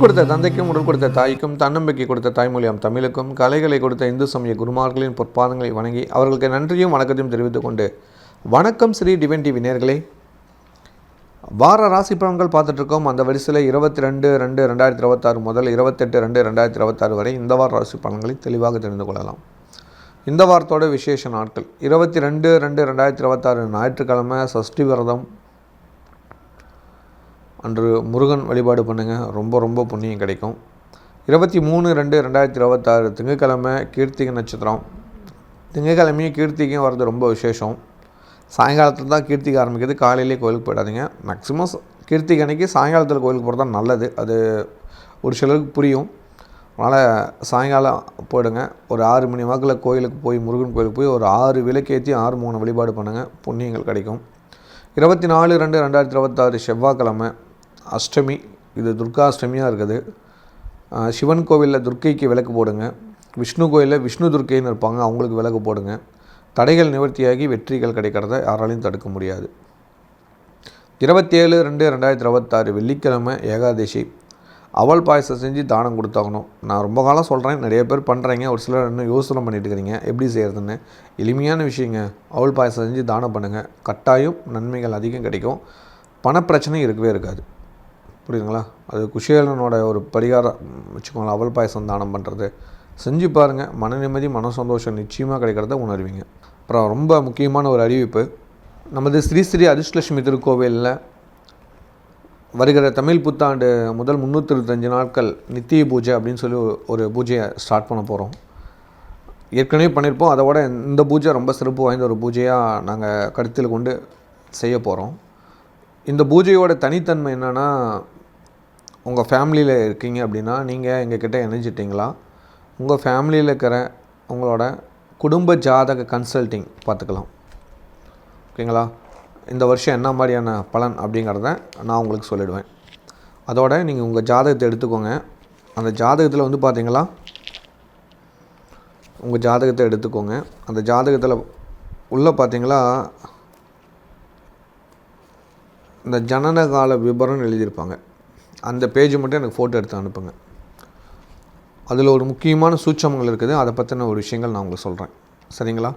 கொடுத்த தந்தைக்கும் உடல் கொடுத்த தாய்க்கும் தன்னம்பிக்கை கொடுத்த தாய்மொழியாம் தமிழுக்கும் கலைகளை கொடுத்த இந்து சமய குருமார்களின் பொற்பாதங்களை வணங்கி அவர்களுக்கு நன்றியும் வணக்கத்தையும் தெரிவித்துக் கொண்டு வணக்கம் ஸ்ரீ டிவைன் டிவி நேயர்களே. வார ராசி பலன்கள் பார்த்துட்ருக்கோம். அந்த வரிசையில் 22/2/2026 முதல் 28/2/2026 வரை இந்த வார ராசி பலன்களை தெளிவாக தெரிந்து கொள்ளலாம். இந்த வாரத்தோட விசேஷ நாட்கள் 22/2/2026 ஞாயிற்றுக்கிழமை சஷ்டி விரதம் அன்று முருகன் வழிபாடு பண்ணுங்கள், ரொம்ப புண்ணியம் கிடைக்கும். 23/2/2026 திங்கட்கிழமை கீர்த்திகை நட்சத்திரம். திங்கட்கிழமையும் கீர்த்திகையும் வர்றது ரொம்ப விசேஷம். சாயங்காலத்தில் தான் கீர்த்திகை ஆரம்பிக்கிறது, காலையிலே கோயிலுக்கு போயிடாதீங்க. மேக்ஸிமம் கீர்த்திகை அன்றைக்கி சாயங்காலத்தில் கோயிலுக்கு போகிறது தான் நல்லது. அது ஒரு சிலருக்கு புரியும். அதனால் சாயங்காலம் போயிடுங்க. ஒரு 6 மணி வாக்கில் கோயிலுக்கு போய் முருகன் கோயிலுக்கு போய் ஒரு 6 விளக்கேற்றி 6 மூணு வழிபாடு பண்ணுங்கள், புண்ணியங்கள் கிடைக்கும். 24/2/2026 செவ்வாய்க்கிழமை அஷ்டமி. இது துர்கா அஷ்டமியாக இருக்குது. சிவன் கோவிலில் துர்க்கைக்கு விளக்கு போடுங்க. விஷ்ணு கோயிலில் விஷ்ணு துர்க்கைன்னு இருப்பாங்க, அவங்களுக்கு விளக்கு போடுங்க. தடைகள் நிவர்த்தியாகி வெற்றிகள் கிடைக்கிறத யாராலையும் தடுக்க முடியாது. 27/2/2026 வெள்ளிக்கிழமை ஏகாதசி. அவல் பாயசம் செஞ்சு தானம் கொடுத்தாகணும். நான் ரொம்ப காலம் சொல்கிறேன், நிறைய பேர் பண்ணுறீங்க, ஒரு சிலர் இன்னும் யோசனை பண்ணிட்டு இருக்கிறீங்க எப்படி செய்கிறதுன்னு. எளிமையான விஷயங்க. அவல் பாயசம் செஞ்சு தானம் பண்ணுங்கள், கட்டாயம் நன்மைகள் அதிகம் கிடைக்கும். பணப்பிரச்சனை இருக்கவே இருக்காது. புரியுதுங்களா? அது குஷேலனோட ஒரு பரிகாரம் வச்சுக்கோங்களேன். அவல் பாயசம் தானம் பண்ணுறது செஞ்சு பாருங்கள், மன நிம்மதி மன சந்தோஷம் நிச்சயமாக கிடைக்கிறத உணர்வீங்க. அப்புறம் ரொம்ப முக்கியமான ஒரு அறிவிப்பு, நமது ஸ்ரீ அதிர்ஷ்டலட்சுமி திருக்கோவிலில் வருகிற தமிழ் புத்தாண்டு முதல் 325 நாட்கள் நித்திய பூஜை அப்படின்னு சொல்லி ஒரு பூஜையை ஸ்டார்ட் பண்ண போகிறோம். ஏற்கனவே பண்ணியிருப்போம். அதோட இந்த பூஜை ரொம்ப சிறப்பு வாய்ந்த ஒரு பூஜையாக நாங்கள் கருத்தில் கொண்டு செய்ய போகிறோம். இந்த பூஜையோட தனித்தன்மை என்னென்னா, உங்கள் ஃபேமிலியில் இருக்கீங்க அப்படின்னா நீங்கள் எங்ககிட்ட இணைஞ்சிட்டிங்களா, உங்கள் ஃபேமிலியில் இருக்கிற உங்களோட குடும்ப ஜாதக கன்சல்ட்டிங் பார்த்துக்கலாம். ஓகேங்களா? இந்த வருஷம் என்ன மாதிரியான பலன் அப்படிங்கிறத நான் உங்களுக்கு சொல்லிடுவேன். அதோட நீங்கள் உங்கள் ஜாதகத்தை எடுத்துக்கோங்க. அந்த ஜாதகத்தில் வந்து பார்த்தீங்களா, உங்கள் ஜாதகத்தை எடுத்துக்கோங்க. அந்த ஜாதகத்தில் உள்ளே பார்த்தீங்களா இந்த ஜனனகால விபரம்னு எழுதியிருப்பாங்க. அந்த பேஜ் மட்டும் எனக்கு ஃபோட்டோ எடுத்து அனுப்புங்க. அதில் ஒரு முக்கியமான சூட்சமங்கள் இருக்குது, அதை பற்றின ஒரு விஷயங்கள் நான் உங்களுக்கு சொல்கிறேன். சரிங்களா?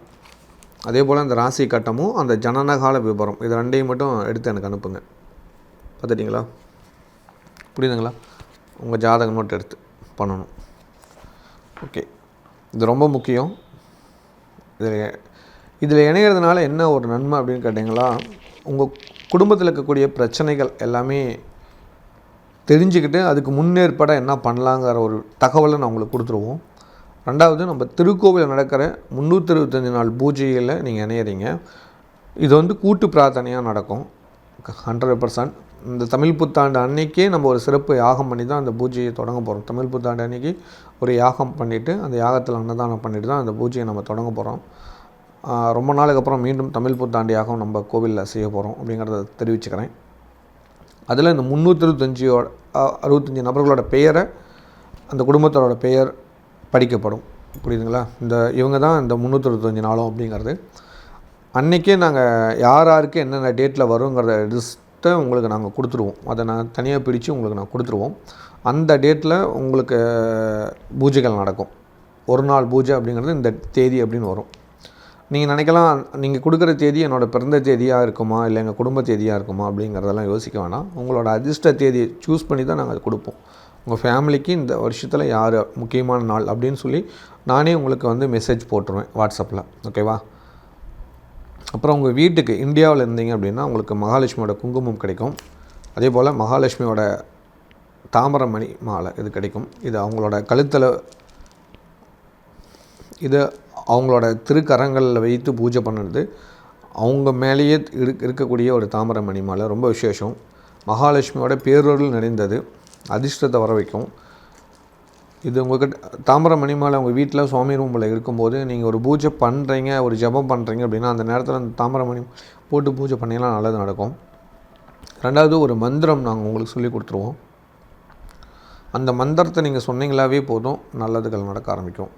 அதே போல் அந்த ராசி கட்டமும் அந்த ஜனனகால விபரம் இது ரெண்டையும் மட்டும் எடுத்து எனக்கு அனுப்புங்க. பார்த்துட்டிங்களா? புரியுதுங்களா? உங்கள் ஜாதகம் மட்டும் எடுத்து பண்ணணும். ஓகே, இது ரொம்ப முக்கியம். இதில் இணைகிறதுனால என்ன ஒரு நன்மை அப்படின்னு கேட்டிங்களா, உங்கள் குடும்பத்தில் இருக்கக்கூடிய பிரச்சனைகள் எல்லாமே தெரிஞ்சுக்கிட்டு அதுக்கு முன்னேற்பட என்ன பண்ணலாங்கிற ஒரு தகவலை நான் உங்களுக்கு கொடுத்துருவோம். ரெண்டாவது, நம்ம திருக்கோவிலில் நடக்கிற 325 நாள் பூஜையில் நீங்கள் இணையிறீங்க. இது வந்து கூட்டு பிரார்த்தனையாக நடக்கும் 100%. இந்த தமிழ் புத்தாண்டு அன்னைக்கே நம்ம ஒரு சிறப்பு யாகம் பண்ணி தான் அந்த பூஜையை தொடங்க போகிறோம். தமிழ் புத்தாண்டு அன்னைக்கு ஒரு யாகம் பண்ணிவிட்டு அந்த யாகத்தில் அன்னதானம் பண்ணிவிட்டு தான் அந்த பூஜையை நம்ம தொடங்க போகிறோம். ரொம்ப நாளுக்கு அப்புறம் மீண்டும் தமிழ் புத்தாண்டு யாகம் நம்ம கோவிலில் செய்ய போகிறோம் அப்படிங்கிறத தெரிவிச்சுக்கிறேன். அதில் இந்த 365 நபர்களோட பெயரை, அந்த குடும்பத்தோட பெயர் படிக்கப்படும். புரியுதுங்களா? இவங்க தான் இந்த 365 நாளும் அப்படிங்கிறது. அன்றைக்கே நாங்கள் யாருக்கு என்னென்ன டேட்டில் வருங்கிறத லிஸ்ட்டை உங்களுக்கு நாங்கள் கொடுத்துருவோம். அதை நான் தனியாக பிரித்து உங்களுக்கு நான் கொடுத்துருவோம். அந்த டேட்டில் உங்களுக்கு பூஜைகள் நடக்கும். ஒரு நாள் பூஜை அப்படிங்கிறது இந்த தேதி அப்படின்னு வரும். நீங்கள் நினைக்கலாம், நீங்கள் கொடுக்குற தேதி என்னோடய பிறந்த தேதியாக இருக்குமா இல்லை எங்கள் குடும்ப தேதியாக இருக்குமா அப்படிங்கிறதெல்லாம் யோசிக்க வேணாம். உங்களோட அதிர்ஷ்ட தேதியை சூஸ் பண்ணி தான் நாங்கள் கொடுப்போம். உங்கள் ஃபேமிலிக்கு இந்த வருஷத்தில் யார் முக்கியமான நாள் அப்படின்னு சொல்லி நானே உங்களுக்கு வந்து மெசேஜ் போட்டுருவேன் வாட்ஸ்அப்பில். ஓகேவா? அப்புறம் உங்கள் வீட்டுக்கு இந்தியாவில் இருந்தீங்க அப்படின்னா உங்களுக்கு மகாலட்சுமியோட குங்குமம் கிடைக்கும். அதே போல் மகாலட்சுமியோட தாமரமணி மாலை இது கிடைக்கும். இது அவங்களோட கழுத்தில், இது அவங்களோட திருக்கரங்களில் வைத்து பூஜை பண்ணுறது. அவங்க மேலேயே இருக்கக்கூடிய ஒரு தாமரமணி மாலை ரொம்ப விசேஷம். மகாலட்சுமியோட பேரொருள் நிறைந்தது, அதிர்ஷ்டத்தை வர வைக்கும். இது உங்கள்கிட்ட தாமரமணி மாலை உங்கள் வீட்டில் சுவாமி ரூமில் இருக்கும்போது நீங்கள் ஒரு பூஜை பண்ணுறீங்க, ஒரு ஜபம் பண்ணுறீங்க அப்படின்னா அந்த நேரத்தில் அந்த தாமரமணி போட்டு பூஜை பண்ணிங்கன்னா நல்லது நடக்கும். ரெண்டாவது, ஒரு மந்திரம் நாங்கள் உங்களுக்கு சொல்லி கொடுத்துருவோம். அந்த மந்திரத்தை நீங்கள் சொன்னீங்களாவே போதும், நல்லதுகள் நடக்க ஆரம்பிக்கும்.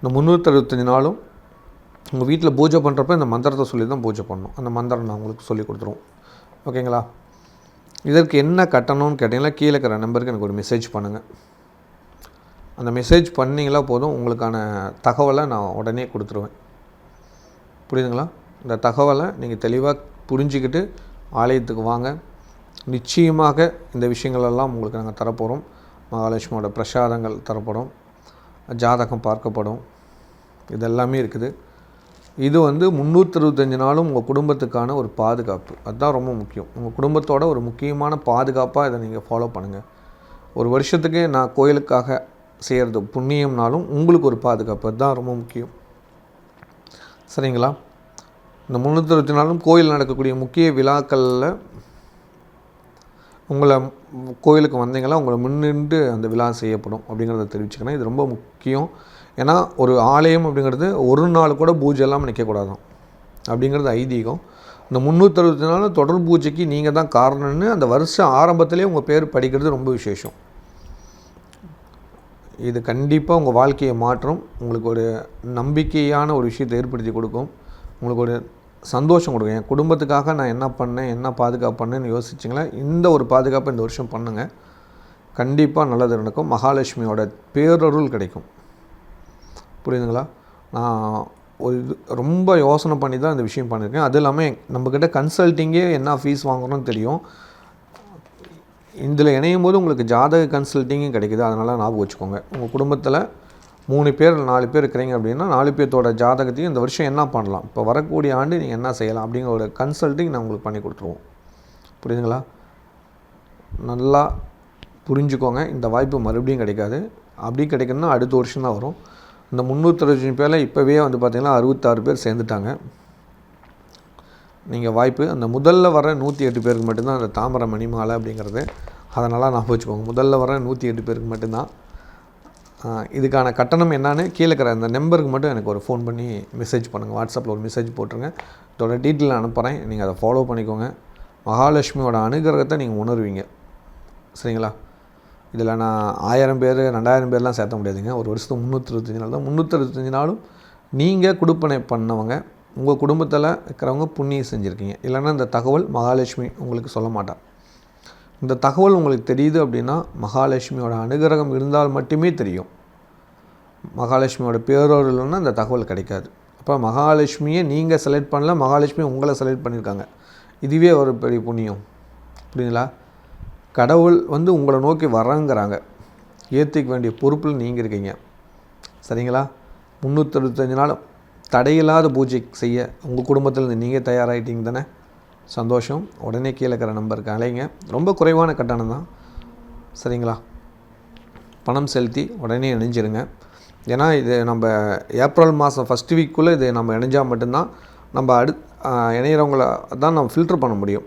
இந்த 365 நாளும் உங்கள் வீட்டில் பூஜை பண்ணுறப்ப இந்த மந்திரத்தை சொல்லி தான் பூஜை பண்ணணும். அந்த மந்திரம் நான் உங்களுக்கு சொல்லி கொடுத்துருவோம். ஓகேங்களா? இதற்கு என்ன கட்டணம்னு கேட்டிங்கன்னா கீழே இருக்கிற நம்பருக்கு எனக்கு ஒரு மெசேஜ் பண்ணுங்கள். அந்த மெசேஜ் பண்ணிங்களா போதும், உங்களுக்கான தகவலை நான் உடனே கொடுத்துருவேன். புரியுதுங்களா? இந்த தகவலை நீங்கள் தெளிவாக புரிஞ்சுக்கிட்டு ஆலயத்துக்கு வாங்க. நிச்சயமாக இந்த விஷயங்களெல்லாம் உங்களுக்கு நாங்கள் தரப்போகிறோம். மகாலட்சுமியோட பிரசாதங்கள் தரப்படும், ஜாதகம் பார்க்கப்படும், இதெல்லாமே இருக்குது. இது 365 நாளும் உங்கள் குடும்பத்துக்கான ஒரு பாதுகாப்பு. அதுதான் ரொம்ப முக்கியம். உங்கள் குடும்பத்தோட ஒரு முக்கியமான பாதுகாப்பாக இதை நீங்கள் ஃபாலோ பண்ணுங்கள். ஒரு வருஷத்துக்கு நான் கோயிலுக்காக செய்கிறது புண்ணியம்னாலும் உங்களுக்கு ஒரு பாதுகாப்பு, அதுதான் ரொம்ப முக்கியம். சரிங்களா? இந்த 364 நாளும் கோயில் நடக்கக்கூடிய முக்கிய விழாக்களில் உங்களை கோயிலுக்கு வந்தீங்களா உங்களை முன்னின்று அந்த விழா செய்யப்படும் அப்படிங்கிறத தெரிவிச்சுக்கிறேன். இது ரொம்ப முக்கியம். ஏன்னா ஒரு ஆலயம் அப்படிங்கிறது ஒரு நாள் கூட பூஜை இல்லாமல் நிற்கக்கூடாதான் அப்படிங்கிறது ஐதீகம். இந்த 364 நாள் தொடர் பூஜைக்கு நீங்கள் தான் காரணம்னு அந்த வருஷம் ஆரம்பத்திலே உங்கள் பேர் படிக்கிறது ரொம்ப விசேஷம். இது கண்டிப்பாக உங்கள் வாழ்க்கையை மாற்றும். உங்களுக்கு ஒரு நம்பிக்கையான ஒரு விஷயத்தை ஏற்படுத்தி கொடுக்கும். உங்களுக்கு ஒரு சந்தோஷம் கொடுக்கும். என் குடும்பத்துக்காக நான் என்ன பண்ணேன், என்ன பாதுகாப்பு பண்ணேன்னு யோசிச்சிங்களா, இந்த ஒரு பாதுகாப்பை இந்த வருஷம் பண்ணுங்கள். கண்டிப்பாக நல்லது நடக்கும். மகாலட்சுமியோட பேரருள் கிடைக்கும். புரியுதுங்களா? நான் ஒரு இது ரொம்ப யோசனை பண்ணி தான் இந்த விஷயம் பண்ணியிருக்கேன். அது இல்லாமல் நம்மக்கிட்ட கன்சல்ட்டிங்கே என்ன ஃபீஸ் வாங்குறோன்னு தெரியும். இதில் இணையும் போது உங்களுக்கு ஜாதக கன்சல்ட்டிங்கும் கிடைக்குது. அதனால் ஞாபகம் வச்சுக்கோங்க. உங்கள் குடும்பத்தில் 3 பேர் 4 பேர் இருக்கிறீங்க அப்படின்னா 4 பேர்த்தோட ஜாதகத்தையும் இந்த வருஷம் என்ன பண்ணலாம், இப்போ வரக்கூடிய ஆண்டு நீங்கள் என்ன செய்யலாம் அப்படிங்கிற ஒரு கன்சல்ட்டிங் நான் உங்களுக்கு பண்ணி கொடுத்துருவோம். புரியுதுங்களா? நல்லா புரிஞ்சுக்கோங்க. இந்த வாய்ப்பு மறுபடியும் கிடைக்காது. அப்படி கிடைக்கணும்னா அடுத்த வருஷம் தான் வரும். இந்த 365 பேரில் இப்போவே பார்த்திங்கன்னா 66 பேர் சேர்ந்துட்டாங்க. நீங்கள் வாய்ப்பு அந்த முதல்ல வர 108 பேருக்கு மட்டும்தான் அந்த தாமரை மணிமாலை அப்படிங்கிறது. அதனால் நான் வச்சுக்கோங்க. முதல்ல வர 108 பேருக்கு மட்டும்தான். இதுக்கான கட்டணம் என்னான்னு கீழே இருக்கிற அந்த நம்பருக்கு மட்டும் எனக்கு ஒரு ஃபோன் பண்ணி மெசேஜ் பண்ணுங்கள். வாட்ஸ்அப்பில் ஒரு மெசேஜ் போட்டுருங்க. இதோட டீட்டெயில் அனுப்புகிறேன். நீங்கள் அதை ஃபாலோ பண்ணிக்கோங்க. மகாலட்சுமியோட அனுகிரகத்தை நீங்கள் உணர்வீங்க. சரிங்களா? இதில் நான் 1000 பேர் 2000 பேர்லாம் சேர்த்த முடியாதுங்க. ஒரு வருஷத்துக்கு 365 நாள் தான். 365 நாளும் நீங்கள் கொடுப்பனை பண்ணவங்க, உங்கள் குடும்பத்தில் இருக்கிறவங்க புண்ணியம் செஞ்சுருக்கீங்க. இல்லைன்னா இந்த தகவல் மகாலட்சுமி உங்களுக்கு சொல்ல மாட்டாள். இந்த தகவல் உங்களுக்கு தெரியுது அப்படின்னா மகாலட்சுமியோட அனுகிரகம் இருந்தால் மட்டுமே தெரியும். மகாலட்சுமியோட பேரோடு இல்லைன்னா இந்த தகவல் கிடைக்காது. அப்போ மகாலட்சுமியை நீங்கள் செலக்ட் பண்ணல, மகாலட்சுமி உங்களை செலக்ட் பண்ணியிருக்காங்க. இதுவே ஒரு பெரிய புண்ணியம். புரியுங்களா? கடவுள் உங்களை நோக்கி வரங்கிறாங்க. ஏற்றிக்க வேண்டிய பொறுப்பில் நீங்கள் இருக்கீங்க. சரிங்களா? 365 நாளும் தடையில்லாத பூஜை செய்ய உங்கள் குடும்பத்தில் நீங்கள் தயாராகிட்டீங்க தானே? சந்தோஷம். உடனே கீழே இருக்கிற நம்பருக்கு அலைங்க. ரொம்ப குறைவான கட்டணம் தான். சரிங்களா? பணம் செலுத்தி உடனே இணைஞ்சிருங்க. ஏன்னா இது நம்ம ஏப்ரல் மாதம் ஃபஸ்ட் வீக்குள்ளே இது நம்ம இணைஞ்சால் மட்டும்தான் நம்ம இணையிறவங்கள தான் நம்ம ஃபில்ட்ரு பண்ண முடியும்.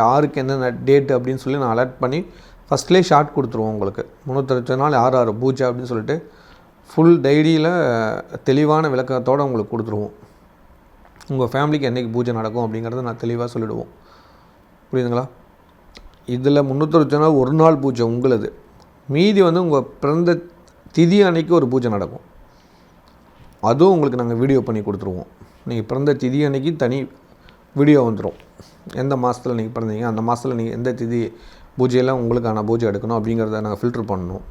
யாருக்கு என்னென்ன டேட்டு அப்படின்னு சொல்லி நான் அலர்ட் பண்ணி ஃபஸ்ட்லேயே ஷார்ட் கொடுத்துருவோம். உங்களுக்கு 365 நாள் 6 பூஜை அப்படின்னு சொல்லிட்டு ஃபுல் டைரியில் தெளிவான விளக்கத்தோடு உங்களுக்கு கொடுத்துருவோம். உங்கள் ஃபேமிலிக்கு என்றைக்கு பூஜை நடக்கும் அப்படிங்கிறத நான் தெளிவாக சொல்லிவிடுவோம். புரியுதுங்களா? இதில் 365 நாள் ஒரு நாள் பூஜை உங்களுது. மீதி உங்கள் பிறந்த திதி அன்னைக்கு ஒரு பூஜை நடக்கும். அதுவும் உங்களுக்கு நாங்கள் வீடியோ பண்ணி கொடுத்துருவோம். நீங்கள் பிறந்த திதி அன்னைக்கு தனி வீடியோ வந்துடும். எந்த மாதத்தில் நீங்கள் பிறந்தீங்க, அந்த மாதத்தில் நீங்கள் எந்த திதி பூஜையெல்லாம் உங்களுக்கான பூஜை எடுக்கணும் அப்படிங்கிறத நாங்கள் ஃபில்ட்ரு பண்ணணும்.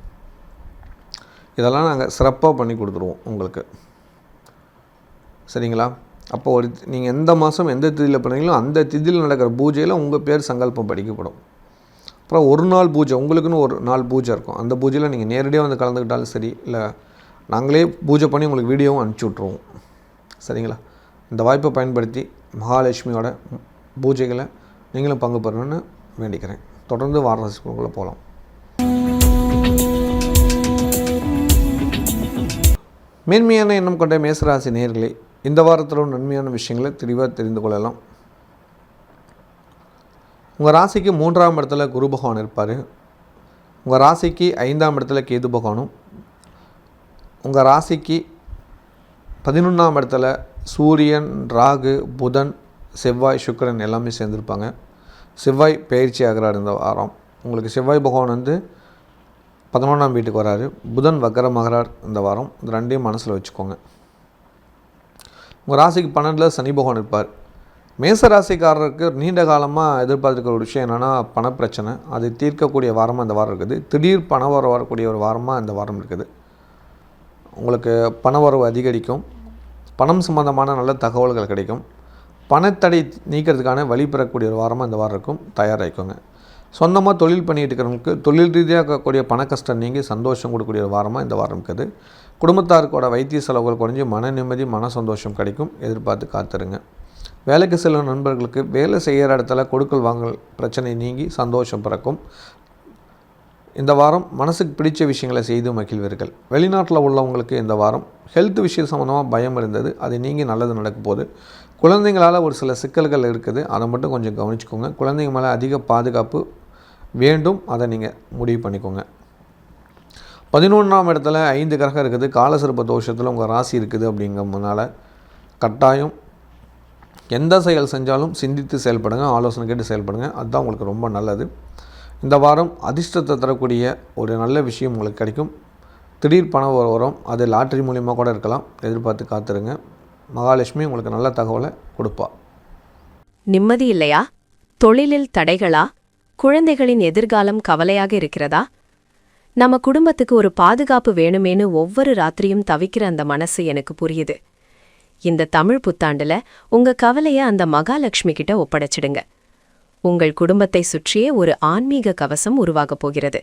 இதெல்லாம் நாங்கள் சிறப்பாக பண்ணி கொடுத்துருவோம் உங்களுக்கு. சரிங்களா? அப்போ நீங்கள் எந்த மாதம் எந்த திதியில் பண்ணீங்களோ அந்த திதியில் நடக்கிற பூஜையில் உங்கள் பேர் சங்கல்பம் படிக்கப்படும். அப்புறம் ஒரு நாள் பூஜை, உங்களுக்குன்னு ஒரு நாள் பூஜை இருக்கும். அந்த பூஜையில் நீங்கள் நேரடியாக கலந்துக்கிட்டாலும் சரி, இல்லை நாங்களே பூஜை பண்ணி உங்களுக்கு வீடியோவும் அனுப்பிச்சி விட்ருவோம். சரிங்களா? இந்த வாய்ப்பை பயன்படுத்தி மகாலட்சுமியோட பூஜைகளை நீங்களும் பங்கு பெறணும்னு வேண்டிக்கிறேன். தொடர்ந்து வாரணாசிக்குள்ளே போகலாம். மேன்மையான எண்ணம் கொண்ட மேசராசி நேயர்களே, இந்த வாரத்தில் நன்மையான விஷயங்களை தெளிவாக தெரிந்து கொள்ளலாம். உங்கள் ராசிக்கு 3ஆம் இடத்துல குரு பகவான் இருப்பார். உங்கள் ராசிக்கு 5ஆம் இடத்துல கேது பகவானும், உங்கள் ராசிக்கு 11ஆம் இடத்துல சூரியன், ராகு, புதன், செவ்வாய், சுக்கிரன் எல்லாமே சேர்ந்துருப்பாங்க. செவ்வாய் பயிற்சி ஆகிறார் இந்த வாரம். உங்களுக்கு செவ்வாய் பகவான் 11ஆம் வீட்டுக்கு வராரு. புதன் வக்கரமாகிறார் இந்த வாரம். இந்த ரெண்டையும் மனசில் வச்சுக்கோங்க. உங்கள் ராசிக்கு 12ல் சனி பகவான் இருப்பார். மேசராசிக்காரருக்கு நீண்ட காலமாக எதிர்பார்த்துக்கிற ஒரு விஷயம் என்னென்னா பணப்பிரச்சனை. அது தீர்க்கக்கூடிய வாரமாக இந்த வாரம் இருக்குது. திடீர் பண வரக்கூடிய ஒரு வாரமாக இந்த வாரம் இருக்குது. உங்களுக்கு பண வரவு அதிகரிக்கும். பணம் சம்பந்தமான நல்ல தகவல்கள் கிடைக்கும். பணத்தடை நீக்கிறதுக்கான வழி பெறக்கூடிய ஒரு வாரமாக இந்த வாரம் இருக்கும். தயாராகிக்கோங்க. சொந்தமாக தொழில் பண்ணிகிட்டு இருக்கிறவங்களுக்கு தொழில் ரீதியாக இருக்கக்கூடிய பண கஷ்டம் நீங்கி சந்தோஷம் கொடுக்கக்கூடிய ஒரு வாரமாக இந்த வாரம் இருக்குது. குடும்பத்தாருக்கோட வைத்திய செலவுகள் குறைஞ்சி மன நிம்மதி மன சந்தோஷம் கிடைக்கும். எதிர்பார்த்து காத்துருங்க. வேலைக்கு செல்லும் நண்பர்களுக்கு வேலை செய்கிற இடத்துல கொடுக்கல் வாங்கல் பிரச்சனை நீங்கி சந்தோஷம் பிறக்கும். இந்த வாரம் மனசுக்கு பிடிச்ச விஷயங்களை செய்து மகிழ்வீர்கள். வெளிநாட்டில் உள்ளவங்களுக்கு இந்த வாரம் ஹெல்த் விஷயம் சம்மந்தமாக பயம் இருந்தது, அது நீங்கி நல்லது நடக்கும் போது. குழந்தைங்களால் ஒரு சில சிக்கல்கள் இருக்குது, அதை மட்டும் கொஞ்சம் கவனிச்சுக்கோங்க. குழந்தைங்க மேலே அதிக பாதுகாப்பு வேண்டும், அதை நீங்கள் முடிவு பண்ணிக்கோங்க. 11ஆம் இடத்துல 5 கிரகம் இருக்குது. காலசர்ப்ப தோஷத்தில் உங்கள் ராசி இருக்குது. அப்படிங்கிறதுனால கட்டாயம் எந்த செயல் செஞ்சாலும் சிந்தித்து செயல்படுங்க, ஆலோசனை கேட்டு செயல்படுங்க. அதுதான் உங்களுக்கு ரொம்ப நல்லது. இந்த வாரம் அதிர்ஷ்டத்தை தரக்கூடிய ஒரு நல்ல விஷயம் உங்களுக்கு கிடைக்கும். திடீர் பணம் வரும், அது லாட்ரி மூலியமாக கூட இருக்கலாம். எதிர்பார்த்து காத்துருங்க. மகாலட்சுமி உங்களுக்கு நல்ல தகவலை கொடுப்பா. நிம்மதி இல்லையா? தொழிலில் தடைகளா? குழந்தைகளின் எதிர்காலம் கவலையாக இருக்கிறதா? நம்ம குடும்பத்துக்கு ஒரு பாதுகாப்பு வேணுமேனு ஒவ்வொரு ராத்திரியும் தவிக்கிற அந்த மனசு எனக்கு புரியுது. இந்த தமிழ் புத்தாண்டுல உங்க கவலைய அந்த மகாலட்சுமி கிட்ட ஒப்படைச்சிடுங்க. உங்கள் குடும்பத்தை சுற்றியே ஒரு ஆன்மீக கவசம் உருவாகப் போகிறது.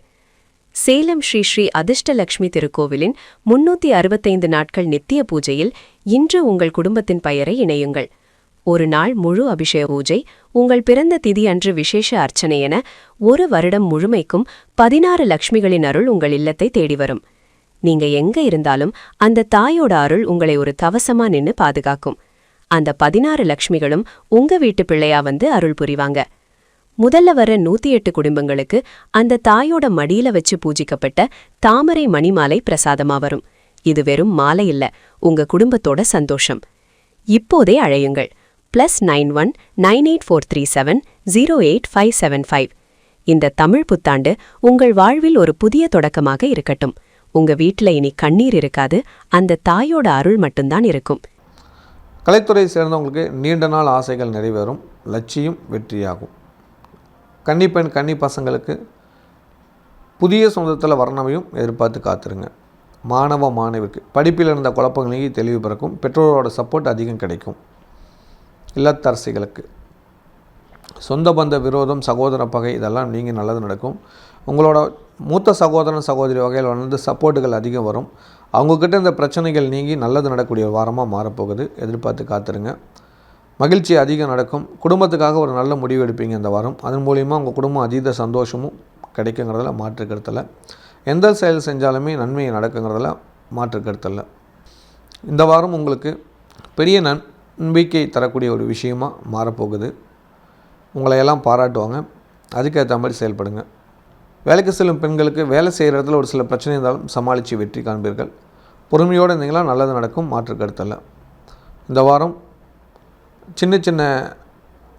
சேலம் ஸ்ரீ ஸ்ரீ அதிர்ஷ்டலட்சுமி திருக்கோவிலின் 365 நாட்கள் நித்திய பூஜையில் இன்று உங்கள் குடும்பத்தின் பெயரை இணையுங்கள். ஒரு நாள் முழு அபிஷேக பூஜை, உங்கள் பிறந்த திதி அன்று விசேஷ அர்ச்சனை என ஒரு வருடம் முழுமைக்கும் 16 லட்சுமிகளின் அருள் உங்கள் இல்லத்தை தேடி வரும். நீங்க எங்க இருந்தாலும் அந்த தாயோட அருள் உங்களை ஒரு கவசமா நின்னு பாதுகாக்கும். அந்த 16 லட்சுமிகளும் உங்க வீட்டு பிள்ளையா வந்து அருள் புரிவாங்க. முதல்ல வர 108 குடும்பங்களுக்கு அந்த தாயோட மடியில வச்சு பூஜிக்கப்பட்ட தாமரை மணிமாலை பிரசாதமா வரும். இது வெறும் மாலை இல்ல, உங்க குடும்பத்தோட சந்தோஷம். இப்போதே அழையுங்கள். +91 98437 08575. இந்த தமிழ் புத்தாண்டு உங்கள் வாழ்வில் ஒரு புதிய தொடக்கமாக இருக்கட்டும். உங்க வீட்ல இனி கண்ணீர் இருக்காது, அந்த தாயோட அருள் மட்டும்தான் இருக்கும். கலைத்துறை சேர்ந்தவங்களுக்கு நீண்ட நாள் ஆசைகள் நிறைவேறும், லட்சியம் வெற்றியாகும். கன்னிப்பெண் கன்னி பசங்களுக்கு புதிய சொந்தத்தில் வர்ணமையும் எதிர்பார்த்து காத்துருங்க. மாணவ மாணவிற்கு படிப்பில் இருந்த குழப்பங்களையும் தெளிவு பிறக்கும். பெற்றோரோட சப்போர்ட் அதிகம் கிடைக்கும். இல்லத்தரசிகளுக்கு சொந்த பந்த விரோதம் சகோதர பகை இதெல்லாம் நீங்கள் நல்லது நடக்கும். உங்களோட மூத்த சகோதரன் சகோதரி வகையில் வந்து சப்போர்ட்டுகள் அதிகம் வரும். அவங்கக்கிட்ட இந்த பிரச்சனைகள் நீங்கி நல்லது நடக்கக்கூடிய வாரமாக மாறப்போகுது. எதிர்பார்த்து காத்துருங்க. மகிழ்ச்சி அதிகம் நடக்கும். குடும்பத்துக்காக ஒரு நல்ல முடிவு எடுப்பீங்க இந்த வாரம். அதன் மூலிமா உங்கள் குடும்பம் அதீத சந்தோஷமும் கிடைக்குங்கிறதுல மாற்று கருத்தில். எந்த செயல் செஞ்சாலுமே நன்மை நடக்குங்கிறதுல மாற்று கருத்தில். இந்த வாரம் உங்களுக்கு பெரிய நம்பிக்கை தரக்கூடிய ஒரு விஷயமாக மாறப்போகுது. உங்களையெல்லாம் பாராட்டுவாங்க, அதுக்கேற்ற மாதிரி செயல்படுங்க. வேலைக்கு செல்லும் பெண்களுக்கு வேலை செய்கிற இடத்துல ஒரு சில பிரச்சனை இருந்தாலும் சமாளித்து வெற்றி காண்பீர்கள். பொறுமையோடு இருந்தீங்களா நல்லது நடக்கும், மாற்று கருத்தில். இந்த வாரம் சின்ன சின்ன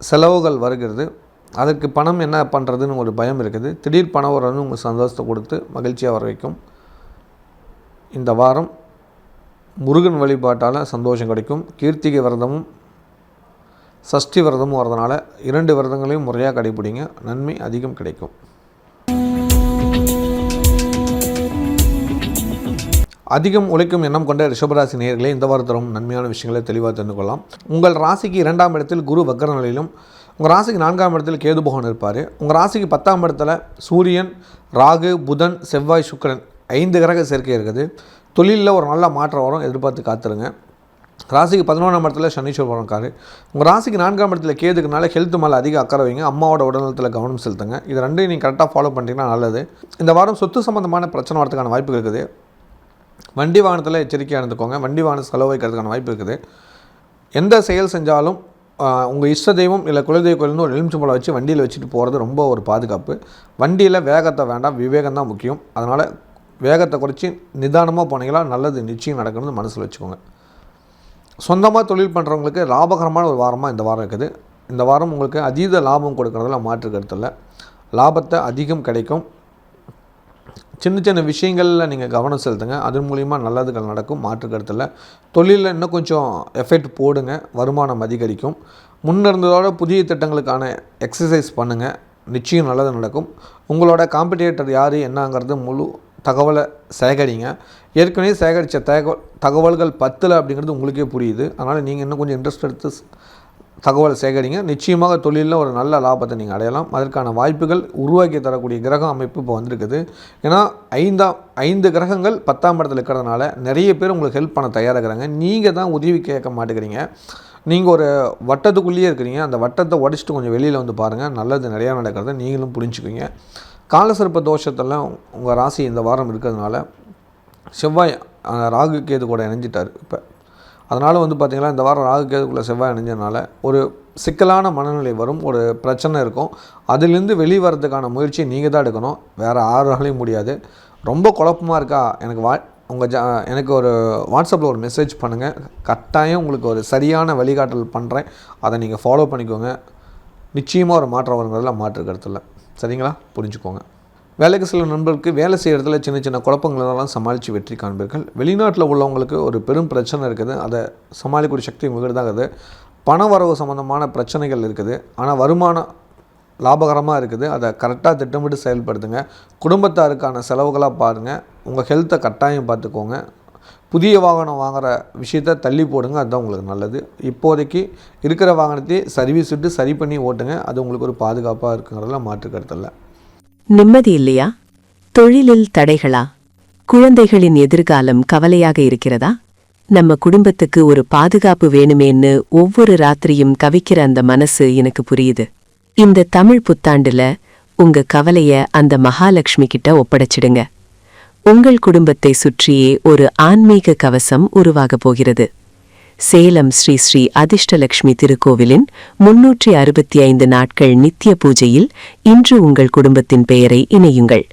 செலவுகள் வருகிறது. அதற்கு பணம் என்ன பண்ணுறதுன்னு ஒரு பயம் இருக்குது. திடீர் பணம் வரணும்னு உங்கள் சந்தோஷத்தை கொடுத்து மகிழ்ச்சியாக வர வைக்கும். இந்த வாரம் முருகன் வழிபாட்டால் சந்தோஷம் கிடைக்கும். கீர்த்திகை விரதமும் சஷ்டி விரதமும் வரதுனால 2 விரதங்களையும் முறையாக கடைபிடிங்க, நன்மை அதிகம் கிடைக்கும். அதிகம் உழைக்கும் எண்ணம் கொண்ட ரிஷபராசி நேயர்களே, இந்த வாரத்தரும் நன்மையான விஷயங்களை தெளிவாக தெரிந்து கொள்ளலாம். உங்கள் ராசிக்கு 2ஆம் இடத்தில் குரு வக்ர நிலையிலும், உங்கள் ராசிக்கு 4ஆம் இடத்தில் கேது பகவான் இருப்பார். உங்கள் ராசிக்கு 10ஆம் இடத்துல சூரியன், ராகு, புதன், செவ்வாய், சுக்கிரன் 5 கிரக சேர்க்கை இருக்குது. தொழிலில் ஒரு நல்ல மாற்றம் வரும், எதிர்பார்த்து காத்துருங்க. ராசிக்கு 11ஆம் இடத்துல சனீஸ்வரன் இருக்காரு. உங்கள் ராசிக்கு 4ஆம் இடத்துல கேதுக்குனால ஹெல்த் மேலே அதிக அக்கறை வைங்க. அம்மாவோட உடல்நலத்தில் கவனம் செலுத்துங்க. இது ரெண்டையும் நீங்கள் கரெக்டாக ஃபாலோ பண்ணிட்டீங்கன்னா நல்லது. இந்த வாரம் சொத்து சம்பந்தமான பிரச்சனை வரதுக்கான வாய்ப்பு இருக்குது. வண்டி வாகனத்தில் எச்சரிக்கையாக இருந்துக்கோங்க. வண்டி வாகன செலவு வைக்கிறதுக்கான வாய்ப்பு இருக்குது. எந்த செயல் செஞ்சாலும் உங்கள் இஷ்ட தெய்வம் இல்லை குலதெய்வ கோயில்னு ஒரு எலுமிச்சம்பழம் வச்சு வண்டியில் வச்சுட்டு போகிறது ரொம்ப ஒரு பாதுகாப்பு. வண்டியில் வேகத்தை வேண்டாம், விவேகம் தான் முக்கியம். அதனால் வேகத்தை குறைச்சி நிதானமாக போனீங்களா நல்லது நிச்சயம் நடக்கணும்னு மனசில் வச்சுக்கோங்க. சொந்தமாக தொழில் பண்ணுறவங்களுக்கு லாபகரமான ஒரு வாரமாக இந்த வாரம் இருக்குது. இந்த வாரம் உங்களுக்கு அதீத லாபம் கொடுக்குறதுல மாற்று கருத்தில். லாபத்தை அதிகம் கிடைக்கும். சின்ன சின்ன விஷயங்களில் நீங்கள் கவனம் செலுத்துங்க, அதன் மூலிமா நல்லதுகள் நடக்கும், மாற்று கருத்தில். தொழிலில் இன்னும் கொஞ்சம் எஃபெக்ட் போடுங்க, வருமானம் அதிகரிக்கும். முன்னிருந்ததோட புதிய திட்டங்களுக்கான எக்ஸசைஸ் பண்ணுங்கள், நிச்சயம் நல்லது நடக்கும். உங்களோட காம்படிட்டர் யார் என்னங்கிறது முழு தகவலை சேகரிங்க. ஏற்கனவே சேகரித்த தகவல்கள் பத்தலை அப்படிங்கிறது உங்களுக்கே புரியுது. அதனால் நீங்கள் இன்னும் கொஞ்சம் இன்ட்ரெஸ்ட் எடுத்து தகவலை சேகரிங்க. நிச்சயமாக தொழிலில் ஒரு நல்ல லாபத்தை நீங்கள் அடையலாம். அதற்கான வாய்ப்புகள் உருவாக்கி தரக்கூடிய கிரக அமைப்பு இப்போ வந்திருக்குது. ஏன்னா 5 கிரகங்கள் 10ஆம் இடத்துல இருக்கிறதுனால நிறைய பேர் உங்களுக்கு ஹெல்ப் பண்ண தயாராக இருக்கிறாங்க. நீங்கள் தான் உதவி கேட்க மாட்டேங்கிறீங்க. நீங்கள் ஒரு வட்டத்துக்குள்ளேயே இருக்கிறீங்க. அந்த வட்டத்தை உடச்சிட்டு கொஞ்சம் வெளியில் வந்து பாருங்கள், நல்லது நிறையா நடக்கிறத நீங்களும் புரிஞ்சுக்குவீங்க. காலசர்ப்ப தோஷத்தெல்லாம் உங்கள் ராசி இந்த வாரம் இருக்கிறதுனால செவ்வாய் ராகு கேது கூட இணைஞ்சிட்டார் இப்போ. அதனால் வந்து பார்த்திங்கன்னா இந்த வாரம் ராகு கேதுக்குள்ளே செவ்வாய் இணைஞ்சதுனால ஒரு சிக்கலான மனநிலை வரும், ஒரு பிரச்சனை இருக்கும். அதிலிருந்து வெளிவரதுக்கான முயற்சியை நீங்கள் தான் எடுக்கணும், வேறு யாராலையும் முடியாது. ரொம்ப குழப்பமாக இருக்கா, எனக்கு ஒரு வாட்ஸ்அப்பில் ஒரு மெசேஜ் பண்ணுங்கள், கட்டாயம் உங்களுக்கு ஒரு சரியான வழிகாட்டல் பண்ணுறேன். அதை நீங்கள் ஃபாலோ பண்ணிக்கோங்க. நிச்சயமாக ஒரு மாற்றம் வருங்கிறதுல மாற்று கருத்து இல்லை. சரிங்களா? புரிஞ்சுக்கோங்க. வேலைக்கு சில நண்பர்களுக்கு வேலை செய்கிற இடத்துல சின்ன சின்ன குழப்பங்களெல்லாம் சமாளித்து வெற்றி காண்பீர்கள். வெளிநாட்டில் உள்ளவங்களுக்கு ஒரு பெரும் பிரச்சனை இருக்குது, அதை சமாளிக்கக்கூடிய சக்தி உங்கள்கிட்ட தான் இருக்குது. பண வரவு சம்மந்தமான பிரச்சனைகள் இருக்குது, ஆனால் வருமானம் லாபகரமாக இருக்குது. அதை கரெக்டாக திட்டமிட்டு செயல்படுத்துங்க. குடும்பத்தாருக்கான செலவுகளாக பாருங்கள். உங்கள் ஹெல்த்தை கட்டாயம் பார்த்துக்கோங்க. புதிய வாகனம் வாங்குகிற விஷயத்தை தள்ளி போடுங்க, அதுதான் உங்களுக்கு நல்லது. இப்போதைக்கு இருக்கிற வாகனத்தையே சர்வீஸ் விட்டு சரி பண்ணி ஓட்டுங்க, அது உங்களுக்கு ஒரு பாதுகாப்பாக இருக்குங்கிறதுல மாற்று கருத்தில்லை. நிம்மதி இல்லையா? தொழிலில் தடைகளா? குழந்தைகளின் எதிர்காலம் கவலையாக இருக்கிறதா? நம்ம குடும்பத்துக்கு ஒரு பாதுகாப்பு வேணுமேன்னு ஒவ்வொரு ராத்திரியும் தவிக்கிற அந்த மனசு எனக்கு புரியுது. இந்த தமிழ் புத்தாண்டுல உங்க கவலைய அந்த மகாலட்சுமி கிட்ட ஒப்படைச்சிடுங்க. உங்கள் குடும்பத்தை சுற்றியே ஒரு ஆன்மீக கவசம் உருவாகப் போகிறது. சேலம் ஸ்ரீ ஸ்ரீ அதிர்ஷ்டலட்சுமி திருக்கோவிலின் 365 நாட்கள் நித்திய பூஜையில் இன்று உங்கள் குடும்பத்தின் பெயரை இணையுங்கள்.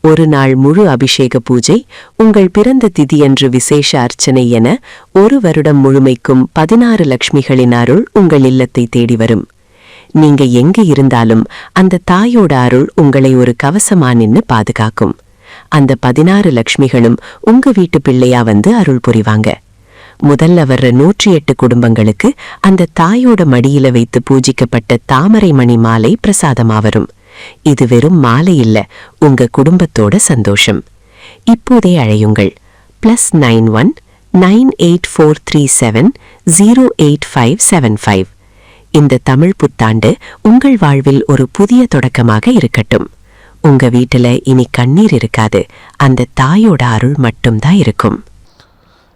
ஒரு நாள் முழு அபிஷேக பூஜை, உங்கள் பிறந்த திதியன்று விசேஷ அர்ச்சனை என ஒரு வருடம் முழுமைக்கும் 16 லட்சுமிகளின் அருள் உங்கள் இல்லத்தை தேடி வரும். நீங்க எங்க இருந்தாலும் அந்த தாயோட அருள் உங்களை ஒரு கவசமா நின்னு பாதுகாக்கும். அந்த 16 லட்சுமிகளும் உங்க வீட்டு பிள்ளையா வந்து அருள் புரிவாங்க. முதல்ல வர்ற 108 குடும்பங்களுக்கு அந்த தாயோட மடியில வைத்து பூஜிக்கப்பட்ட தாமரை மணி மாலை பிரசாதமா வரும். இது வெறும் மாலை இல்ல, உங்க குடும்பத்தோட சந்தோஷம். இப்போதே அழையுங்கள். +91 98437 08575. இந்த தமிழ் புத்தாண்டு உங்கள் வாழ்வில் ஒரு புதிய தொடக்கமாக இருக்கட்டும். உங்க வீட்டுல இனி கண்ணீர் இருக்காது, அந்த தாயோட அருள் மட்டும்தான் இருக்கும்.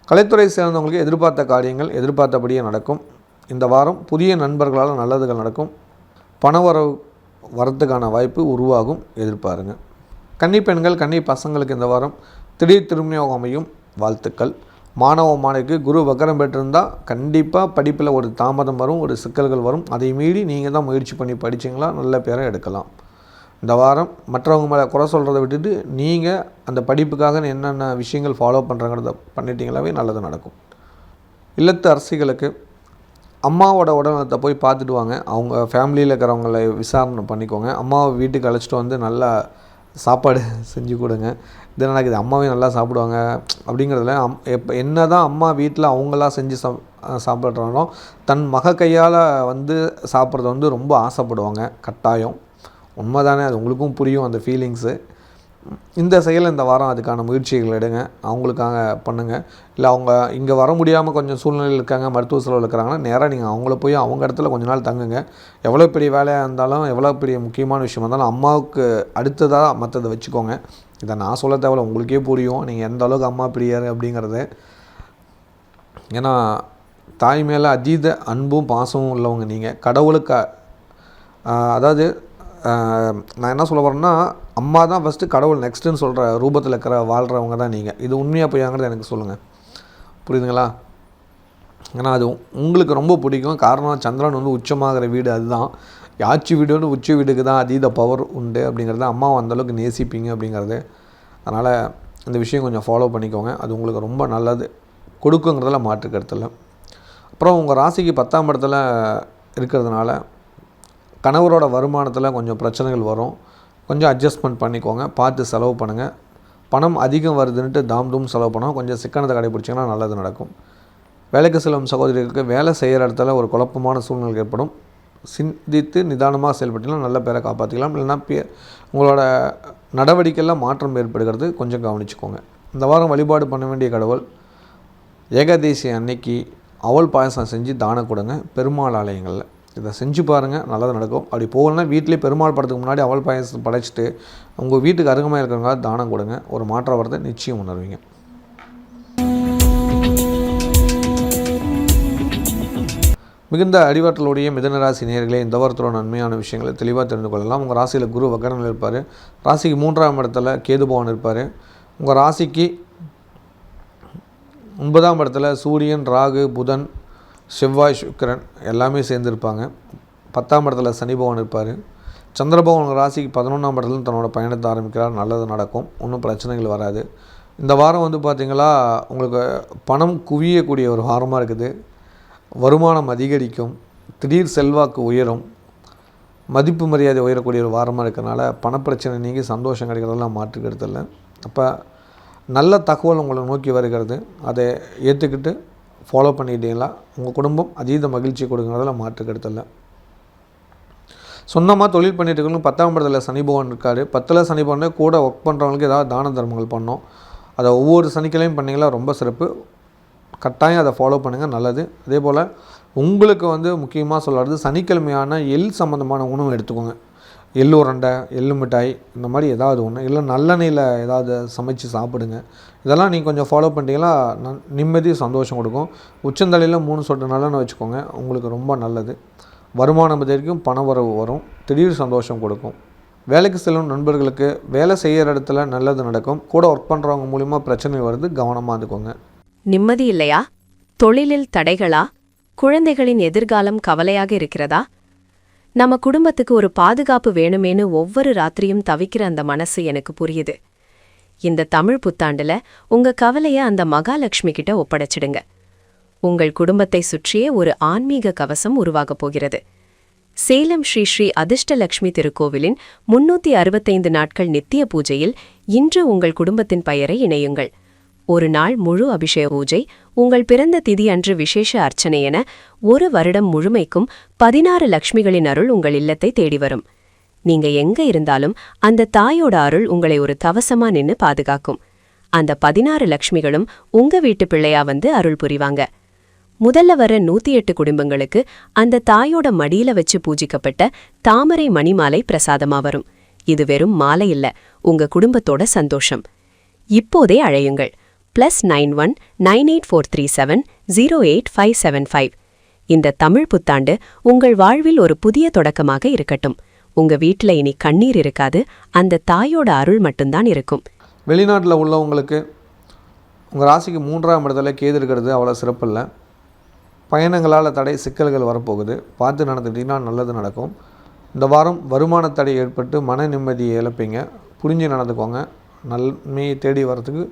கலைத்துறை சேர்ந்தவங்களுக்கு எதிர்பார்த்த காரியங்கள் எதிர்பார்த்தபடியே நடக்கும். இந்த வாரம் புதிய நண்பர்களால் நல்லதுகள் நடக்கும். பணவரவு வரத்துக்கான வாய்ப்பு உருவாகும், எதிர்பாருங்க. கன்னி பெண்கள் கன்னி பசங்களுக்கு இந்த வாரம் திடீர் திருமணம் அமையும், வாழ்த்துக்கள். மாணவ மாணவிக்கு குரு வக்கரம் பெற்றிருந்தால் கண்டிப்பாக படிப்பில் ஒரு தாமதம் வரும், ஒரு சிக்கல்கள் வரும். அதை மீறி நீங்கள் தான் முயற்சி பண்ணி படிச்சிங்களா நல்ல பேரை எடுக்கலாம். இந்த வாரம் மற்றவங்க மேலே குறை சொல்கிறத விட்டுட்டு நீங்கள் அந்த படிப்புக்காக என்னென்ன விஷயங்கள் ஃபாலோ பண்ணுறங்கிறத பண்ணிட்டீங்களாவே நல்லது நடக்கும். இல்லத்து அரசிகளுக்கு அம்மாவோட உடல்நலத்தை போய் பார்த்துட்டு வாங்க. அவங்க ஃபேமிலியில் இருக்கிறவங்கள விசாரணை பண்ணிக்கோங்க. அம்மாவை வீட்டுக்கு அழைச்சிட்டு வந்து நல்லா சாப்பாடு செஞ்சு கொடுங்க. இது நடக்குது, அம்மாவே நல்லா சாப்பிடுவாங்க அப்படிங்கிறதுல என்ன தான் அம்மா வீட்டில் அவங்களாம் செஞ்சு சாப்பிட்றாலும் தன் மக கையால் வந்து சாப்பிட்றது வந்து ரொம்ப ஆசைப்படுவாங்க. கட்டாயம் உண்மை தானே, அது உங்களுக்கும் புரியும் அந்த ஃபீலிங்ஸு. இந்த செயல் இந்த வாரம் அதுக்கான முயற்சிகள் எடுங்க, அவங்களுக்காக பண்ணுங்கள். இல்லை அவங்க இங்கே வர முடியாமல் கொஞ்சம் சூழ்நிலையில் இருக்காங்க, மருத்துவ செலவில் இருக்கிறாங்கன்னா நேராக நீங்கள் அவங்கள போய் அவங்க இடத்துல கொஞ்ச நாள் தங்குங்க. எவ்வளோ பெரிய வேலையாக இருந்தாலும், எவ்வளோ பெரிய முக்கியமான விஷயமா இருந்தாலும் அம்மாவுக்கு அடுத்ததாக மற்றதை வச்சுக்கோங்க. இதை நான் சொல்ல தேவையில்ல, உங்களுக்கே புரியும் நீங்கள் எந்த அளவுக்கு அம்மா பிரியர் அப்படிங்கிறது. ஏன்னா தாய் மேலே அதீத அன்பும் பாசமும் உள்ளவங்க நீங்கள். கடவுளுக்கு அதாவது நான் என்ன சொல்ல வரேன்னா, அம்மா தான் ஃபஸ்ட்டு, கடவுள் நெக்ஸ்ட்டுன்னு சொல்கிற ரூபத்தில் இருக்கிற வாழ்கிறவங்க தான் நீங்கள். இது உண்மையாக போயாங்கிறது எனக்கு சொல்லுங்கள், புரியுதுங்களா? ஏன்னா அது உங்களுக்கு ரொம்ப பிடிக்கும். காரணம் சந்திரன் வந்து உச்சமாகிற வீடு, அதுதான் யாச்சி வீடு வந்து உச்ச வீடுக்கு தான் அதீத பவர் உண்டு அப்படிங்கிறது. அம்மாவை அந்தளவுக்கு நேசிப்பீங்க அப்படிங்கிறது. அதனால் இந்த விஷயம் கொஞ்சம் ஃபாலோ பண்ணிக்கோங்க, அது உங்களுக்கு ரொம்ப நல்லது கொடுக்குங்கிறதுல மாற்று கருத்தில். அப்புறம் உங்கள் ராசிக்கு 10ஆம் இடத்துல இருக்கிறதுனால கணவரோட வருமானத்தில் கொஞ்சம் பிரச்சனைகள் வரும். கொஞ்சம் அட்ஜஸ்ட்மெண்ட் பண்ணிக்கோங்க, பார்த்து செலவு பண்ணுங்கள். பணம் அதிகம் வருதுன்ட்டு தாம் தூம் செலவு பண்ணோம், கொஞ்சம் சிக்கனத்தை கடைபிடிச்சிங்கன்னா நல்லது நடக்கும். வேலைக்கு செல்லும் சகோதரிகளுக்கு வேலை செய்கிற இடத்துல ஒரு குழப்பமான சூழ்நிலை ஏற்படும். சிந்தித்து நிதானமாக செயல்பட்டீங்கன்னா நல்ல பேரை காப்பாற்றிக்கலாம். இல்லைன்னா உங்களோட நடவடிக்கையில் மாற்றம் ஏற்படுகிறது, கொஞ்சம் கவனிச்சுக்கோங்க. இந்த வாரம் வழிபாடு பண்ண வேண்டிய கடவுள் ஏகாதேசி அன்னைக்கு அவல் பாயசம் செஞ்சு தானம் கொடுங்க பெருமாள் ஆலயங்களில். இதை செஞ்சு பாருங்கள், நல்லது நடக்கும். அப்படி போகலன்னா வீட்டிலே பெருமாள் படத்துக்கு முன்னாடி அவல் பாயசம் படைச்சிட்டு உங்கள் வீட்டுக்கு அருகமாக இருக்கிறவங்க தானம் கொடுங்க. ஒரு மாற்றம் வரதை நிச்சயம் உணர்வீங்க. மிகுந்த அறிவாற்றலுடைய மிதுன ராசி நேயர்களே, இந்த வாரத்தோட நன்மையான விஷயங்களை தெளிவாக தெரிந்து கொள்ளலாம். உங்கள் ராசியில் குரு வக்கரனில் இருப்பார். ராசிக்கு 3ஆம் இடத்துல கேது பகவான் இருப்பார். உங்கள் ராசிக்கு 9ஆம் இடத்துல சூரியன், ராகு, புதன், செவ்வாய், சுக்கிரன் எல்லாமே சேர்ந்துருப்பாங்க. 10ஆம் இடத்துல சனி பகவான் இருப்பார். சந்திர பகவான் உங்கள் ராசிக்கு 11ஆம் இடத்துல தன்னோட பயணத்தை ஆரம்பிக்கிறார். நல்லது நடக்கும், ஒன்றும் பிரச்சனைகள் வராது. இந்த வாரம் பார்த்திங்களா, உங்களுக்கு பணம் குவியக்கூடிய ஒரு வாரமாக இருக்குது. வருமானம் அதிகரிக்கும், திடீர் செல்வாக்கு உயரும், மதிப்பு மரியாதை உயரக்கூடிய ஒரு வாரமாக இருக்கிறனால பணப்பிரச்சனை நீங்கி சந்தோஷம் கிடைக்கிறதெல்லாம் மாற்றுக்கிறதில்ல. அப்போ நல்ல தகவல் உங்களை நோக்கி வருகிறது, அதை ஏற்றுக்கிட்டு ஃபாலோ பண்ணிக்கிட்டீங்களா உங்கள் குடும்பம் அதீத மகிழ்ச்சி கொடுக்குறதில் மாற்றுக்கிறதில்ல. சொந்தமாக தொழில் பண்ணிட்டு இருக்கவங்க 10ஆம் இடத்துல சனி பகவான் இருக்கார். 10ல் சனி பகவான் கூட ஒர்க் பண்ணுறவங்களுக்கு ஏதாவது தான தர்மங்கள் பண்ணோம். அதை ஒவ்வொரு சனிக்கிழமையும் பண்ணிங்களா ரொம்ப சிறப்பு. கட்டாயம் அதை ஃபாலோ பண்ணுங்கள், நல்லது. அதே போல் உங்களுக்கு முக்கியமாக சொல்கிறது, சனிக்கிழமையான எள் சம்மந்தமான உணவு எடுத்துக்கோங்க. எள் உருண்டை, எள்ளு மிட்டாய், இந்த மாதிரி ஏதாவது ஒன்று, இல்லை நல்லெண்ணெயில் ஏதாவது சமைச்சு சாப்பிடுங்க. இதெல்லாம் நீங்கள் கொஞ்சம் ஃபாலோ பண்ணிட்டீங்கன்னா நிம்மதி சந்தோஷம் கொடுக்கும். உச்சந்தலையில் 3 சொட்டு நல்லெண்ணெய் வச்சுக்கோங்க, உங்களுக்கு ரொம்ப நல்லது. வருமானம் வரைக்கும் பண வரவு வரும், திடீர் சந்தோஷம் கொடுக்கும். வேலைக்கு செல்லும் நண்பர்களுக்கு வேலை செய்கிற இடத்துல நல்லது நடக்கும். கூட ஒர்க் பண்ணுறவங்க மூலிமா பிரச்சனை வருது, கவனமாக இருந்துக்கோங்க. நிம்மதி இல்லையா? தொழிலில் தடைகளா? குழந்தைகளின் எதிர்காலம் கவலையாக இருக்கிறதா? நம்ம குடும்பத்துக்கு ஒரு பாதுகாப்பு வேணுமேனு ஒவ்வொரு ராத்திரியும் தவிக்கிற அந்த மனசு எனக்கு புரியுது. இந்த தமிழ் புத்தாண்டுல உங்க கவலைய அந்த மகாலட்சுமி கிட்ட ஒப்படைச்சிடுங்க. உங்கள் குடும்பத்தை சுற்றியே ஒரு ஆன்மீக கவசம் உருவாகப் போகிறது. சேலம் ஸ்ரீ ஸ்ரீ அதிர்ஷ்டலட்சுமி திருக்கோவிலின் 365 நாட்கள் நித்திய பூஜையில் இன்று உங்கள் குடும்பத்தின் பெயரை இணையுங்கள். ஒரு நாள் முழு அபிஷேக பூஜை, உங்கள் பிறந்த திதி அன்று விசேஷ அர்ச்சனை என ஒரு வருடம் முழுமைக்கும் 16 லட்சுமிகளின் அருள் உங்கள் இல்லத்தை தேடி வரும். நீங்க எங்க இருந்தாலும் அந்த தாயோட அருள் உங்களை ஒரு கவசமா நின்னு பாதுகாக்கும். அந்த 16 லட்சுமிகளும் உங்க வீட்டு பிள்ளையா அருள் புரிவாங்க. முதல்ல வர 108 குடும்பங்களுக்கு அந்த தாயோட மடியில வச்சு பூஜிக்கப்பட்ட தாமரை மணிமாலை பிரசாதமா வரும். இது வெறும் மாலை இல்ல, உங்க குடும்பத்தோட சந்தோஷம். இப்போதே அழையுங்கள். +91 98437 08575. இந்த தமிழ் புத்தாண்டு உங்கள் வாழ்வில் ஒரு புதிய தொடக்கமாக இருக்கட்டும். உங்க வீட்டில் இனி கண்ணீர் இருக்காது, அந்த தாயோட அருள் மட்டும்தான் இருக்கும். வெளிநாட்டில் உள்ளவங்களுக்கு உங்கள் ராசிக்கு 3ஆம் இடத்துல கேது இருக்கிறது அவ்வளோ சிறப்பு இல்லை. பயணங்களால் தடை சிக்கல்கள் வரப்போகுது, பார்த்து நடந்துட்டிங்கன்னா நல்லது நடக்கும். இந்த வாரம் வருமான தடை ஏற்பட்டு மன நிம்மதியை இழப்பீங்க, புரிஞ்சு நடந்துக்கோங்க. நன்மையை தேடி வரத்துக்கு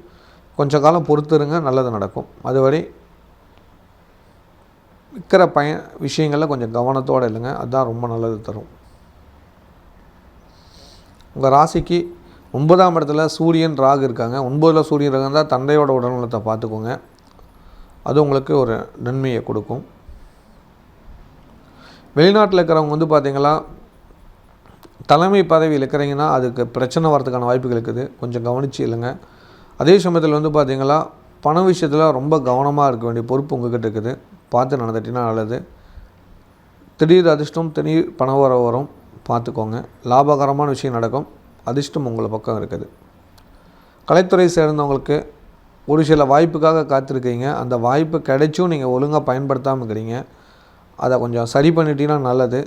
கொஞ்சம் காலம் பொறுத்துருங்க, நல்லது நடக்கும். அதுவரை இருக்கிற விஷயங்களில் கொஞ்சம் கவனத்தோடு இல்லைங்க, அதுதான் ரொம்ப நல்லது தரும். உங்கள் ராசிக்கு 9ஆம் இடத்துல சூரியன், ராகு இருக்காங்க. 9ல் சூரியன் ராகு இருந்தால் தந்தையோட உடல்நலத்தை பார்த்துக்கோங்க, அது உங்களுக்கு ஒரு நன்மையை கொடுக்கும். வெளிநாட்டில் இருக்கிறவங்க பார்த்தீங்களா, தலைமை பதவியில் இருக்கிறீங்கன்னா அதுக்கு பிரச்சனை வரதுக்கான வாய்ப்புகள் இருக்குது, கொஞ்சம் கவனிச்சு இல்லைங்க. அதே சமயத்தில் பார்த்தீங்களா, பண விஷயத்தில் ரொம்ப கவனமாக இருக்க வேண்டிய பொறுப்பு உங்கள்கிட்ட இருக்குது, பார்த்து நடந்துட்டிங்கன்னா நல்லது. திடீர் அதிர்ஷ்டம், திடீர் பண வரவு வரும், பார்த்துக்கோங்க. லாபகரமான விஷயம் நடக்கும், அதிர்ஷ்டம் உங்களை பக்கம் இருக்குது. கலைத்துறை சேர்ந்தவங்களுக்கு ஒரு சில வாய்ப்புக்காக காத்திருக்கீங்க, அந்த வாய்ப்பு கிடைச்சும் நீங்கள் ஒழுங்காக பயன்படுத்தாமல் இருக்கிறீங்க, அதை கொஞ்சம் சரி பண்ணிட்டீங்கன்னா நல்லது.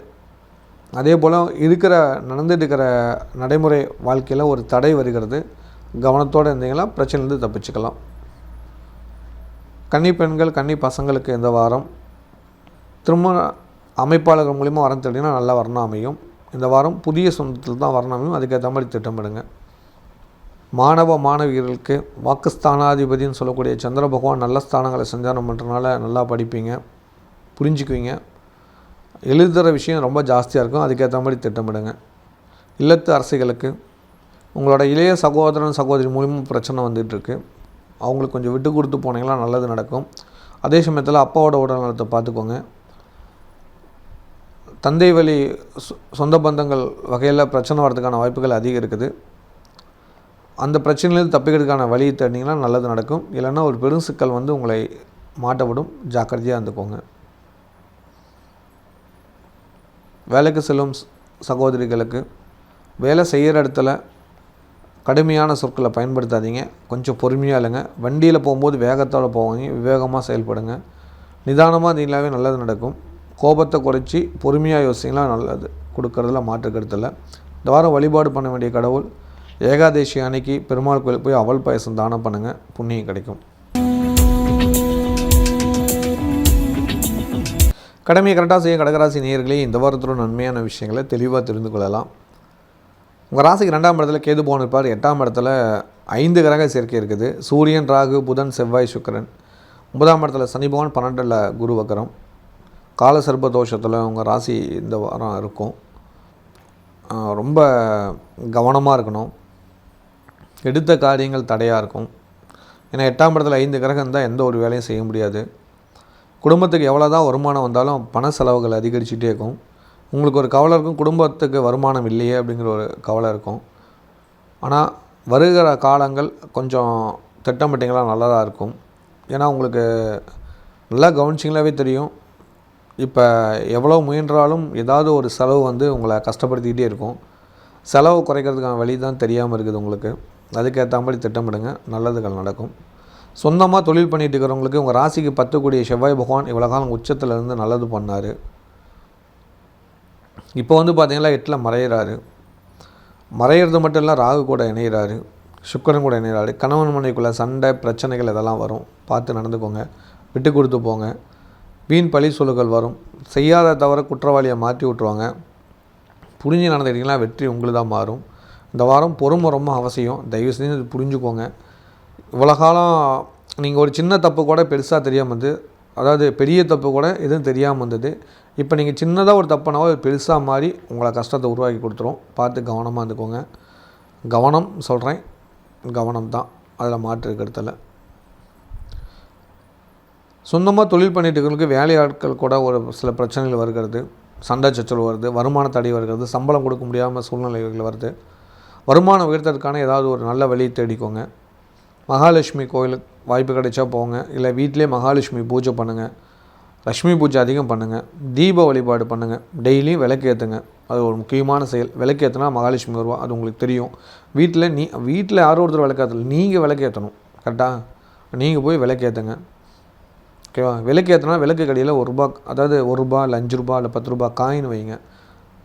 அதே போல் நடந்துட்டு இருக்கிற நடைமுறை வாழ்க்கையில் ஒரு தடை வருகிறது, கவனத்தோடு இருந்தீங்கன்னா பிரச்சனைலேருந்து தப்பிச்சுக்கலாம். கன்னி பெண்கள், கன்னி பசங்களுக்கு இந்த வாரம் திருமண அமைப்பாளர்கள் மூலிமா வரம் தேடினா நல்லா வரணும் அமையும். இந்த வாரம் புதிய சொந்தத்தில் தான் வரணும் அமையும், அதுக்கேற்ற மாதிரி திட்டமிடுங்க. மாணவ மாணவியர்களுக்கு வாக்குஸ்தானாதிபதினு சொல்லக்கூடிய சந்திர பகவான் நல்ல ஸ்தானங்களை சஞ்சாரம் பண்ணுறதுனால நல்லா படிப்பீங்க, புரிஞ்சுக்குவீங்க. எழுதுகிற விஷயம் ரொம்ப ஜாஸ்தியாக இருக்கும், அதுக்கேற்ற மாதிரி திட்டமிடுங்க. இல்லத்து அரசிகளுக்கு உங்களோட இளைய சகோதரன் சகோதரி மூலியமாக பிரச்சனை வந்துட்டுருக்கு, அவங்களுக்கு கொஞ்சம் விட்டு கொடுத்து போனீங்கன்னா நல்லது நடக்கும். அதே சமயத்தில் அப்பாவோட உடல் நலத்தை பார்த்துக்கோங்க. தந்தை வழி சொந்த பந்தங்கள் வகையில் பிரச்சனை வர்றதுக்கான வாய்ப்புகள் அதிகம் இருக்குது. அந்த பிரச்சனையிலேருந்து தப்பிக்கிறதுக்கான வழியை தேடினீங்கன்னா நல்லது நடக்கும். இல்லைன்னா ஒரு பெரும் சிக்கல் வந்து உங்களை மாட்டவிடும். ஜாக்கிரதையாக இருந்துக்கோங்க. வேலைக்கு செல்லும் சகோதரிகளுக்கு வேலை செய்கிற இடத்துல கடுமையான சொற்களை பயன்படுத்தாதீங்க. கொஞ்சம் பொறுமையாக இல்லைங்க. வண்டியில் போகும்போது வேகத்தோடு போவாங்க. விவேகமாக செயல்படுங்க. நிதானமாக இருந்தீங்களாவே நல்லது நடக்கும். கோபத்தை குறைச்சி பொறுமையாக யோசிச்சிங்களா நல்லது கொடுக்கறதுல மாற்று கருத்தில். இந்த வாரம் வழிபாடு பண்ண வேண்டிய கடவுள் ஏகாதேசி அன்னைக்கு பெருமாள் கோயிலுக்கு போய் அவல் பாயசம் தானம் பண்ணுங்கள். புண்ணியம் கிடைக்கும். கடமையை கரெக்டாக செய்ய கடகராசி நேயர்களே இந்த வாரத்தோட நன்மையான விஷயங்களை தெளிவாக தெரிந்து கொள்ளலாம். உங்கள் ராசிக்கு 2ஆம் இடத்துல கேது பகவான் இருப்பார். 8ஆம் இடத்துல 5 கிரக சேர்க்கை இருக்குது. சூரியன், ராகு, புதன், செவ்வாய், சுக்கிரன். 9ஆம் இடத்துல சனி பகவான், 12ல் குரு வக்கரம். கால சர்ப்ப தோஷத்தில் உங்கள் ராசி இந்த வாரம் இருக்கும். ரொம்ப கவனமாக இருக்கணும். எடுத்த காரியங்கள் தடையாக இருக்கும். ஏன்னா 8ஆம் இடத்துல 5 கிரகம் இருந்தால் எந்த ஒரு வேலையும் செய்ய முடியாது. குடும்பத்துக்கு எவ்வளோ தான் வருமானம் வந்தாலும் பண செலவுகள் அதிகரிச்சுட்டே இருக்கும். உங்களுக்கு ஒரு கவலை இருக்கும், குடும்பத்துக்கு வருமானம் இல்லையே அப்படிங்கிற ஒரு கவலை இருக்கும். ஆனால் வருகிற காலங்கள் கொஞ்சம் திட்டமிட்டிங்களா நல்லதாக இருக்கும். ஏன்னா உங்களுக்கு நல்லா கவனிச்சிங்களாவே தெரியும். இப்போ எவ்வளோ முயன்றாலும் ஏதாவது ஒரு செலவு வந்து உங்களை கஷ்டப்படுத்திக்கிட்டே இருக்கும். செலவு குறைக்கிறதுக்கான வழி தான் தெரியாமல் இருக்குது உங்களுக்கு. அதுக்கேற்ற மாதிரி திட்டமிடுங்க, நல்லதுகள் நடக்கும். சொந்தமாக தொழில் பண்ணிட்டு இருக்கிறவங்களுக்கு உங்கள் ராசிக்கு 10 கூடிய செவ்வாய் பகவான் இவ்வளோ காலம் உச்சத்தில் இருந்து நல்லது பண்ணார். இப்போ வந்து பார்த்திங்கன்னா 8ல் மறையிறாரு. மறையிறது மட்டும் இல்லை, ராகு கூட இணைகிறாரு, சுக்கிரன் கூட இணைகிறாரு. கணவன் மனைவிக்குள்ளே சண்டை பிரச்சனைகள் இதெல்லாம் வரும். பார்த்து நடந்துக்கோங்க. விட்டு கொடுத்து போங்க. வீண் பழி சொல்லுகள் வரும். செய்யாத தவிர குற்றவாளியை மாற்றி விட்ருவாங்க. புரிஞ்சு நடந்துக்கிட்டிங்கன்னா வெற்றி உங்களுக்கு தான் மாறும். இந்த வாரம் பொறுமை ரொம்ப அவசியம். தயவு செஞ்சு இது புரிஞ்சுக்கோங்க. இவ்வளோ காலம் நீங்கள் ஒரு சின்ன தப்பு கூட பெருசாக தெரியாமல் வந்து, அதாவது பெரிய தப்பு கூட எதுவும் தெரியாமல் வந்தது. இப்போ நீங்கள் சின்னதாக ஒரு தப்புனாவோ அது பெருசாக மாறி உங்களை கஷ்டத்தை உருவாக்கி கொடுத்துரும். பார்த்து கவனமாக இருந்துக்கோங்க. கவனம் சொல்கிறேன், கவனம் தான், அதில் மாற்று இருக்கிறதில்ல. சொந்தமாக தொழில் பண்ணிட்டு இருக்கிறவங்களுக்கு வேலையாட்கள் கூட ஒரு சில பிரச்சனைகள் வருகிறது. சண்டை சச்சரவு வருது, வருமான தடை வருகிறது, சம்பளம் கொடுக்க முடியாமல் சூழ்நிலைகள் வருது. வருமானம் உயர்த்துறதுக்கான ஏதாவது ஒரு நல்ல வழியை தேடிக்கோங்க. மகாலட்சுமி கோயிலுக்கு வாய்ப்பு கிடைச்சா போங்க. இல்லை வீட்டிலே மகாலட்சுமி பூஜை பண்ணுங்கள். லக்ஷ்மி பூஜை அதிகம் பண்ணுங்கள். தீப வழிபாடு பண்ணுங்கள். டெய்லியும் விளக்கு ஏற்றுங்க. அது ஒரு முக்கியமான செயல். விளக்கு ஏற்றினா மகாலட்சுமி வருவா, அது உங்களுக்கு தெரியும். வீட்டில் யாரோ ஒருத்தர் விளக்கு ஏற்றல, நீங்கள் விளக்கு ஏற்றணும். கரெக்டாக நீங்கள் போய் விளக்கு ஏற்றுங்க. ஓகேவா? விளக்கு ஏற்றினா விளக்கு கடையில் ₹1, அதாவது ₹1 இல்லை ₹5 இல்லை ₹10 காயின் வைங்க.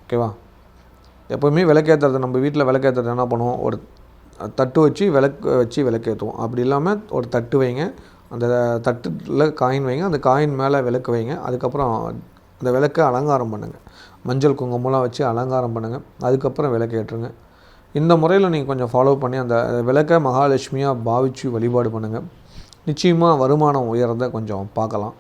ஓகேவா? எப்போவுமே விளக்கேற்றுறது, நம்ம வீட்டில் விளக்கேற்றுறது என்ன பண்ணுவோம், ஒரு தட்டு வச்சு விளக்கேற்றுவோம். அப்படி இல்லாமல் ஒரு தட்டு வைங்க. அந்த தட்டில் காயின் வைங்க. அந்த காயின் மேலே விளக்கு வைங்க. அதுக்கப்புறம் அந்த விளக்கை அலங்காரம் பண்ணுங்கள். மஞ்சள் குங்குமம்லாம் வச்சு அலங்காரம் பண்ணுங்கள். அதுக்கப்புறம் விளக்கு ஏற்றுங்க. இந்த முறையில் நீங்கள் கொஞ்சம் ஃபாலோ பண்ணி அந்த விளக்கை மகாலட்சுமியாக பாவித்து வழிபாடு பண்ணுங்கள். நிச்சயமாக வருமானம் உயர்றதை கொஞ்சம் பார்க்கலாம்.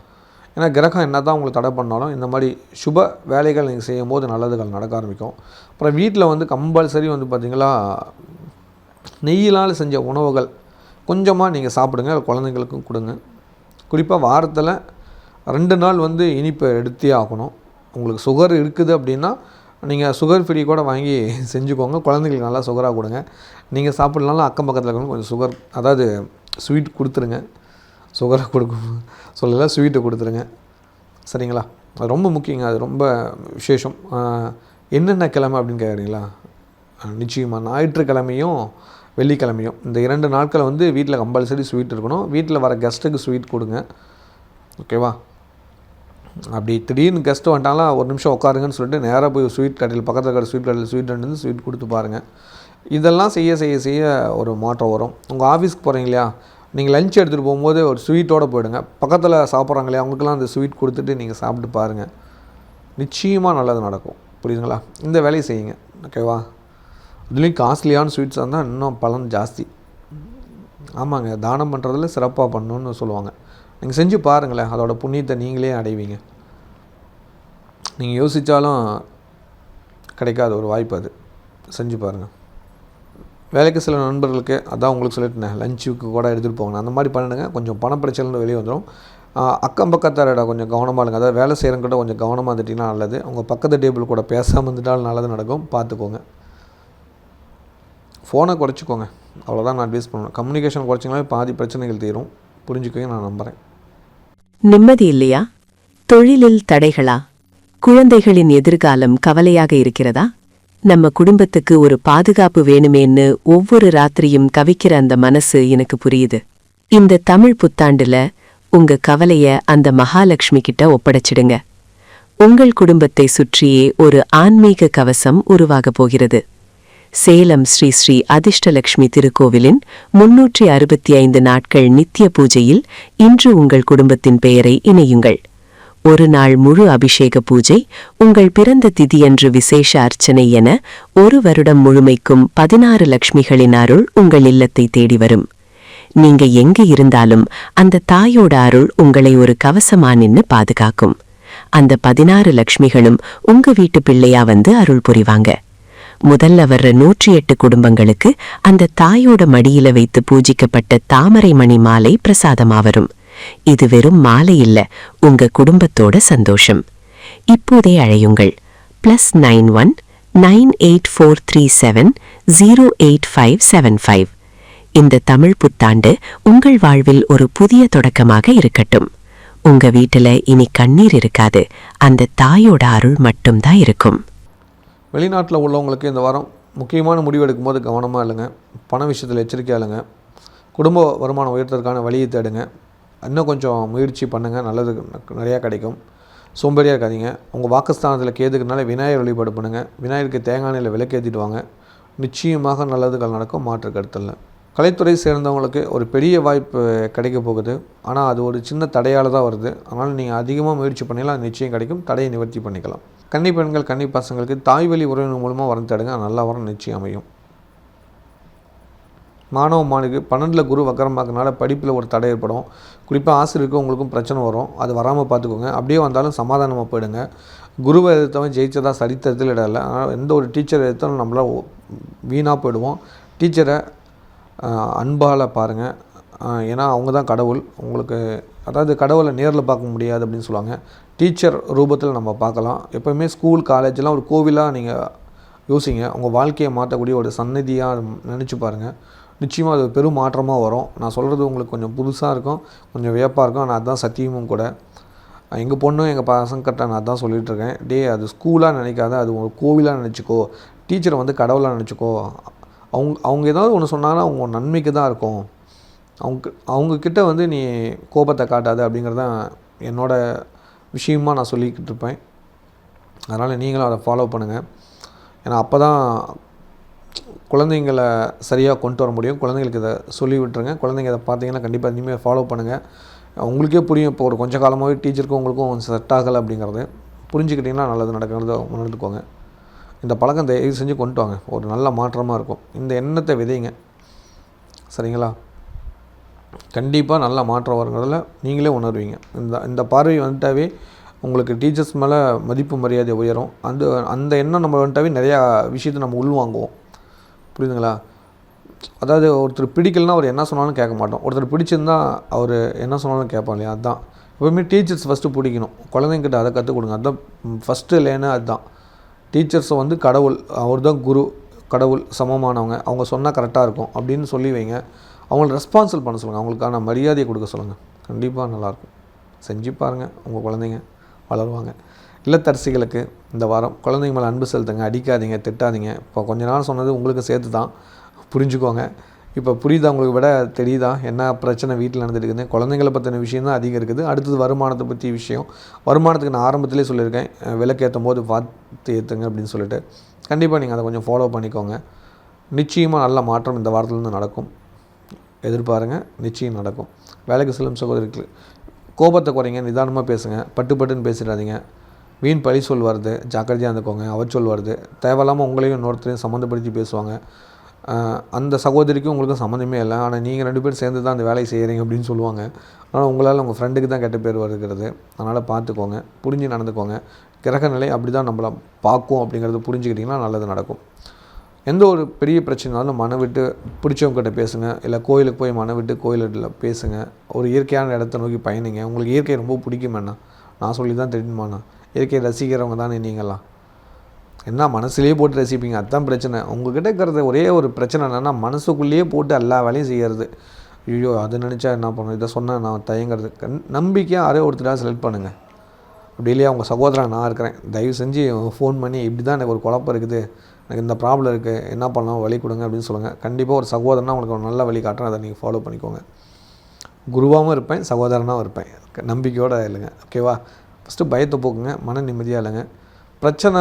ஏன்னா கிரகம் என்ன தான் உங்களுக்கு தடை பண்ணாலும் இந்த மாதிரி சுப வேலைகள் நீங்கள் செய்யும் போது நல்லதுகள் நடக்க ஆரம்பிக்கும். அப்புறம் வீட்டில் வந்து கம்பல்சரி வந்து பார்த்திங்களா நெய்யினால் செஞ்ச உணவுகள் கொஞ்சமாக நீங்கள் சாப்பிடுங்க. குழந்தைங்களுக்கும் கொடுங்க. குறிப்பாக வாரத்தில் 2 நாள் வந்து இனிப்பு எடுத்தே ஆகணும். உங்களுக்கு சுகர் இருக்குது அப்படின்னா நீங்கள் சுகர் ஃப்ரீ கூட வாங்கி செஞ்சுக்கோங்க. குழந்தைங்களுக்கு நல்லா சுகராக கொடுங்க. நீங்கள் சாப்பிட்லனாலும் அக்கம் பக்கத்தில் இருக்கணும் கொஞ்சம் சுகர், அதாவது ஸ்வீட் கொடுத்துருங்க. சுகரை கொடுக்கும் சொல்லலை, ஸ்வீட்டை கொடுத்துருங்க. சரிங்களா? அது ரொம்ப முக்கியங்க. அது ரொம்ப விசேஷம். என்னென்ன கிழமை அப்படின்னு கேட்குறீங்களா? நிச்சயமாக ஞாயிற்றுக்கிழமையும் வெள்ளிக்கிழமையும் இந்த 2 நாட்களை வந்து வீட்டில் கம்பல்சரி ஸ்வீட் இருக்கணும். வீட்டில் வர கெஸ்ட்டுக்கு ஸ்வீட் கொடுங்க. ஓகேவா? அப்படி திடீர்னு கெஸ்ட்டு வந்துட்டாங்களா ஒரு நிமிஷம் உட்காருங்கன்னு சொல்லிட்டு நேராக போய் ஸ்வீட் கடையில், பக்கத்தில் இருக்கிற ஸ்வீட் கடையில் ஸ்வீட் கொடுத்து பாருங்கள். இதெல்லாம் செய்ய ஒரு மாற்றம் வரும். உங்கள் ஆஃபீஸ்க்கு போகிறீங்க இல்லையா, நீங்கள் லஞ்ச் எடுத்துகிட்டு போகும்போது ஒரு ஸ்வீட்டோடு போயிடுங்க. பக்கத்தில் சாப்பிட்றாங்க இல்லையா, அவங்களுக்கெல்லாம் அந்த ஸ்வீட் கொடுத்துட்டு நீங்கள் சாப்பிட்டு பாருங்கள். நிச்சயமாக நல்லது நடக்கும். புரியுதுங்களா? இந்த வேலையை செய்யுங்க. ஓகேவா? இதுலேயும் காஸ்ட்லியான ஸ்வீட்ஸாக இருந்தால் இன்னும் பலன் ஜாஸ்தி. ஆமாங்க, தானம் பண்ணுறதுல சிறப்பாக பண்ணணுன்னு சொல்லுவாங்க. நீங்கள் செஞ்சு பாருங்களேன், அதோட புண்ணியத்தை நீங்களே அடைவீங்க. நீங்கள் யோசித்தாலும் கிடைக்காத ஒரு வாய்ப்பு அது. செஞ்சு பாருங்கள். வேலைக்கு சில நண்பர்களுக்கு அதான் உங்களுக்கு சொல்லிட்டேன், லஞ்சுக்கு கூட எடுத்துகிட்டு போங்க. அந்த மாதிரி பண்ணிடுங்க. கொஞ்சம் பணப்பிரச்சனை வெளியே வந்துடும். அக்கம் பக்கத்தாரோட கொஞ்சம் கவனமாக இருங்க. அதாவது வேலை செய்கிறவங்கிட்ட கொஞ்சம் கவனமாக இருந்துட்டிங்கன்னா நல்லது. உங்கள் பக்கத்து டேபிள் கூட பேசாமல் இருந்துட்டாலும் நல்லது நடக்கும், பார்த்துக்கோங்க. ஃபோனை குறைச்சிக்கோங்க, அவ்வளோதான் நான் அட்வைஸ் பண்ணுவேன். கம்யூனிகேஷன் குறைச்சிங்கனாலே பாதி பிரச்சனைகள் தீரும். புரிஞ்சுக்கோங்க, நான் நம்புகிறேன். நிம்மதி இல்லையா? தொழிலில் தடைகளா? குழந்தைகளின் எதிர்காலம் கவலையாக இருக்கிறதா? நம்ம குடும்பத்துக்கு ஒரு பாதுகாப்பு வேணுமேன்னு ஒவ்வொரு ராத்திரியும் தவிக்கிற அந்த மனசு எனக்கு புரியுது. இந்த தமிழ் புத்தாண்டுல உங்க கவலைய அந்த மகாலட்சுமி கிட்ட ஒப்படைச்சிடுங்க. உங்கள் குடும்பத்தை சுற்றியே ஒரு ஆன்மீக கவசம் உருவாகப் போகிறது. சேலம் ஸ்ரீ ஸ்ரீ அதிர்ஷ்டலட்சுமி திருக்கோவிலின் 365 நாட்கள் நித்திய பூஜையில் இன்று உங்கள் குடும்பத்தின் பெயரை இணையுங்கள். ஒரு நாள் முழு அபிஷேக பூஜை, உங்கள் பிறந்த திதியன்று விசேஷ அர்ச்சனை என ஒரு வருடம் முழுமைக்கும் 16 லட்சுமிகளின் அருள் உங்கள் இல்லத்தை தேடி வரும். நீங்க எங்க இருந்தாலும் அந்த தாயோட அருள் உங்களை ஒரு கவசமா நின்னு பாதுகாக்கும். அந்த 16 லட்சுமிகளும் உங்க வீட்டு பிள்ளையா வந்து அருள் புரிவாங்க. முதல்ல வர்ற 108 குடும்பங்களுக்கு அந்த தாயோட மடியில வைத்து பூஜிக்கப்பட்ட தாமரை மணி மாலை பிரசாதமா வரும். இது வெறும் மாலை இல்ல, உங்க குடும்பத்தோட சந்தோஷம். இப்போதே அழையுங்கள். +91 98437 08575. இந்த தமிழ் புத்தாண்டு உங்கள் வாழ்வில் ஒரு புதிய தொடக்கமாக இருக்கட்டும். உங்க வீட்டுல இனி கண்ணீர் இருக்காது, அந்த தாயோட அருள் மட்டும்தான் இருக்கும். வெளிநாட்டில் உள்ளவங்களுக்கு இந்த வாரம் முக்கியமான முடிவு எடுக்கும் போது கவனமாக இல்லைங்க. பண விஷயத்தில் எச்சரிக்கையாக இல்லைங்க. குடும்ப வருமானம் உயர்த்துறதுக்கான வழியை தேடுங்க. இன்னும் கொஞ்சம் முயற்சி பண்ணுங்கள், நல்லது நிறையா கிடைக்கும். சோம்பேறியாக இருக்காதீங்க. உங்கள் வாக்குஸ்தானத்தில் கேதுக்குனால விநாயகர் வழிபாடு பண்ணுங்கள். விநாயகருக்கு தேங்காய் எண்ணெயில் விளக்கேற்றிட்டு வாங்க. நிச்சயமாக நல்லதுகள் நடக்கும், மாற்று கருத்தில். கலைத்துறை சேர்ந்தவங்களுக்கு ஒரு பெரிய வாய்ப்பு கிடைக்க போகுது. ஆனால் அது ஒரு சின்ன தடையால் தான் வருது. அதனால் நீங்கள் அதிகமாக முயற்சி பண்ணிக்கலாம், அது நிச்சயம் கிடைக்கும். தடையை நிவர்த்தி பண்ணிக்கலாம். கன்னி பெண்கள், கன்னி பசங்களுக்கு தாய் வழி உறவினர் மூலமாக வரம் தேடுங்க, நல்ல வரம் நிச்சயம் அமையும். மாணவ மாணவிக்கு 12ல் குரு வக்கரமாக்கனால படிப்பில் ஒரு தடை ஏற்படும். குறிப்பாக ஆசிரியருக்கு உங்களுக்கும் பிரச்சனை வரும், அது வராமல் பார்த்துக்கோங்க. அப்படியே வந்தாலும் சமாதானமாக போயிடுங்க. குருவை எதிர்த்தவன் ஜெயிச்சதாக சரித்திரத்தில் இடம் இல்லை. அதனால் எந்த ஒரு டீச்சரை எதிர்த்தாலும் நம்மளால் வீணாக போயிடுவோம். டீச்சரை அன்பால் பாருங்கள், ஏன்னா அவங்க தான் கடவுள். உங்களுக்கு அதாவது கடவுளை நேரில் பார்க்க முடியாது அப்படின்னு சொல்லுவாங்க, டீச்சர் ரூபத்தில் நம்ம பார்க்கலாம். எப்போயுமே ஸ்கூல் காலேஜெலாம் ஒரு கோவிலாக நீங்கள் யோசிங்க. உங்கள் வாழ்க்கையை மாற்றக்கூடிய ஒரு சந்நிதியாக நினச்சி பாருங்கள். நிச்சயமாக அது பெரும் மாற்றமாக வரும். நான் சொல்கிறது உங்களுக்கு கொஞ்சம் புதுசாக இருக்கும், கொஞ்சம் வியப்பாக இருக்கும். ஆனால் அதுதான் சத்தியமும் கூட. எங்கள் பொண்ணும் எங்கள் பசங்கிட்ட நான் தான் சொல்லிகிட்ருக்கேன், அது ஸ்கூலாக நினைக்காத, அது ஒரு கோவிலாக நினச்சிக்கோ. டீச்சரை வந்து கடவுளாக நினச்சிக்கோ. அவங்க ஏதாவது ஒன்று சொன்னாங்கன்னா அவங்க நன்மைக்கு தான் இருக்கும். அவங்கக்கிட்ட வந்து நீ கோபத்தை காட்டாத அப்படிங்கிறது தான் என்னோடய விஷயமாக நான் சொல்லிக்கிட்டு இருப்பேன். அதனால் நீங்களும் அதை ஃபாலோ பண்ணுங்கள். ஏன்னா அப்போ தான் குழந்தைங்களை சரியாக கொண்டு வர முடியும். குழந்தைங்களுக்கு இதை சொல்லி விட்டுருங்க. குழந்தைங்க இதை பார்த்தீங்கன்னா கண்டிப்பாக இனிமேல் ஃபாலோ பண்ணுங்கள். உங்களுக்கே புரியும், இப்போ ஒரு கொஞ்சம் காலமாகவே டீச்சருக்கும் உங்களுக்கும் செட் ஆகலை அப்படிங்கிறது. புரிஞ்சுக்கிட்டிங்கன்னா நல்லது நடக்கிறத உணர்ந்துக்கோங்க. இந்த பழக்கம் தயவு செஞ்சு கொண்டு வாங்க, ஒரு நல்ல மாற்றமாக இருக்கும். இந்த எண்ணத்தை விதைங்க, சரிங்களா? கண்டிப்பாக நல்ல மாற்றம் வருங்கிறதுல நீங்களே உணர்வீங்க. இந்த பார்வை வந்துட்டாவே உங்களுக்கு டீச்சர்ஸ் மேலே மதிப்பு மரியாதை உயரும். அந்த எண்ணம் நம்ம வந்துட்டாவே நிறையா விஷயத்தை நம்ம உள்வாங்குவோம். புரியுதுங்களா? அதாவது ஒருத்தர் பிடிக்கலன்னா அவர் என்ன சொன்னாலும் கேட்க மாட்டோம். ஒருத்தர் பிடிச்சிருந்தா அவர் என்ன சொன்னாலும் கேட்போம் இல்லையா? அதுதான் எப்போயுமே டீச்சர்ஸ் ஃபஸ்ட்டு பிடிக்கணும். குழந்தைங்கிட்ட அதை கற்றுக் கொடுங்க. அதுதான் ஃபஸ்ட்டு லேனு. அதுதான் டீச்சர்ஸை வந்து கடவுள், அவர் தான் குரு, கடவுள் சமமானவங்க, அவங்க சொன்னால் கரெக்டாக இருக்கும் அப்படின்னு சொல்லி வைங்க. அவங்கள ரெஸ்பான்சிபிள் பண்ண சொல்லுங்கள், அவங்களுக்கான மரியாதையை கொடுக்க சொல்லுங்கள். கண்டிப்பாக நல்லாயிருக்கும். செஞ்சு பாருங்கள், உங்கள் குழந்தைங்க வளருவாங்க. இல்லத்தரசிகளுக்கு இந்த வாரம் குழந்தைங்க மேலே அன்பு செலுத்துங்க, அடிக்காதீங்க, திட்டாதீங்க. இப்போ கொஞ்ச நாள் சொன்னது உங்களுக்கு சேர்த்து தான், புரிஞ்சுக்கோங்க. இப்போ புரியுதா உங்களுக்கு? விட தெரியுதா என்ன பிரச்சனை வீட்டில் நடந்துருக்குது? குழந்தைங்களை பற்றின விஷயம் தான் அதிகம் இருக்குது. அடுத்தது வருமானத்தை பற்றி விஷயம். வருமானத்துக்கு நான் ஆரம்பத்திலே சொல்லியிருக்கேன், விளக்கேற்றும் போது பார்த்து ஏற்றுங்க அப்படின்னு சொல்லிட்டு. கண்டிப்பாக நீங்கள் அதை கொஞ்சம் ஃபாலோ பண்ணிக்கோங்க. நிச்சயமாக நல்ல மாற்றம் இந்த வாரத்துலேருந்து நடக்கும். எதிர்பாருங்க, நிச்சயம் நடக்கும். வேலைக்கு செல்லும் சகோதரிக்கு கோபத்தை குறைங்க, நிதானமாக பேசுங்க, பட்டுன்னு பேசிடாதீங்க. வீண் பழி சொல் வருது, ஜாக்கிரதையாக இருந்துக்கோங்க. அவச்சொல் வருது, தேவையில்லாமல் உங்களையும் இன்னொருத்தரையும் சம்மந்தப்படுத்தி பேசுவாங்க. அந்த சகோதரிக்கும் உங்களுக்கும் சம்மந்தமே இல்லை, ஆனால் நீங்கள் 2 பேர் சேர்ந்து தான் அந்த வேலையை செய்கிறீங்க அப்படின்னு சொல்லுவாங்க. ஆனால் உங்களால் உங்கள் ஃப்ரெண்டுக்கு தான் கெட்ட பேர் வருகிறது. அதனால் பார்த்துக்கோங்க, புரிஞ்சு நடந்துக்கோங்க. கிரக நிலை அப்படி தான் நம்மளை பார்க்கும் அப்படிங்கிறது புரிஞ்சுக்கிட்டிங்கன்னா நல்லது நடக்கும். எந்த ஒரு பெரிய பிரச்சனைனாலும் மன விட்டு பிடிச்சவங்ககிட்ட பேசுங்க, இல்லை கோயிலுக்கு போய் மன விட்டு கோயிலில் பேசுங்க, ஒரு இயற்கையான இடத்த நோக்கி பயணிங்க. உங்களுக்கு இயற்கை ரொம்ப பிடிக்குமேண்ணா, நான் சொல்லி தான் தெரியுமாண்ணா, இயற்கையை ரசிக்கிறவங்க தானே நீங்களாம். என்ன மனசுலேயே போட்டு ரசிப்பீங்க, அதுதான் பிரச்சனை. உங்கள்கிட்ட இருக்கிறது ஒரே ஒரு பிரச்சனை என்னென்னா, மனசுக்குள்ளேயே போட்டு எல்லா வேலையும் செய்கிறது. ஐயோ அது நினச்சா என்ன பண்ணணும், இதை சொன்னால் நான் தயங்குறது. நம்பிக்கையாக யாரே ஒருத்தராக செலக்ட் பண்ணுங்கள். அப்படி இல்லையா உங்கள் சகோதரன் நான் இருக்கிறேன், தயவு செஞ்சு ஃபோன் பண்ணி இப்படி தான் எனக்கு ஒரு குழப்பம் இருக்குது, எனக்கு இந்த ப்ராப்ளம் இருக்குது, என்ன பண்ணலாம் வழி கொடுங்க அப்படின்னு சொல்லுங்கள். கண்டிப்பாக ஒரு சகோதரனாக உங்களுக்கு ஒரு நல்ல வழி காட்டுறேன், அதை நீங்கள் ஃபாலோ பண்ணிக்கோங்க. குருவாகவும் இருப்பேன், சகோதரனாகவும் இருப்பேன். நம்பிக்கையோடு இல்லைங்க, ஓகேவா? ஃபஸ்ட்டு பயத்தை போக்குங்க, மன நிம்மதியாக இல்லைங்க. பிரச்சனை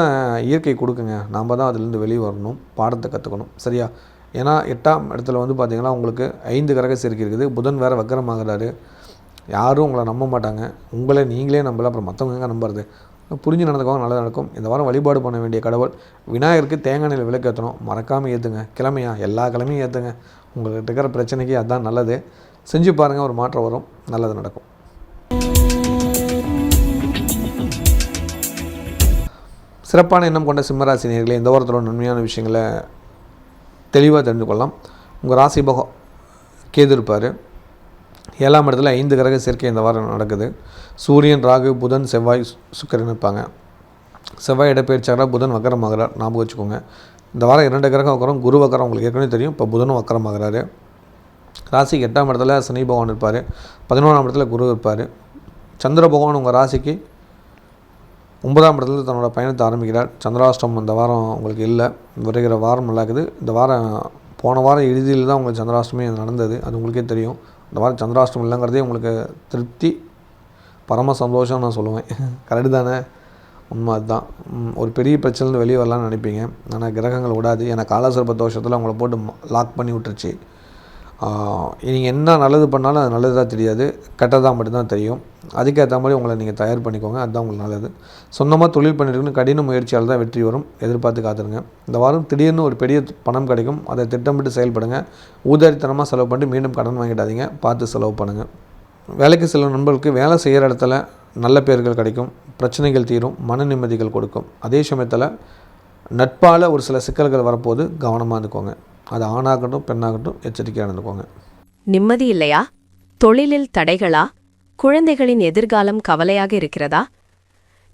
இயற்கை கொடுக்குங்க, நாம் தான் அதுலேருந்து வெளியே வரணும், பாடத்தை கற்றுக்கணும், சரியா? ஏன்னா 8ஆம் இடத்துல வந்து பார்த்திங்கன்னா உங்களுக்கு 5 கிரக சேர்க்கை இருக்குது. புதன் வேறு வக்கரமாகிறாரு. யாரும் உங்களை நம்ப மாட்டாங்க, உங்களை நீங்களே நம்பலை, அப்புறம் மற்றவங்க எங்கே நம்புறது? புரிஞ்சு நடந்துக்கோங்க, நல்லது நடக்கும். இந்த வாரம் வழிபாடு பண்ண வேண்டிய கடவுள் விநாயகருக்கு தேங்காய் எண்ணெயில் விளக்கு ஏற்றணும், மறக்காமல் ஏற்றுங்க. கிழமையா எல்லா கிழமையும் ஏற்றுங்க. உங்கள்கிட்ட இருக்கிற பிரச்சனைக்கு அதுதான் நல்லது. செஞ்சு பாருங்கள், ஒரு மாற்றம் வரும், நல்லது நடக்கும். சிறப்பான எண்ணம் கொண்ட சிம்மராசி நேயர்களே, இந்த வாரத்தோட நன்மையான விஷயங்களை தெளிவாக தெரிந்து கொள்ளலாம். உங்கள் ராசி பகம் கேது இருப்பார். 7ஆம் இடத்துல 5 கிரக சேர்க்கை இந்த வாரம் நடக்குது. சூரியன், ராகு, புதன், செவ்வாய், சுக்கிரன் இருப்பாங்க. செவ்வாய் இடப்பெயர்ச்சியாக, புதன் வக்கரமாகிறார், ஞாபகம் வச்சுக்கோங்க. இந்த வாரம் 2 கிரகம் வக்கரம், குரு வக்கரம் உங்களுக்கு ஏற்கனவே தெரியும், இப்போ புதனும் வக்கரமாகிறாரு. ராசிக்கு 8ஆம் இடத்துல சனி பகவான் இருப்பார். 11ஆம் இடத்துல குரு இருப்பார். சந்திர பகவான் உங்கள் ராசிக்கு 9ஆம் இடத்துல தன்னோட பயணத்தை ஆரம்பிக்கிறார். சந்திராஷ்டமம் இந்த வாரம் உங்களுக்கு இல்லை, வருகிற வாரம் நல்லா இருக்குது. இந்த வாரம் போன வாரம் இறுதியில் தான் உங்களுக்கு சந்திராஷ்டமே நடந்தது, அது உங்களுக்கே தெரியும். இந்த வாரம் சந்திராஷ்டமம் இல்லைங்கிறதே உங்களுக்கு திருப்தி, பரம சந்தோஷம் நான் சொல்லுவேன். கரெக்டு தானே? உண்மை அதுதான். ஒரு பெரிய பிரச்சனைலேருந்து வெளியே வரலான்னு நினைப்பீங்க, ஆனால் கிரகங்கள் விடாது. ஏன்னா காலசர்ப்ப தோஷத்தில் அவங்கள போட்டு லாக் பண்ணி விட்டுருச்சு. நீங்கள் என்ன நல்லது பண்ணாலும் அது நல்லதாக தெரியாது, கெட்டதாக மட்டும்தான் தெரியும். அதுக்கேற்ற மாதிரி உங்களை நீங்கள் தயார் பண்ணிக்கோங்க, அதுதான் உங்களுக்கு நல்லது. சொந்தமாக தொழில் பண்ணிட்டுன்னு கடின முயற்சியால் தான் வெற்றி வரும், எதிர்பார்த்து காத்துருங்க. இந்த வாரம் திடீர்னு ஒரு பெரிய பணம் கிடைக்கும், அதை திட்டமிட்டு செயல்படுங்க. ஊதாரித்தனமாக செலவு பண்ணிட்டு மீண்டும் கடன் வாங்கிடாதீங்க, பார்த்து செலவு பண்ணுங்கள். வேலைக்கு செல்லும் நண்பர்களுக்கு வேலை செய்கிற இடத்துல நல்ல பேர்கள் கிடைக்கும், பிரச்சனைகள் தீரும், மன நிம்மதிகள் கொடுக்கும். அதே சமயத்தில் நட்பால் ஒரு சில சிக்கல்கள் வரப்போது, கவனமாக இருந்துக்கோங்க. அது ஆணாகட்டும் பெண்ணாகட்டும் எச்சரிக்கையாக இருந்துக்கோங்க. நிம்மதி இல்லையா? தொழிலில் தடைகளா? குழந்தைகளின் எதிர்காலம் கவலையாக இருக்கிறதா?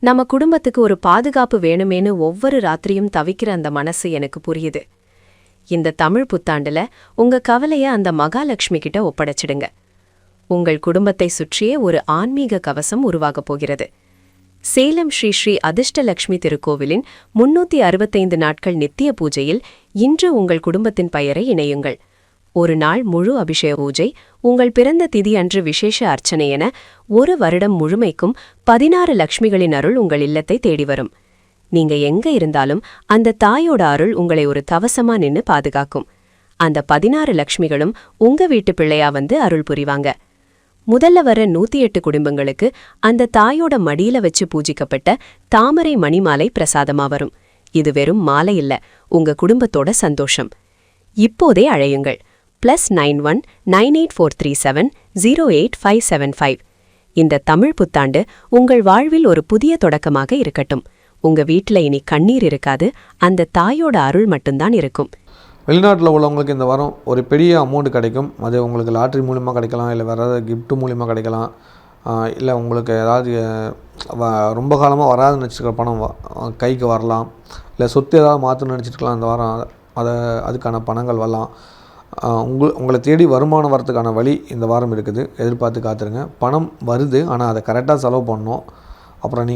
நம்ம குடும்பத்துக்கு ஒரு பாதுகாப்பு வேணுமேனு ஒவ்வொரு ராத்திரியும் தவிக்கிற அந்த மனசு எனக்கு புரியுது. இந்த தமிழ் புத்தாண்டுல உங்க கவலைய அந்த மகாலட்சுமி கிட்ட ஒப்படைச்சிடுங்க. உங்கள் குடும்பத்தை சுற்றியே ஒரு ஆன்மீக கவசம் உருவாகப் போகிறது. சேலம் ஸ்ரீ ஸ்ரீ அதிர்ஷ்டலட்சுமி திருக்கோவிலின் 365 நாட்கள் நித்திய பூஜையில் இன்று உங்கள் குடும்பத்தின் பெயரை இணையுங்கள். ஒரு நாள் முழு அபிஷேக பூஜை, உங்கள் பிறந்த திதி அன்று விசேஷ அர்ச்சனை என ஒரு வருடம் முழுமைக்கும் 16 லட்சுமிகளின் அருள் உங்கள் இல்லத்தை தேடி வரும். நீங்க எங்க இருந்தாலும் அந்த தாயோட அருள் உங்களை ஒரு கவசமா நின்னு பாதுகாக்கும். அந்த 16 லட்சுமிகளும் உங்க வீட்டு பிள்ளையா வந்து அருள் புரிவாங்க. முதல்ல வர 108 குடும்பங்களுக்கு அந்த தாயோட மடியில வச்சு பூஜிக்கப்பட்ட தாமரை மணிமாலை பிரசாதமா வரும். இது வெறும் மாலை இல்ல, உங்க குடும்பத்தோட சந்தோஷம். இப்போதே அழையுங்கள். +91 98437 08575. இந்த தமிழ் புத்தாண்டு உங்கள் வாழ்வில் ஒரு புதிய தொடக்கமாக இருக்கட்டும். உங்க வீட்ல இனி கண்ணீர் இருக்காது, அந்த தாயோட அருள் மட்டும்தான் இருக்கும். வெளிநாட்டில் உள்ளவங்களுக்கு இந்த வாரம் ஒரு பெரிய அமௌண்ட் கிடைக்கும். அது உங்களுக்கு லாட்ரி மூலிமா கிடைக்கலாம், இல்லை வேறு ஏதாவது கிஃப்ட் மூலிமா கிடைக்கலாம், இல்லை உங்களுக்கு ஏதாவது ரொம்ப காலமாக வராதுன்னு நினச்சிருக்கிற பணம் கைக்கு வரலாம், இல்லை சொத்து ஏதாவது மாற்றணும்னு நினச்சிருக்கலாம். இந்த வாரம் அதுக்கான பணங்கள் வரலாம். உங்களை தேடி வருமானம் வரத்துக்கான வழி இந்த வாரம் இருக்குது, எதிர்பார்த்து காத்துருங்க. பணம் வருது, ஆனால் அதை கரெக்டாக செலவு பண்ணணும். அப்புறம்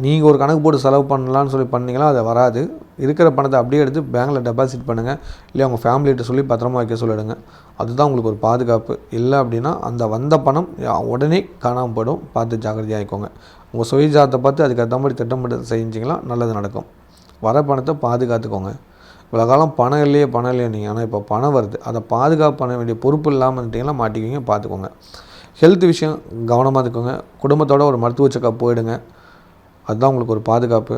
நீங்கள் ஒரு கணக்கு போட்டு செலவு பண்ணலான்னு சொல்லி பண்ணிங்களா, அது வராது. இருக்கிற பணத்தை அப்படியே எடுத்து பேங்கில் டெபாசிட் பண்ணுங்கள், இல்லை உங்கள் ஃபேமிலிகிட்ட சொல்லி பத்திரமா வைக்க சொல்லிவிடுங்க. அதுதான் உங்களுக்கு ஒரு பாதுகாப்பு. இல்லை அப்படின்னா அந்த வந்த பணம் உடனே காணாமல் போய்டும், பார்த்து ஜாக்கிரதையாகிக்கோங்க. உங்கள் சுயஜாதத்தை பார்த்து அதுக்கேற்ற மாதிரி திட்டமிட்டு செஞ்சிங்கன்னா நல்லது நடக்கும். வர பணத்தை பாதுகாத்துக்கோங்க. இவ்வளோ காலம் பணம் இல்லையே நீங்கள், ஆனால் இப்போ பணம் வருது, அதை பாதுகாப்பு பண்ண வேண்டிய பொறுப்பு இல்லாமல் இருந்தீங்கன்னா மாட்டிக்குவீங்க, பார்த்துக்கோங்க. ஹெல்த் விஷயம் கவனமாக இருக்குங்க. குடும்பத்தோட ஒரு மருத்துவ செக்கப் போயிடுங்க, அதுதான் உங்களுக்கு ஒரு பாதுகாப்பு.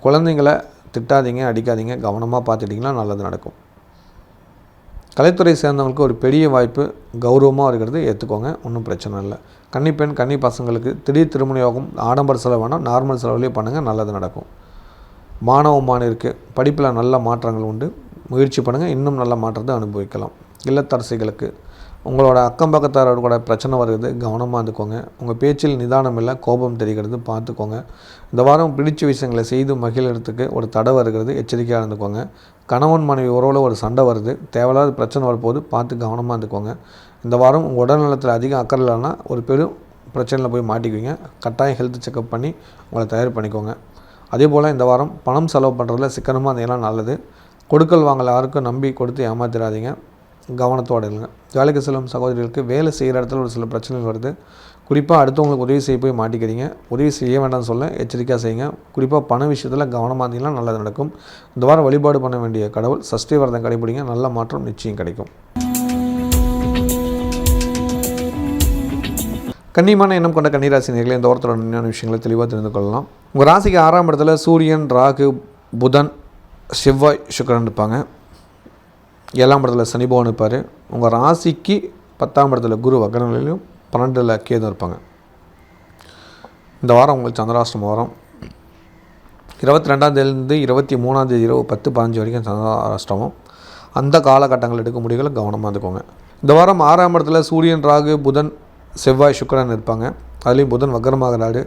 குழந்தைங்களை திட்டாதீங்க, அடிக்காதீங்க, கவனமாக பார்த்துட்டிங்கன்னா நல்லது நடக்கும். கலைத்துறை சேர்ந்தவங்களுக்கு ஒரு பெரிய வாய்ப்பு, கௌரவமாக இருக்கிறது ஏற்றுக்கோங்க, ஒன்றும் பிரச்சனை இல்லை. கன்னிப்பெண் கன்னி பசங்களுக்கு திடீர் திருமண யோகம், ஆடம்பர செலவு வேணால் நார்மல் செலவுலேயே பண்ணுங்கள், நல்லது நடக்கும். மாணவ மாணவிற்கு படிப்பில் நல்ல மாற்றங்கள் உண்டு. முயற்சி பண்ணுங்கள், இன்னும் நல்ல மாற்றத்தை அனுபவிக்கலாம். இல்லத்தரசிகளுக்கு உங்களோட அக்கம் பக்கத்தாரோட பிரச்சனை வருது, கவனமாக இருந்துக்கோங்க. உங்கள் பேச்சில் நிதானம் இல்லை, கோபம் தெரிகிறது, பார்த்துக்கோங்க. இந்த வாரம் பிடிச்ச விஷயங்களை செய்து மகிழ்கிறதுக்கு ஒரு தடை வருகிறது, எச்சரிக்கையாக இருந்துக்கோங்க. கணவன் மனைவி உறவில் ஒரு சண்டை வருது, தேவையில்லாத பிரச்சனை வரப்போது, பார்த்து கவனமாக இருந்துக்கோங்க. இந்த வாரம் உங்கள் உடல்நலத்தில் அதிகம் அக்கறை இல்லைன்னா ஒரு பெரும் பிரச்சனையில் போய் மாட்டிக்குவீங்க. கட்டாயம் ஹெல்த் செக்கப் பண்ணி உங்களை தயார் பண்ணிக்கோங்க. அதே போல் இந்த வாரம் பணம் செலவு பண்ணுறதுல சிக்கனமாக இருந்தீங்கன்னா நல்லது. கொடுக்கல் வாங்கல் யாருக்கும் நம்பி கொடுத்து ஏமாத்திடாதீங்க, கவனத்தோடு இருங்க. வேலைக்கு செல்லும் சகோதரிகளுக்கு வேலை செய்கிற இடத்துல ஒரு சில பிரச்சனைகள் வருது. குறிப்பாக அடுத்தவங்களுக்கு உதவி செய்ய போய் மாட்டிக்கிறீங்க. உதவி செய்ய வேண்டாம்னு சொல்ல எச்சரிக்கையாக செய்யுங்க. குறிப்பாக பண விஷயத்தில் கவனமாக இருந்தீங்கன்னா நல்லது நடக்கும். இந்த வாரம் வழிபாடு பண்ண வேண்டிய கடவுள் சஷ்டி விரதம் கடைபிடிங்க, நல்ல மாற்றம் நிச்சயம் கிடைக்கும். கண்ணியமான எண்ணம் கொண்ட கன்னிராசினியர்களே, இந்த வாரத்தோட உண்மையான விஷயங்களை தெளிவாக தெரிந்து கொள்ளலாம். உங்கள் ராசிக்கு 6ஆம் இடத்துல சூரியன், ராகு, புதன், செவ்வாய், சுக்கிரன் இருப்பாங்க. 7ஆம் இடத்துல சனி பகவான் இருப்பார். உங்கள் ராசிக்கு 10ஆம் இடத்துல குரு வக்ரநிலையிலும் 12ல் கேது இருப்பாங்க. இந்த வாரம் உங்களுக்கு சந்திராஷ்டம வாரம். 22ஆம் தேதியிலிருந்து 23ஆம் தேதி இரவு 10-15 வரைக்கும் சந்திராஷ்டமம். அந்த காலகட்டங்கள் எடுக்க முடிவுகளை கவனமாக இருந்துக்கோங்க. இந்த வாரம் 6ஆம் இடத்துல சூரியன், ராகு, புதன், செவ்வாய், சுக்கிரன் இருப்பாங்க. அதுலேயும் புதன் வக்ரமாகிறாரு.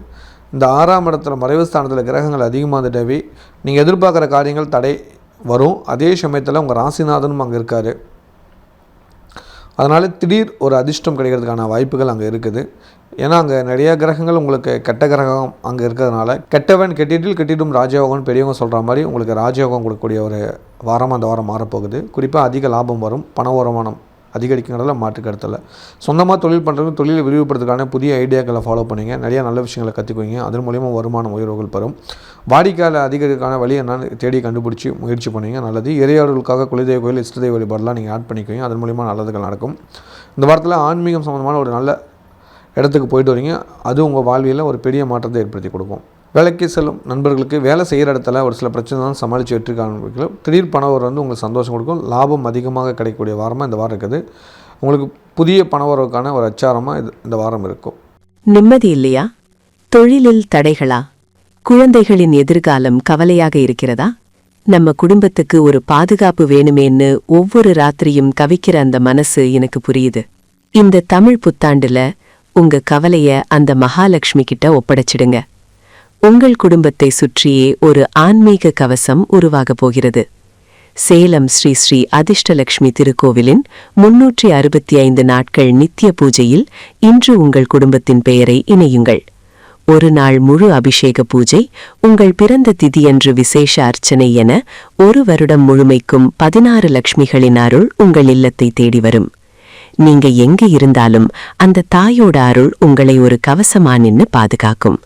இந்த 6ஆம் இடத்துல மறைவு ஸ்தானத்தில் கிரகங்கள் அதிகமாக இருந்துட்டவே நீங்கள் எதிர்பார்க்குற காரியங்கள் தடை வரும். அதே சமயத்தில் உங்கள் ராசிநாதனும் அங்கே இருக்கார். அதனால் திடீர் ஒரு அதிர்ஷ்டம் கிடைக்கிறதுக்கான வாய்ப்புகள் அங்கே இருக்குது. ஏன்னா அங்கே நிறைய கிரகங்கள் உங்களுக்கு கெட்ட கிரகம் அங்கே இருக்கிறதுனால, கெட்டவன் கெட்டிடும் ராஜயோகம்னு பெரியவங்க சொல்கிற மாதிரி உங்களுக்கு ராஜயோகம் கொடுக்கக்கூடிய ஒரு வாரமாக அந்த வாரம் மாறப்போகுது. குறிப்பாக அதிக லாபம் வரும், பண வருமானம் அதிகரிக்கிறதுல மாற்று கருத்தில். சொந்தமாக தொழில் பண்ணுறதுக்கு தொழிலை விரிவுபடுறதுக்கான புதிய ஐடியாக்களை ஃபாலோ பண்ணிங்க, நிறையா நல்ல விஷயங்களை கற்றுக்குவீங்க. அதன் மூலிமா வருமான உயர்வுகள் பெறும். வாடிக்கையாளர் அதிகரிக்கான வழி என்னன்னு தேடி கண்டுபிடிச்சி முயற்சி பண்ணுவீங்க, நல்லது. இறையாளர்களுக்காக குலதெய்வ கோயில், இஷ்டதெய்வ வழிபாடெலாம் நீங்கள் ஆட் பண்ணிக்குவீங்க, அதன் மூலிமா நல்லதுகள் நடக்கும். இந்த வாரத்தில் ஆன்மீகம் சம்மந்தமான ஒரு நல்ல இடத்துக்கு போயிட்டு வரீங்க, அது உங்கள் வாழ்வியில் ஒரு பெரிய மாற்றத்தை ஏற்படுத்தி கொடுக்கும். வேலைக்கு செல்லும் நண்பர்களுக்கு வேலை செய்கிற இடத்துல ஒரு சில பிரச்சனை தான் சமாளித்து வெற்றி காண்பிக்கலாம். திடீர் பணவரவு வந்து உங்களுக்கு சந்தோஷம் கொடுக்கும். லாபம் அதிகமாக கிடைக்கக்கூடிய வாரமாக இந்த வாரம் இருக்குது. உங்களுக்கு புதிய பணவரவுக்கான ஒரு அச்சாரமாக இந்த வாரம் இருக்கும். நிம்மதி இல்லையா? தொழிலில் தடைகளா? குழந்தைகளின் எதிர்காலம் கவலையாக இருக்கிறதா? நம்ம குடும்பத்துக்கு ஒரு பாதுகாப்பு வேணுமேன்னு ஒவ்வொரு ராத்திரியும் கவிக்கிற அந்த மனசு எனக்கு புரியுது. இந்த தமிழ் புத்தாண்டுல உங்க கவலைய அந்த மகாலட்சுமி கிட்ட ஒப்படைச்சிடுங்க. உங்கள் குடும்பத்தை சுற்றியே ஒரு ஆன்மீக கவசம் உருவாக போகிறது. சேலம் ஸ்ரீ ஸ்ரீ அதிர்ஷ்டலட்சுமி திருக்கோவிலின் 365 நாட்கள் நித்திய பூஜையில் இன்று உங்கள் குடும்பத்தின் பெயரை இணையுங்கள். ஒரு நாள் முழு அபிஷேக பூஜை, உங்கள் பிறந்த திதியன்று விசேஷ அர்ச்சனை என ஒரு வருடம் முழுமைக்கும் 16 லட்சுமிகளின் அருள் உங்கள் இல்லத்தை தேடி வரும். நீங்க எங்கு இருந்தாலும் அந்த தாயோட அருள் உங்களை ஒரு கவசமா நின்னு பாதுகாக்கும்.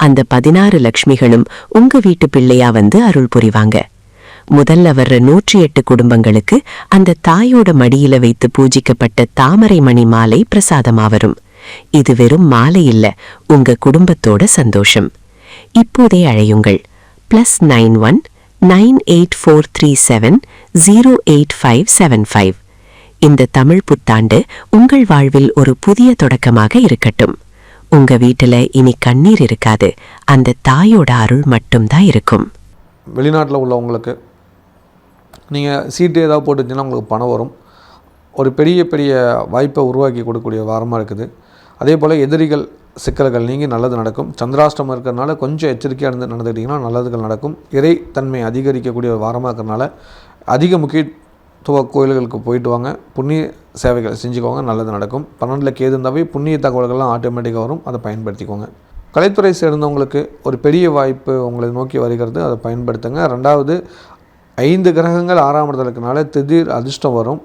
அந்த 16 லட்சுமிகளும் உங்க வீட்டு பிள்ளையா வந்து அருள் புரிவாங்க. முதல்ல வர்ற 108 குடும்பங்களுக்கு அந்த தாயோட மடியில வைத்து பூஜிக்கப்பட்ட தாமரை மணி மாலை பிரசாதமா வரும். இது வெறும் மாலை இல்ல, உங்க குடும்பத்தோட சந்தோஷம். இப்போதே அழையுங்கள். +91 98437 08575. இந்த தமிழ் புத்தாண்டு உங்கள் வாழ்வில் ஒரு புதிய தொடக்கமாக இருக்கட்டும். உங்க வீட்டுல இனி கண்ணீர் இருக்காது, அந்த தாயோட அருள் மட்டும்தான் இருக்கும். வெளிநாட்டில் உள்ளவங்களுக்கு நீங்கள் சீட்டு ஏதாவது போட்டுச்சிங்கன்னா உங்களுக்கு பணம் வரும். ஒரு பெரிய பெரிய வாய்ப்பை உருவாக்கி கொடுக்கக்கூடிய வாரமாக இருக்குது. அதே போல் எதிரிகள் சிக்கல்கள் நீங்கி நல்லது நடக்கும். சந்திராஷ்டமம் இருக்கிறதுனால கொஞ்சம் எச்சரிக்கையாக நடந்துக்கிட்டிங்கன்னா நல்லதுகள் நடக்கும். இறைத்தன்மை அதிகரிக்கக்கூடிய ஒரு வாரமாக இருக்கிறதுனால அதிக முக்கியத்துவ கோயில்களுக்கு போயிட்டு வாங்க, புண்ணிய சேவைகளை செஞ்சுக்கோங்க, நல்லது நடக்கும். 12ல் கேது இருந்தாவே புண்ணிய தகவல்கள்லாம் ஆட்டோமேட்டிக்காக வரும், அதை பயன்படுத்திக்கோங்க. கலைத்துறை சேர்ந்தவங்களுக்கு ஒரு பெரிய வாய்ப்பு உங்களை நோக்கி வருகிறது, அதை பயன்படுத்துங்க. 2வது 5 கிரகங்கள் 6ஆம் இடத்துல இருக்கனால திடீர் அதிர்ஷ்டம் வரும்.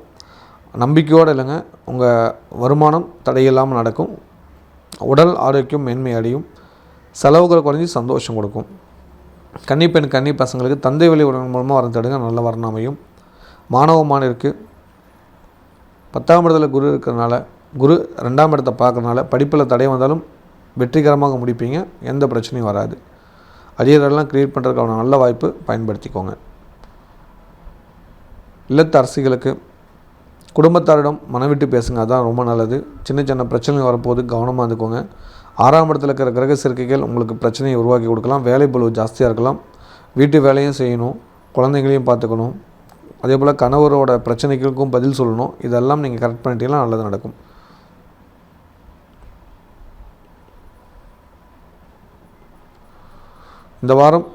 நம்பிக்கையோடு இல்லைங்க, உங்கள் வருமானம் தடையில்லாமல் நடக்கும். உடல் ஆரோக்கியம் மேன்மை அடையும். செலவுகள் குறைஞ்சி சந்தோஷம் கொடுக்கும். கன்னிப்பெண் கன்னி பசங்களுக்கு தந்தை வழி உறவின் மூலமாக வர தடுங்க, நல்ல வரணம் அமையும். மாணவமானிற்கு 10ஆம் இடத்துல குரு இருக்கிறதுனால, குரு 2ஆம் இடத்தை பார்க்கறதுனால படிப்பில் தடை வந்தாலும் வெற்றிகரமாக முடிப்பீங்க, எந்த பிரச்சனையும் வராது. அரியரெல்லாம் கிரியேட் பண்ணுறதுக்கான நல்ல வாய்ப்பு, பயன்படுத்திக்கோங்க. இல்லத்து அரசிகளுக்கு குடும்பத்தாரிடம் மனவிட்டு பேசுங்க, அதுதான் ரொம்ப நல்லது. சின்ன சின்ன பிரச்சனைகள் வரப்போது கவனமாக இருந்துக்கோங்க. 6ஆம் இடத்துல இருக்கிற கிரக சேர்க்கைகள் உங்களுக்கு பிரச்சனையை உருவாக்கி கொடுக்கலாம். வேலை பளு ஜாஸ்தியாக இருக்கலாம். வீட்டு வேலையும் செய்யணும், குழந்தைங்களையும் பார்த்துக்கணும். அதே போல் கணவரோட பிரச்சனைகளுக்கும் பதில் சொல்லணும். இதெல்லாம் நீங்கள் கரெக்ட் பண்ணிட்டீங்கன்னா நல்லது நடக்கும். இந்த வாரம்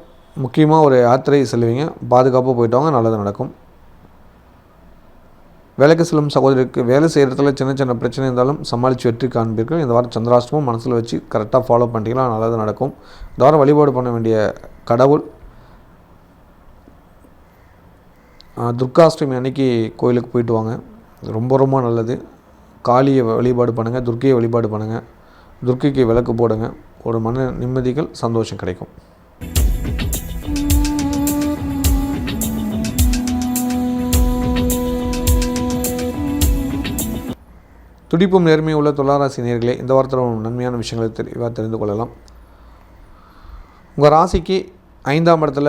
முக்கியமாக ஒரு யாத்திரை செல்வீங்க, பாதுகாப்பாக போயிட்டு வாங்க, நல்லது நடக்கும். வேலைக்கு செல்லும் சகோதரிக்கு வேலை செய்கிற இடத்துல சின்ன சின்ன பிரச்சனை இருந்தாலும் சமாளித்து வெற்றி காண்பீர்கள். இந்த வாரம் சந்திராஷ்டமம் மனசில் வச்சு கரெக்டாக ஃபாலோ பண்ணிட்டீங்கன்னா நல்லது நடக்கும். இந்த வாரம் வழிபாடு பண்ண வேண்டிய கடவுள் துர்காஷ்டமி அன்னைக்கு கோயிலுக்கு போயிட்டு வாங்க, ரொம்ப ரொம்ப நல்லது. காளியை வழிபாடு பண்ணுங்கள், துர்க்கையை வழிபாடு பண்ணுங்கள், துர்க்கைக்கு விளக்கு போடுங்க. ஒரு மன நிம்மதிகள் சந்தோஷம் கிடைக்கும். துடிப்பும் நேர்மையும் உள்ள துளாராசி நேயர்களே, இந்த வாரத்தில் நன்மையான விஷயங்களை தெளிவாக தெரிந்து கொள்ளலாம். உங்கள் ராசிக்கு 5ஆம் இடத்துல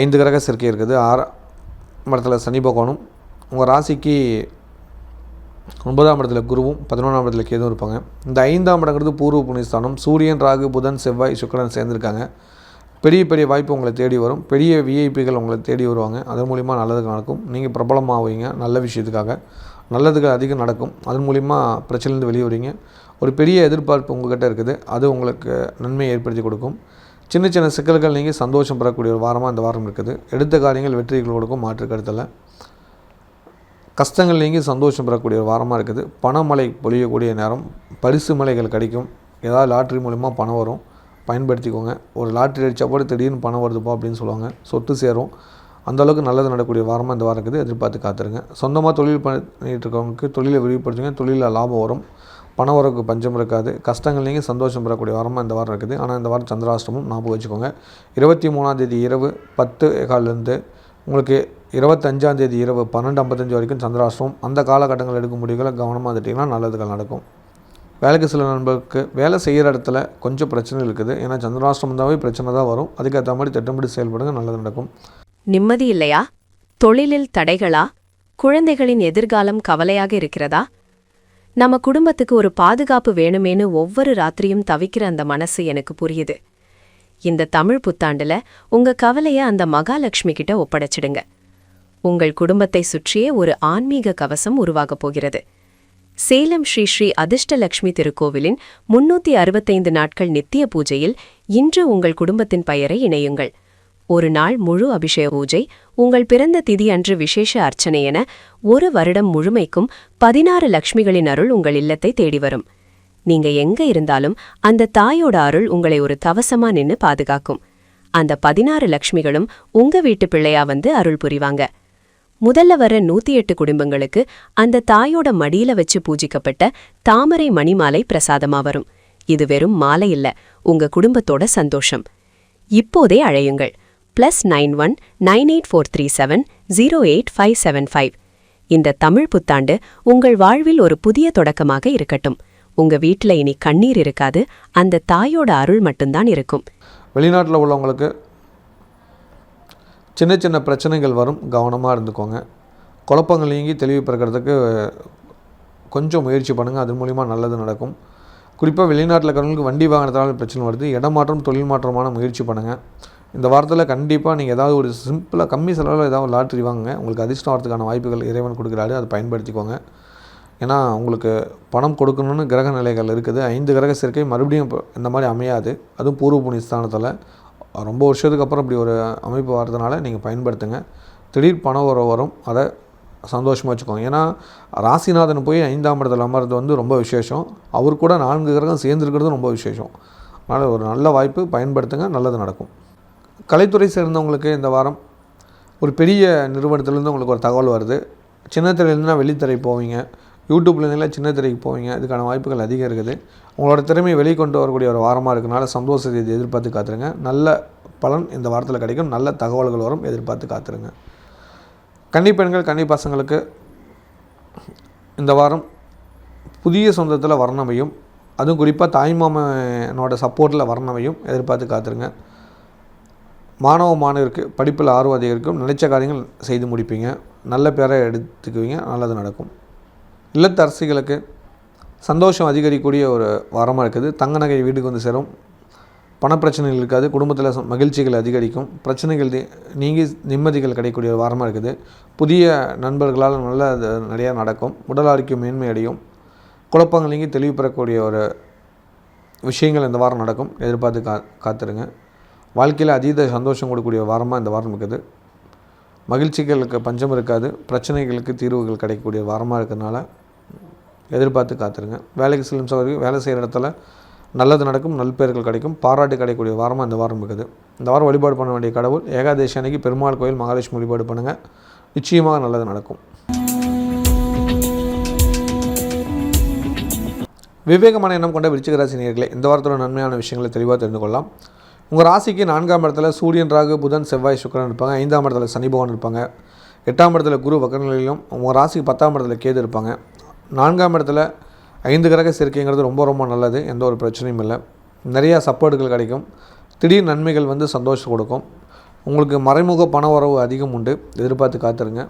5 கிரக சேர்க்கை இருக்குது. 6ஆம் இடத்துல சனி பகவானும், உங்கள் ராசிக்கு 9ஆம் இடத்துல குருவும் 11ஆம் இடத்துல கேதுவும் இருப்பாங்க. இந்த 5ஆம் இடங்கிறது பூர்வ புண்ணியஸ்தானம். சூரியன், ராகு, புதன், செவ்வாய், சுக்கிரன் சேர்ந்துருக்காங்க. பெரிய பெரிய வாய்ப்பு உங்களை தேடி வரும். பெரிய விஐபிகள் உங்களை தேடி வருவாங்க. அதன் மூலிமா நல்லதுக்கு நடக்கும். நீங்கள் பிரபலமாகுவீங்க. நல்ல விஷயத்துக்காக நல்லதுக்கு அதிகம் நடக்கும். அதன் மூலிமா பிரச்சனைலேருந்து வெளியே வரீங்க. ஒரு பெரிய எதிர்பார்ப்பு உங்கள்கிட்ட இருக்குது, அது உங்களுக்கு நன்மையை ஏற்படுத்தி கொடுக்கும். சின்ன சின்ன சிக்கல்கள் நீங்கள் சந்தோஷம் பெறக்கூடிய ஒரு வாரமாக இந்த வாரம் இருக்குது. எடுத்த காரியங்கள் வெற்றிகள் கொடுக்கும், மாற்று கருத்தில். கஷ்டங்கள் நீங்கி சந்தோஷம் பெறக்கூடிய ஒரு வாரமாக இருக்குது. பணமழை பொழியக்கூடிய நேரம், பரிசு மலைகள் கிடைக்கும். ஏதாவது லாட்ரி மூலிமா பணம் வரும், பயன்படுத்திக்கோங்க. ஒரு லாட்ரி அடித்தா கூட திடீர்னு பணம் வருதுப்பா அப்படின்னு சொல்லுவாங்க, சொத்து சேரும். அந்தளவுக்கு நல்லது நடக்கக்கூடிய வாரமாக இந்த வாரம் இருக்குது. எதிர்பார்த்து காத்துருங்க. சொந்தமாக தொழில் பண்ணிகிட்டு இருக்கவங்களுக்கு தொழிலை விரிவுபடுத்துங்க. தொழிலில் லாபம் வரும். பண வரவுக்கு பஞ்சம் இருக்காது. கஷ்டங்கள் நீங்கள் சந்தோஷம் பெறக்கூடிய வாரமாக இந்த வாரம் இருக்குது. ஆனால் இந்த வாரம் சந்திராஷ்டமம் ஞாபகம் வச்சுக்கோங்க. 23ஆம் தேதி இரவு 10:15 உங்களுக்கு 25ஆம் தேதி இரவு 12:55 வரைக்கும் சந்திராஷ்டமம். அந்த காலகட்டங்கள் எடுக்கும் முடிவுகளை கவனமாக எடுத்திங்கன்னா நல்லதுகள் நடக்கும். வேலைக்கு சில நண்பருக்கு வேலை செய்கிற இடத்துல கொஞ்சம் பிரச்சனை இருக்குது. ஏன்னா சந்திராஷ்டமம் தாவே பிரச்சனை தான் வரும். அதுக்கேற்ற மாதிரி திட்டமிட்டு செயல்படுங்க, நல்லது நடக்கும். நிம்மதி இல்லையா? தொழிலில் தடைகளா? குழந்தைகளின் எதிர்காலம் கவலையாக இருக்கிறதா? நம்ம குடும்பத்துக்கு ஒரு பாதுகாப்பு வேணுமேனு ஒவ்வொரு ராத்திரியும் தவிக்கிற அந்த மனசு எனக்கு புரியுது. இந்த தமிழ் புத்தாண்டுல உங்க கவலைய அந்த மகாலட்சுமி கிட்ட ஒப்படைச்சிடுங்க. உங்கள் குடும்பத்தை சுற்றியே ஒரு ஆன்மீக கவசம் உருவாகப் போகிறது. சேலம் ஸ்ரீ ஸ்ரீ அதிர்ஷ்டலட்சுமி திருக்கோவிலின் 365 நாட்கள் நித்திய பூஜையில் இன்று உங்கள் குடும்பத்தின் பெயரை இணையுங்கள். ஒரு நாள் முழு அபிஷேக பூஜை, உங்கள் பிறந்த திதி அன்று விசேஷ அர்ச்சனை என ஒரு வருடம் முழுமைக்கும் 16 லட்சுமிகளின் அருள் உங்கள் இல்லத்தை தேடி வரும். நீங்க எங்க இருந்தாலும் அந்த தாயோட அருள் உங்களை ஒரு கவசமா நின்னு பாதுகாக்கும். அந்த 16 லட்சுமிகளும் உங்க வீட்டு பிள்ளையா வந்து அருள் புரிவாங்க. முதல்ல வர 108 குடும்பங்களுக்கு அந்த தாயோட மடியில வச்சு பூஜிக்கப்பட்ட தாமரை மணிமாலை பிரசாதமா வரும். இது வெறும் மாலை இல்ல, உங்க குடும்பத்தோட சந்தோஷம். இப்போதே அழையுங்கள். +91 98437 08575. இந்த தமிழ் புத்தாண்டு உங்கள் வாழ்வில் ஒரு புதிய தொடக்கமாக இருக்கட்டும். உங்க வீட்டுல இனி கண்ணீர் இருக்காது, அந்த தாயோட அருள் மட்டும்தான் இருக்கும். வெளிநாட்டில் உள்ளவங்களுக்கு சின்ன சின்ன பிரச்சனைகள் வரும், கவனமாக இருந்துக்கோங்க. குழப்பங்கள் நீங்கி தெளிவு பெறுறதுக்கு கொஞ்சம் முயற்சி பண்ணுங்கள், அது மூலிமா நல்லது நடக்கும். குறிப்பாக வெளிநாட்டில் இருக்கிறவங்களுக்கு வண்டி வாங்கினதால பிரச்சனை வருது. இடமாற்றம், தொழில் மாற்றமான முயற்சி பண்ணுங்கள். இந்த வாரத்தில் கண்டிப்பாக நீங்கள் ஏதாவது ஒரு சிம்பிளாக கம்மி செலவில் ஏதாவது லாட்ரி வாங்குங்க. உங்களுக்கு அதிர்ஷ்டம் வரதுக்கான வாய்ப்புகள் இறைவன் கொடுக்குறாரு, அதை பயன்படுத்திக்கோங்க. ஏன்னா உங்களுக்கு பணம் கொடுக்கணும்னு கிரக நிலைகள் இருக்குது. 5 கிரக சேர்க்கை மறுபடியும் இந்த மாதிரி அமையாது. அதுவும் பூர்வ புண்ணிய ஸ்தானத்தில் ரொம்ப வருஷத்துக்கு அப்புறம் இப்படி ஒரு அமைப்பு வரதுனால நீங்கள் பயன்படுத்துங்க. திடீர் பணம் வரும், அதை சந்தோஷமாக வச்சுக்கோங்க. ஏன்னா ராசிநாதன் போய் 5ஆம் இடத்துல அமர்றது வந்து ரொம்ப விசேஷம். அவர் கூட 4 கிரகம் சேர்ந்துருக்கிறதும் ரொம்ப விசேஷம். அதனால் ஒரு நல்ல வாய்ப்பு, பயன்படுத்துங்க, நல்லது நடக்கும். கலைத்துறை சேர்ந்தவங்களுக்கு இந்த வாரம் ஒரு பெரிய நிறுவனத்துலேருந்து உங்களுக்கு ஒரு தகவல் வருது. சின்ன திரையிலேருந்துனா வெளித்திரை போவீங்க, யூடியூப்லேருந்துலாம் சின்ன திரைக்கு போவீங்க. இதுக்கான வாய்ப்புகள் அதிகம் இருக்குது. உங்களோட திறமையை வெளிக்கொண்டு வரக்கூடிய ஒரு வாரமாக இருக்கிறனால சந்தோஷ செய்தி எதிர்பார்த்து காத்துருங்க. நல்ல பலன் இந்த வாரத்தில் கிடைக்கும். நல்ல தகவல்கள் வரும், எதிர்பார்த்து காத்துருங்க. கன்னிப்பெண்கள், கன்னி பசங்களுக்கு இந்த வாரம் புதிய சொந்தத்தில் வர்ணமையும், அதுவும் குறிப்பாக தாய்மாமனோட சப்போர்ட்டில் வர்ணமையும் எதிர்பார்த்து காத்துருங்க. மாணவருக்கு படிப்பில் ஆர்வம் அதிகரிக்கும். நினைச்ச காரியங்கள் செய்து முடிப்பீங்க. நல்ல பேரை எடுத்துக்குவீங்க, நல்லது நடக்கும். இல்லத்தரசிகளுக்கு சந்தோஷம் அதிகரிக்கக்கூடிய ஒரு வாரமாக இருக்குது. தங்க நகை வீட்டுக்கு வந்து சேரும். பணப்பிரச்சனைகள் இருக்காது. குடும்பத்தில் மகிழ்ச்சிகள் அதிகரிக்கும். பிரச்சனைகள் நீங்கி நிம்மதிகள் கிடைக்கக்கூடிய வாரமாக இருக்குது. புதிய நண்பர்களால் நல்ல நிறையா நடக்கும். உடல் ஆரோக்கியம் மேன்மை அடையும். குழப்பங்கள் நீங்கி தெளிவு பெறக்கூடிய ஒரு விஷயங்கள் இந்த வாரம் நடக்கும். எதிர்பார்த்து காத்துருங்க. வாழ்க்கையில் அதீத சந்தோஷம் கொடுக்கக்கூடிய வாரமாக இந்த வாரம் இருக்குது. மகிழ்ச்சிகளுக்கு பஞ்சம் இருக்காது. பிரச்சனைகளுக்கு தீர்வுகள் கிடைக்கக்கூடிய வாரமாக இருக்கிறதுனால எதிர்பார்த்து காத்துருங்க. வேலைக்கு செல்லும் சகோதரிகள் வேலை செய்கிற இடத்துல நல்லது நடக்கும். நல்பெயர்கள் கிடைக்கும். பாராட்டு கிடைக்கக்கூடிய வாரமாக இந்த வாரம் இருக்குது. இந்த வாரம் வழிபாடு பண்ண வேண்டிய கடவுள் ஏகாதேசி அன்னைக்கு பெருமாள் கோயில் மகாலட்சுமி வழிபாடு பண்ணுங்கள். நிச்சயமாக நல்லது நடக்கும். விவேகமான எண்ணம் கொண்ட விருச்சிக ராசி நேயர்களே, இந்த வாரத்தோட நன்மையான விஷயங்களை தெளிவாக தெரிந்து கொள்ளலாம். உங்கள் ராசிக்கு 4ஆம் இடத்துல சூரியன், ராகு, புதன், செவ்வாய், சுக்கிரன் இருப்பாங்க. 5ஆம் இடத்துல சனி பகவான் இருப்பாங்க. 8ஆம் இடத்துல குரு வக்கரநிலையிலும், உங்கள் ராசிக்கு 10ஆம் இடத்துல கேது இருப்பாங்க. 4ஆம் இடத்துல 5 கிரக சேர்க்கைங்கிறது ரொம்ப ரொம்ப நல்லது. எந்த ஒரு பிரச்சனையும் இல்லை. நிறையா சப்போர்ட்டுகள் கிடைக்கும். திடீர் நன்மைகள் சந்தோஷம் கொடுக்கும். உங்களுக்கு மறைமுக பண வரவு அதிகம் உண்டு. எதிர்பார்த்து காத்துருங்க.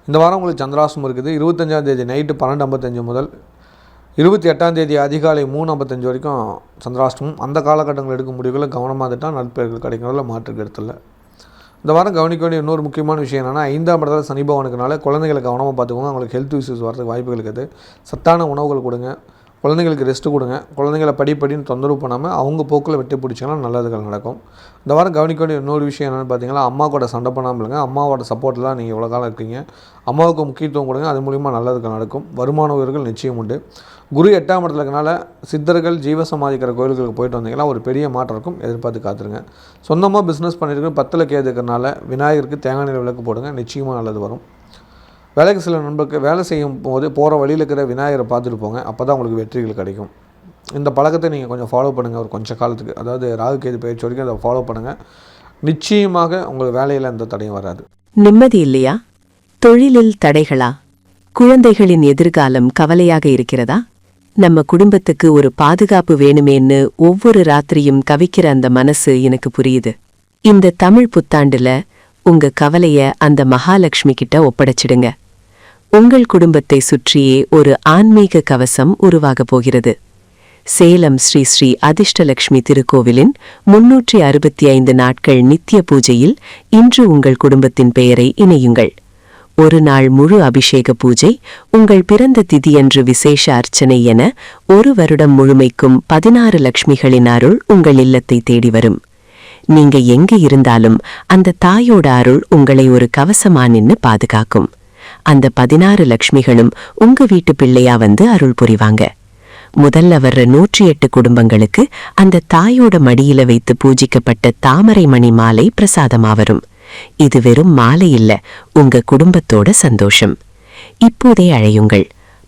இந்த வாரம் உங்களுக்கு சந்திராஷ்டமம் இருக்குது. 25ஆம் தேதி நைட்டு 12:55 முதல் 28ஆம் தேதி அதிகாலை 3:55 வரைக்கும் சந்திராஷ்டமம். அந்த காலகட்டங்கள் எடுக்கும் முடிவுகளை கவனமாக இருந்துட்டால் நற்பெயர்கள் கிடைக்கிறதுல மாற்றுக்கு இடத்துல. இந்த வாரம் கவனிக்க வேண்டிய இன்னொரு முக்கியமான விஷயம் என்னென்னா, 5ஆம் இடத்துல சனி பகவானுக்குனால குழந்தைகளை கவனமாக பார்த்துக்கோங்க. அவங்களுக்கு ஹெல்த் இஷ்யூஸ் வரதுக்கு வாய்ப்புகள் இருக்குது. சத்தான உணவுகள் கொடுங்க. குழந்தைங்களுக்கு ரெஸ்ட்டு கொடுங்க. குழந்தைங்களை படிப்படின்னு தொந்தரவு பண்ணாமல் அவங்க போக்கில் வெட்டி பிடிச்சிங்கன்னா நல்லதுகள் நடக்கும். இந்த வாரம் கவனிக்க வேண்டிய இன்னொரு விஷயம் என்னென்னு பார்த்தீங்கன்னா, அம்மா கூட சண்டை பண்ணாமல் இருங்க. அம்மாவோட சப்போர்ட்டில் தான் நீங்கள் இவ்வளோ காலம் இருக்கீங்க. அம்மாவுக்கு முக்கியத்துவம் கொடுங்க. அது மூலிமா நல்லதுகள் நடக்கும். வருமான உயர்வுகள் நிச்சயம் உண்டு. குரு 8ஆம் இடத்துல இருக்கனால சித்தர்கள் ஜீவசமாதிக்கிற கோயில்களுக்கு போயிட்டு வந்தீங்கன்னா ஒரு பெரிய மாற்றம் இருக்கும். எதிர்பார்த்து காத்துருங்க. சொந்தமாக பிஸ்னஸ் பண்ணியிருக்க 10ல் கேது இருக்கிறனால விநாயகருக்கு தேங்காய் எண்ணெய் விளக்கு போடுங்க. நிச்சயமாக நல்லது வரும். வேலைக்கு சில நண்பருக்கு வேலை செய்யும் போது போகிற வழியில் இருக்கிற விநாயகரை பார்த்துட்டு போங்க. அப்போ தான் உங்களுக்கு வெற்றிகள் கிடைக்கும். இந்த பழக்கத்தை நீங்கள் கொஞ்சம் ஃபாலோ பண்ணுங்கள். ஒரு கொஞ்சம் காலத்துக்கு, அதாவது ராகு கேது பயிற்சி வரைக்கும் அதை ஃபாலோ பண்ணுங்கள். நிச்சயமாக உங்கள் வேலையில் எந்த தடையும் வராது. நிம்மதி இல்லையா? தொழிலில் தடைகளா? குழந்தைகளின் எதிர்காலம் கவலையாக இருக்கிறதா? நம்ம குடும்பத்துக்கு ஒரு பாதுகாப்பு வேணுமேன்னு ஒவ்வொரு ராத்திரியும் தவிக்கிற அந்த மனசு எனக்கு புரியுது. இந்த தமிழ் புத்தாண்டுல உங்க கவலைய அந்த மகாலட்சுமி கிட்ட ஒப்படைச்சிடுங்க. உங்கள் குடும்பத்தை சுற்றியே ஒரு ஆன்மீக கவசம் உருவாகப் போகிறது. சேலம் ஸ்ரீ ஸ்ரீ அதிர்ஷ்டலட்சுமி திருக்கோவிலின் 365 நாட்கள் நித்திய பூஜையில் இன்று உங்கள் குடும்பத்தின் பெயரை இணையுங்கள். ஒரு நாள் முழு அபிஷேக பூஜை, உங்கள் பிறந்த திதியன்று விசேஷ அர்ச்சனை என ஒரு வருடம் முழுமைக்கும் 16 லட்சுமிகளின் அருள் உங்கள் இல்லத்தை தேடி வரும். நீங்க எங்க இருந்தாலும் அந்த தாயோட அருள் உங்களை ஒரு கவசமா நின்னு பாதுகாக்கும். அந்த 16 லட்சுமிகளும் உங்க வீட்டு பிள்ளையா வந்து அருள் புரிவாங்க. முதல்ல வர்ற 108 குடும்பங்களுக்கு அந்த தாயோட மடியில வைத்து பூஜிக்கப்பட்ட தாமரை மணி மாலை பிரசாதமா வரும். இது வெறும் மாலை இல்ல, உங்க குடும்பத்தோட சந்தோஷம். இப்போதே அழையுங்கள்.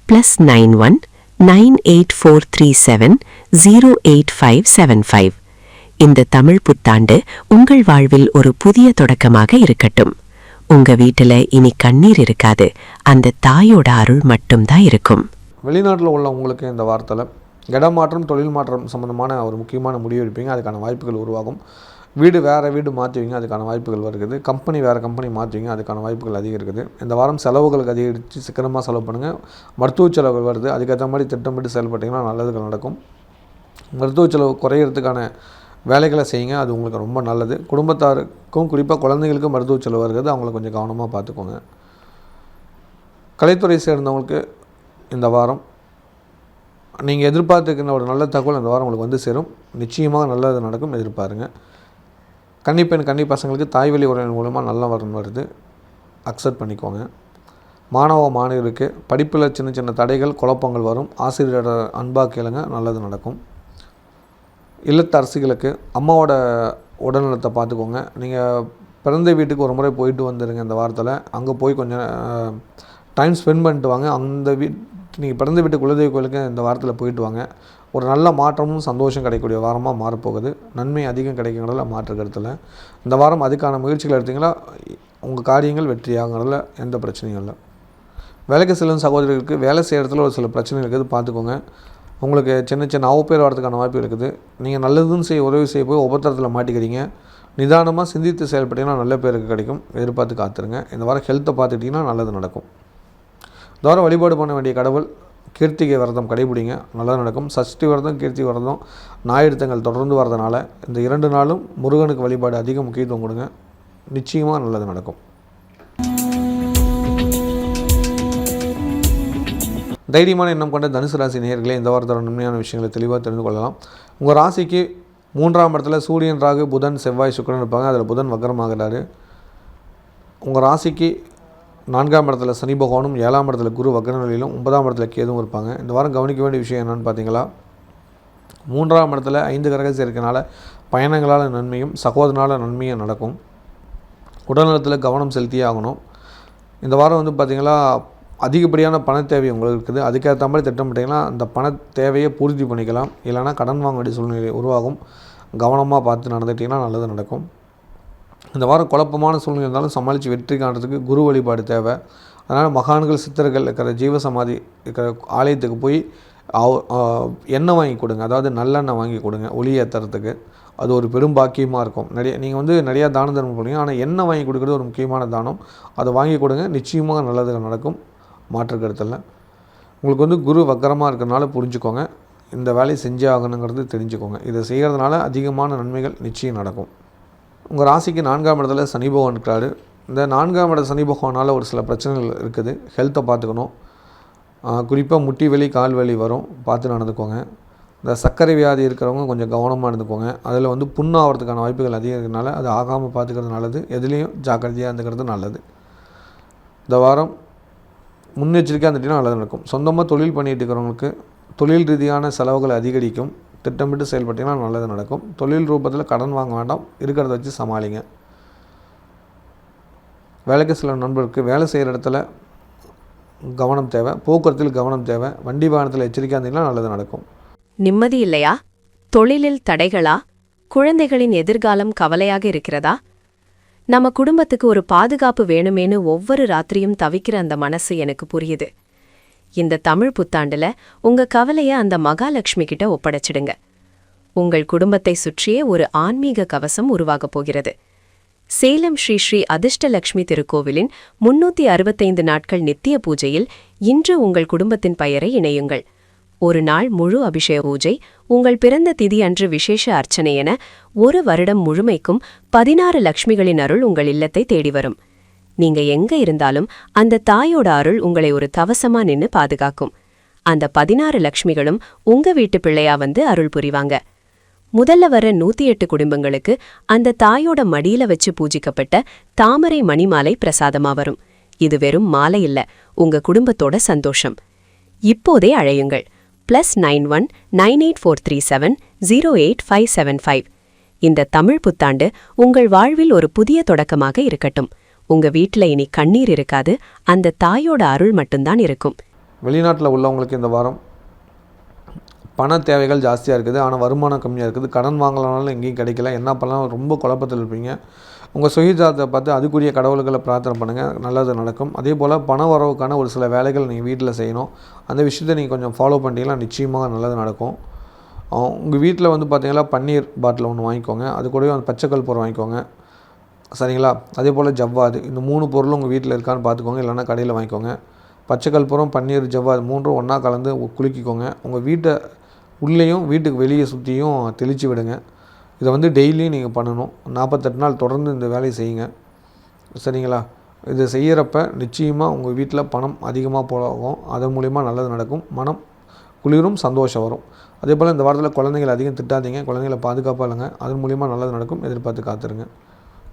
+91 98437 08575. இந்த தமிழ் புத்தாண்டு உங்கள் வாழ்வில் ஒரு புதிய தொடக்கமாக இருக்கட்டும். உங்க வீட்டுல இனி கண்ணீர் இருக்காது. அந்த தாயோட அருள் மட்டும்தான் இருக்கும். வெளிநாட்டில் உள்ள உங்களுக்கு இந்த வாரத்தில் இடமாற்றம், தொழில் மாற்றம் சம்மந்தமான ஒரு முக்கியமான முடிவு எடுப்பீங்க. அதுக்கான வாய்ப்புகள் உருவாகும். வேறு வீடு மாற்றுவீங்க. அதுக்கான வாய்ப்புகள் வருகிறது. கம்பெனி வேறு கம்பெனி மாற்றுவீங்க. அதுக்கான வாய்ப்புகள் அதிகம் இருக்குது. இந்த வாரம் செலவுகளுக்கு அதிகரித்து சிக்கனமாக செலவு பண்ணுங்கள். மருத்துவ செலவுகள் வருது. அதுக்கேற்ற மாதிரி திட்டமிட்டு செயல்பட்டிங்கன்னா நல்லதுகள் நடக்கும். மருத்துவ செலவு குறையிறதுக்கான வேலைகளை செய்யுங்க. அது உங்களுக்கு ரொம்ப நல்லது. குடும்பத்தாருக்கும் குறிப்பாக குழந்தைகளுக்கும் மருத்துவ செலவு வருகிறது. அவங்கள கொஞ்சம் கவனமாக பார்த்துக்கோங்க. கலைத்துறை சேர்ந்தவங்களுக்கு இந்த வாரம் நீங்கள் எதிர்பார்த்துக்கிற ஒரு நல்ல தகவல் இந்த வாரம் உங்களுக்கு வந்து சேரும். நிச்சயமாக நல்லது நடக்கும். எதிர்பாருங்க. கன்னிப்பெண் கன்னி பசங்களுக்கு தாய்வழி உறவின் மூலமாக நல்ல வரன் வருது. அக்செப்ட் பண்ணிக்கோங்க. மாணவர்களுக்கு படிப்பில் சின்ன சின்ன தடைகள், குழப்பங்கள் வரும். ஆசிரியரோட அன்பாக கேளுங்க. நல்லது நடக்கும். இல்லத்தரசிகளுக்கு அம்மாவோட உடல்நலத்தை பார்த்துக்கோங்க. நீங்கள் பிறந்த வீட்டுக்கு ஒரு முறை போயிட்டு வந்துடுங்க இந்த வாரத்தில். அங்கே போய் கொஞ்சம் டைம் ஸ்பெண்ட் பண்ணிட்டு வாங்க. அந்த நீங்கள் பிறந்த வீட்டு குலதெய்வ கோயிலுக்கு இந்த வாரத்தில் போயிட்டு வாங்க. ஒரு நல்ல மாற்றமும் சந்தோஷம் கிடைக்கக்கூடிய வாரமாக மாறப்போகுது. நன்மை அதிகம் கிடைக்குங்கிறதுல மாற்று கருத்தில். இந்த வாரம் அதுக்கான முயற்சிகள் எடுத்திங்கன்னா உங்கள் காரியங்கள் வெற்றியாகிறதுல எந்த பிரச்சனையும் இல்லை. வேலைக்கு செல்லும் சகோதரர்களுக்கு வேலை செய்கிற இடத்துல ஒரு சில பிரச்சனை இருக்குது. பார்த்துக்கோங்க. உங்களுக்கு சின்ன சின்ன அவப்பேர் வரதுக்கான வாய்ப்பு இருக்குது. நீங்கள் நல்லதுன்னு உதவி செய்ய போய் உபத்திரத்தில் மாட்டிக்கிறீங்க. நிதானமாக சிந்தித்து செயல்பட்டீங்கன்னா நல்ல பேருக்கு கிடைக்கும். எதிர்பார்த்து காத்துருங்க. இந்த வாரம் ஹெல்த்தை பார்த்துட்டிங்கன்னா நல்லது நடக்கும். இந்த வாரம் வழிபாடு பண்ண வேண்டிய கடவுள் கீர்த்திகை விரதம் கடைபிடிங்க, நல்லது நடக்கும். சஷ்டி விரதம், கீர்த்திகை விரதம், ஞாயிறு திங்கள் தொடர்ந்து வரதுனால இந்த 2 நாளும் முருகனுக்கு வழிபாடு அதிக முக்கியத்துவம் கொடுங்க, நிச்சயமாக நல்லது நடக்கும். தைரியமான எண்ணம் கொண்ட தனுசு ராசி நேயர்களே, இந்த வாரத்தோட உண்மையான விஷயங்களை தெளிவாக தெரிந்து கொள்ளலாம். உங்கள் ராசிக்கு 3ஆம் இடத்துல சூரியன், ராகு, புதன், செவ்வாய், சுக்கிரன் இருப்பாங்க. அதில் புதன் வக்ரமாகிறாரு. உங்கள் ராசிக்கு 4ஆம் இடத்துல சனி பகவானும், 7ஆம் இடத்துல குரு வக்ர நிலையிலும், 9ஆம் இடத்துல கேதுவும் இருப்பாங்க. இந்த வாரம் கவனிக்க வேண்டிய விஷயம் என்னென்னு பார்த்தீங்களா, 3ஆம் இடத்துல 5 கிரகம் சேர்க்கனால பயணங்களால் நன்மையும் சகோதரனால் நன்மையும் நடக்கும். உடல்நலத்தில் கவனம் செலுத்தியே ஆகணும். இந்த வாரம் வந்து பார்த்திங்களா அதிகப்படியான பண தேவை உங்களுக்கு இருக்குது. அதுக்கேற்ற மாதிரி திட்டமிட்டிங்கன்னா அந்த பண தேவையை பூர்த்தி பண்ணிக்கலாம். இல்லைனா கடன் வாங்க வேண்டிய சூழ்நிலை உருவாகும். கவனமாக பார்த்து நடந்துட்டிங்கன்னா நல்லது நடக்கும். இந்த வாரம் குழப்பமான சூழ்நிலை இருந்தாலும் சமாளித்து வெற்றி காண்றதுக்கு குரு வழிபாடு தேவை. அதனால் மகான்கள், சித்தர்கள் இருக்கிற ஜீவசமாதி இருக்கிற ஆலயத்துக்கு போய் எண்ணெய் வாங்கி கொடுங்க. அதாவது நல்லெண்ணெய் வாங்கி கொடுங்க ஒளி ஏற்றுறதுக்கு. அது ஒரு பெரும் பாக்கியமாக இருக்கும். நீங்கள் நிறையா தான தர்மம் பண்ணுவீங்க, ஆனால் எண்ணெய் வாங்கி கொடுக்குறது ஒரு முக்கியமான தானம். அதை வாங்கி கொடுங்க, நிச்சயமாக நல்லது நடக்கும், மாற்று கருத்தில். உங்களுக்கு குரு வக்கரமாக இருக்கிறதுனால புரிஞ்சுக்கோங்க, இந்த வேலையை செஞ்சே ஆகணுங்கிறது தெரிஞ்சுக்கோங்க. இதை செய்கிறதுனால அதிகமான நன்மைகள் நிச்சயம் நடக்கும். உங்கள் ராசிக்கு 4ஆம் இடத்துல சனி பகவான் இருக்கிறாரு. இந்த 4ஆம் இட சனி பகவானால் ஒரு சில பிரச்சனைகள் இருக்குது. ஹெல்த்தை பார்த்துக்கணும். குறிப்பாக முட்டி வலி, கால் வலி வரும், பார்த்து நடந்துக்கோங்க. இந்த சர்க்கரை வியாதி இருக்கிறவங்க கொஞ்சம் கவனமாக இருந்துக்கோங்க. அதில் புண்ணாகிறதுக்கான வாய்ப்புகள் அதிகம் இருக்கிறதுனால அது ஆகாமல் பார்த்துக்கிறது நல்லது. எதுலேயும் ஜாக்கிரதையாக இருந்துக்கிறது நல்லது. இந்த வாரம் முன்னெச்சரிக்கையாக இருந்துட்டிங்கன்னா நல்லது நடக்கும். சொந்தமாக தொழில் பண்ணிகிட்டு இருக்கிறவங்களுக்கு தொழில் ரீதியான செலவுகள் அதிகரிக்கும். திட்டமிட்டு செயல்பட்டிங்கன்னா நல்லது நடக்கும். தொழில் ரூபத்தில் கடன் வாங்க வேண்டாம், இருக்கிறத வச்சு சமாளிங்க. வேலைக்கு சில நண்பருக்கு வேலை செய்கிற இடத்துல கவனம் தேவை, போக்குவரத்தில் கவனம் தேவை, வண்டி வாகனத்தில் எச்சரிக்கையாக இருந்தீங்கன்னா நல்லது நடக்கும். நிம்மதி இல்லையா? தொழிலில் தடைகளா? குழந்தைகளின் எதிர்காலம் கவலையாக இருக்கிறதா? நம்ம குடும்பத்துக்கு ஒரு பாதுகாப்பு வேணுமேனு ஒவ்வொரு ராத்திரியும் தவிக்கிற அந்த மனசு எனக்கு புரியுது. இந்த தமிழ் புத்தாண்டுல உங்க கவலைய அந்த மகாலட்சுமி கிட்ட ஒப்படைச்சிடுங்க. உங்கள் குடும்பத்தை சுற்றியே ஒரு ஆன்மீக கவசம் உருவாகப் போகிறது. சேலம் ஸ்ரீ ஸ்ரீ அதிர்ஷ்டலட்சுமி திருக்கோவிலின் 365 நாட்கள் நித்திய பூஜையில் இன்று உங்கள் குடும்பத்தின் பெயரை இணையுங்கள். ஒரு நாள் முழு அபிஷேக பூஜை, உங்கள் பிறந்த திதி அன்று விசேஷ அர்ச்சனை என ஒரு வருடம் முழுமைக்கும் 16 லட்சுமிகளின் அருள் உங்கள் இல்லத்தை தேடி வரும். நீங்க எங்க இருந்தாலும் அந்த தாயோட அருள் உங்களை ஒரு கவசமா நின்னு பாதுகாக்கும். அந்த 16 லட்சுமிகளும் உங்க வீட்டு பிள்ளையா வந்து அருள் புரிவாங்க. முதல்ல வர 108 குடும்பங்களுக்கு அந்த தாயோட மடியில வச்சு பூஜிக்கப்பட்ட தாமரை மணிமாலை பிரசாதமா வரும். இது வெறும் மாலை இல்ல, உங்க குடும்பத்தோட சந்தோஷம். இப்போதே அழையுங்கள். +91 98437 08575. இந்த தமிழ் புத்தாண்டு உங்கள் வாழ்வில் ஒரு புதிய தொடக்கமாக இருக்கட்டும். உங்க வீட்ல இனி கண்ணீர் இருக்காது, அந்த தாயோட அருள் மட்டும்தான் இருக்கும். வெளிநாட்டில் உள்ளவங்களுக்கு இந்த வாரம் பண தேவைகள் ஜாஸ்தியாக இருக்குது, ஆனால் வருமானம் கம்மியாக இருக்குது. கடன் வாங்கலானாலும் எங்கேயும் கிடைக்கல, என்ன பண்ணலாம், ரொம்ப குழப்பத்தில் இருப்பீங்க. உங்கள் சுயஜாதத்தை பார்த்து அதுக்குரிய கடவுள்களை பிரார்த்தனை பண்ணுங்கள், நல்லது நடக்கும். அதே போல் பண வரவுக்கான ஒரு சில வேலைகள் நீங்கள் வீட்டில் செய்யணும். அந்த விஷயத்தை நீங்கள் கொஞ்சம் ஃபாலோ பண்ணிட்டீங்கன்னா நிச்சயமாக நல்லது நடக்கும். உங்கள் வீட்டில் பார்த்தீங்கன்னா பன்னீர் பாட்டில் ஒன்று வாங்கிக்கோங்க, அது கூடவே அந்த பச்சை கற்பூரம் வாங்கிக்கோங்க, சரிங்களா? அதே போல் ஜவ்வாது, இந்த 3 பொருளும் உங்கள் வீட்டில் இருக்கான்னு பார்த்துக்கோங்க, இல்லைனா கடையில் வாங்கிக்கோங்க. பச்சை கற்பூரம், பன்னீர், ஜவ்வாது 3ம் ஒன்றா கலந்து குலுக்கிக்கோங்க. உங்கள் வீட்டை உள்ளேயும் வீட்டுக்கு வெளியே சுற்றியும் தெளித்து விடுங்க. இதை டெய்லியும் நீங்கள் பண்ணணும். 48 நாள் தொடர்ந்து இந்த வேலையை செய்யுங்க, சரிங்களா? இதை செய்கிறப்ப நிச்சயமாக உங்கள் வீட்டில் பணம் அதிகமாக போகும். அதன் மூலிமா நல்லது நடக்கும். மனம் குளிரும், சந்தோஷம் வரும். அதே போல் இந்த வாரத்தில் குழந்தைகளை அதிகம் திட்டாதீங்க, குழந்தைகளை பாதுகாப்பாக இல்லைங்க, அதன் மூலிமா நல்லது நடக்கும். எதிர்பார்த்து காத்துருங்க.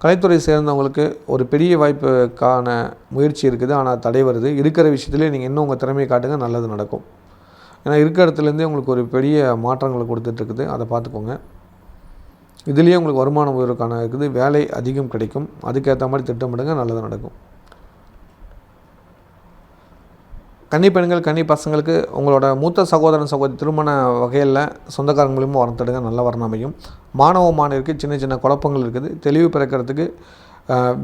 கலைத்துறை சேர்ந்தவங்களுக்கு ஒரு பெரிய வாய்ப்புக்கான முயற்சி இருக்குது, ஆனால் தடை வருது. இருக்கிற விஷயத்துலேயே நீங்கள் இன்னும் உங்கள் திறமையை காட்டுங்க, நல்லது நடக்கும். ஏன்னா இருக்கிற இடத்துலேருந்தே உங்களுக்கு ஒரு பெரிய மாற்றங்களை கொடுத்துட்ருக்குது, அதை பார்த்துக்கோங்க. இதுலேயே உங்களுக்கு வருமானம் உயர்வுக்கான இருக்குது, வேலை அதிகம் கிடைக்கும். அதுக்கேற்ற மாதிரி திட்டமிடுங்க, நல்லது நடக்கும். கன்னி பெண்கள், கன்னி பசங்களுக்கு உங்களோட மூத்த சகோதரன் சகோதரி திருமண வகையில் சொந்தக்காரங்க மூலியமாக வரத்தடுங்க, நல்ல வரணம் அமையும். மாணவ மாணவியருக்கு சின்ன சின்ன குழப்பங்கள் இருக்குது, தெளிவு பிறக்கிறதுக்கு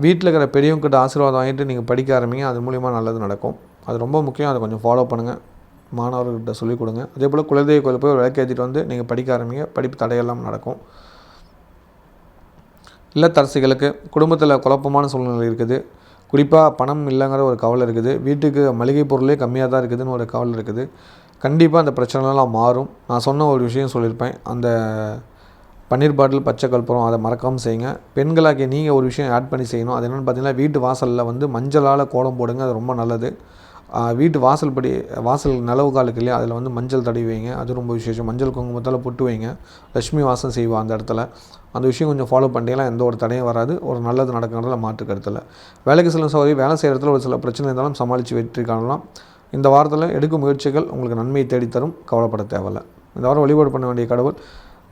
வீட்டில் இருக்கிற பெரியவங்ககிட்ட ஆசீர்வாதம் வாங்கிட்டு நீங்கள் படிக்க ஆரம்பிங்க, அது மூலிமா நல்லது நடக்கும். அது ரொம்ப முக்கியம், அதை கொஞ்சம் ஃபாலோ பண்ணுங்கள், மாணவர்கிட்ட சொல்லிக் கொடுங்க. அதே போல் குலதெய்வ கோயில் போய் விளக்கேற்றிட்டு வந்து நீங்கள் படிக்க ஆரம்பிங்க, படிப்பு தடையெல்லாம் நடக்கும். இல்லத்தரசிகளுக்கு குடும்பத்தில் குழப்பமான சூழ்நிலை இருக்குது, குறிப்பாக பணம் இல்லைங்கிற ஒரு கவலை இருக்குது, வீட்டுக்கு மளிகை பொருளே கம்மியாக தான் இருக்குதுன்னு ஒரு கவலை இருக்குது. கண்டிப்பாக அந்த பிரச்சனைலாம் மாறும். நான் சொன்ன ஒரு விஷயம் சொல்லியிருப்பேன், அந்த பன்னீர் பாட்டில், பச்சை கற்பூரம் அதை மறக்காமல் செய்யுங்க. பெண்களாகிய நீங்கள் ஒரு விஷயம் ஆட் பண்ணி செய்யணும். அது என்னென்னு பார்த்தீங்கன்னா, வீட்டு வாசலில் வந்து மஞ்சளால் கோலம் போடுங்க, அது ரொம்ப நல்லது. வீட்டு வாசல் நிலவு காலுக்கு இல்லையா, அதில் வந்து மஞ்சள் தடவி வைங்க, அது ரொம்ப விசேஷம். மஞ்சள் குங்குமத்தால் பொட்டு வைங்க, லட்சுமி வாசம் செய்வா அந்த இடத்துல. அந்த விஷயம் கொஞ்சம் ஃபாலோ பண்ணிட்டீங்கன்னா எந்த ஒரு தடையும் வராது, ஒரு நல்லது நடக்கிறதுல மாற்று கருத்தில். வேலைக்கு செல்லும் சகோதரி, வேலை செய்கிற இடத்துல ஒரு சில பிரச்சனை இருந்தாலும் சமாளித்து வெற்றி காணலாம். இந்த வாரத்தில் எடுக்கும் முயற்சிகள் உங்களுக்கு நன்மையை தேடித்தரும், கவலைப்பட தேவையில்லை. இந்த வாரம் வழிபாடு பண்ண வேண்டிய கடவுள்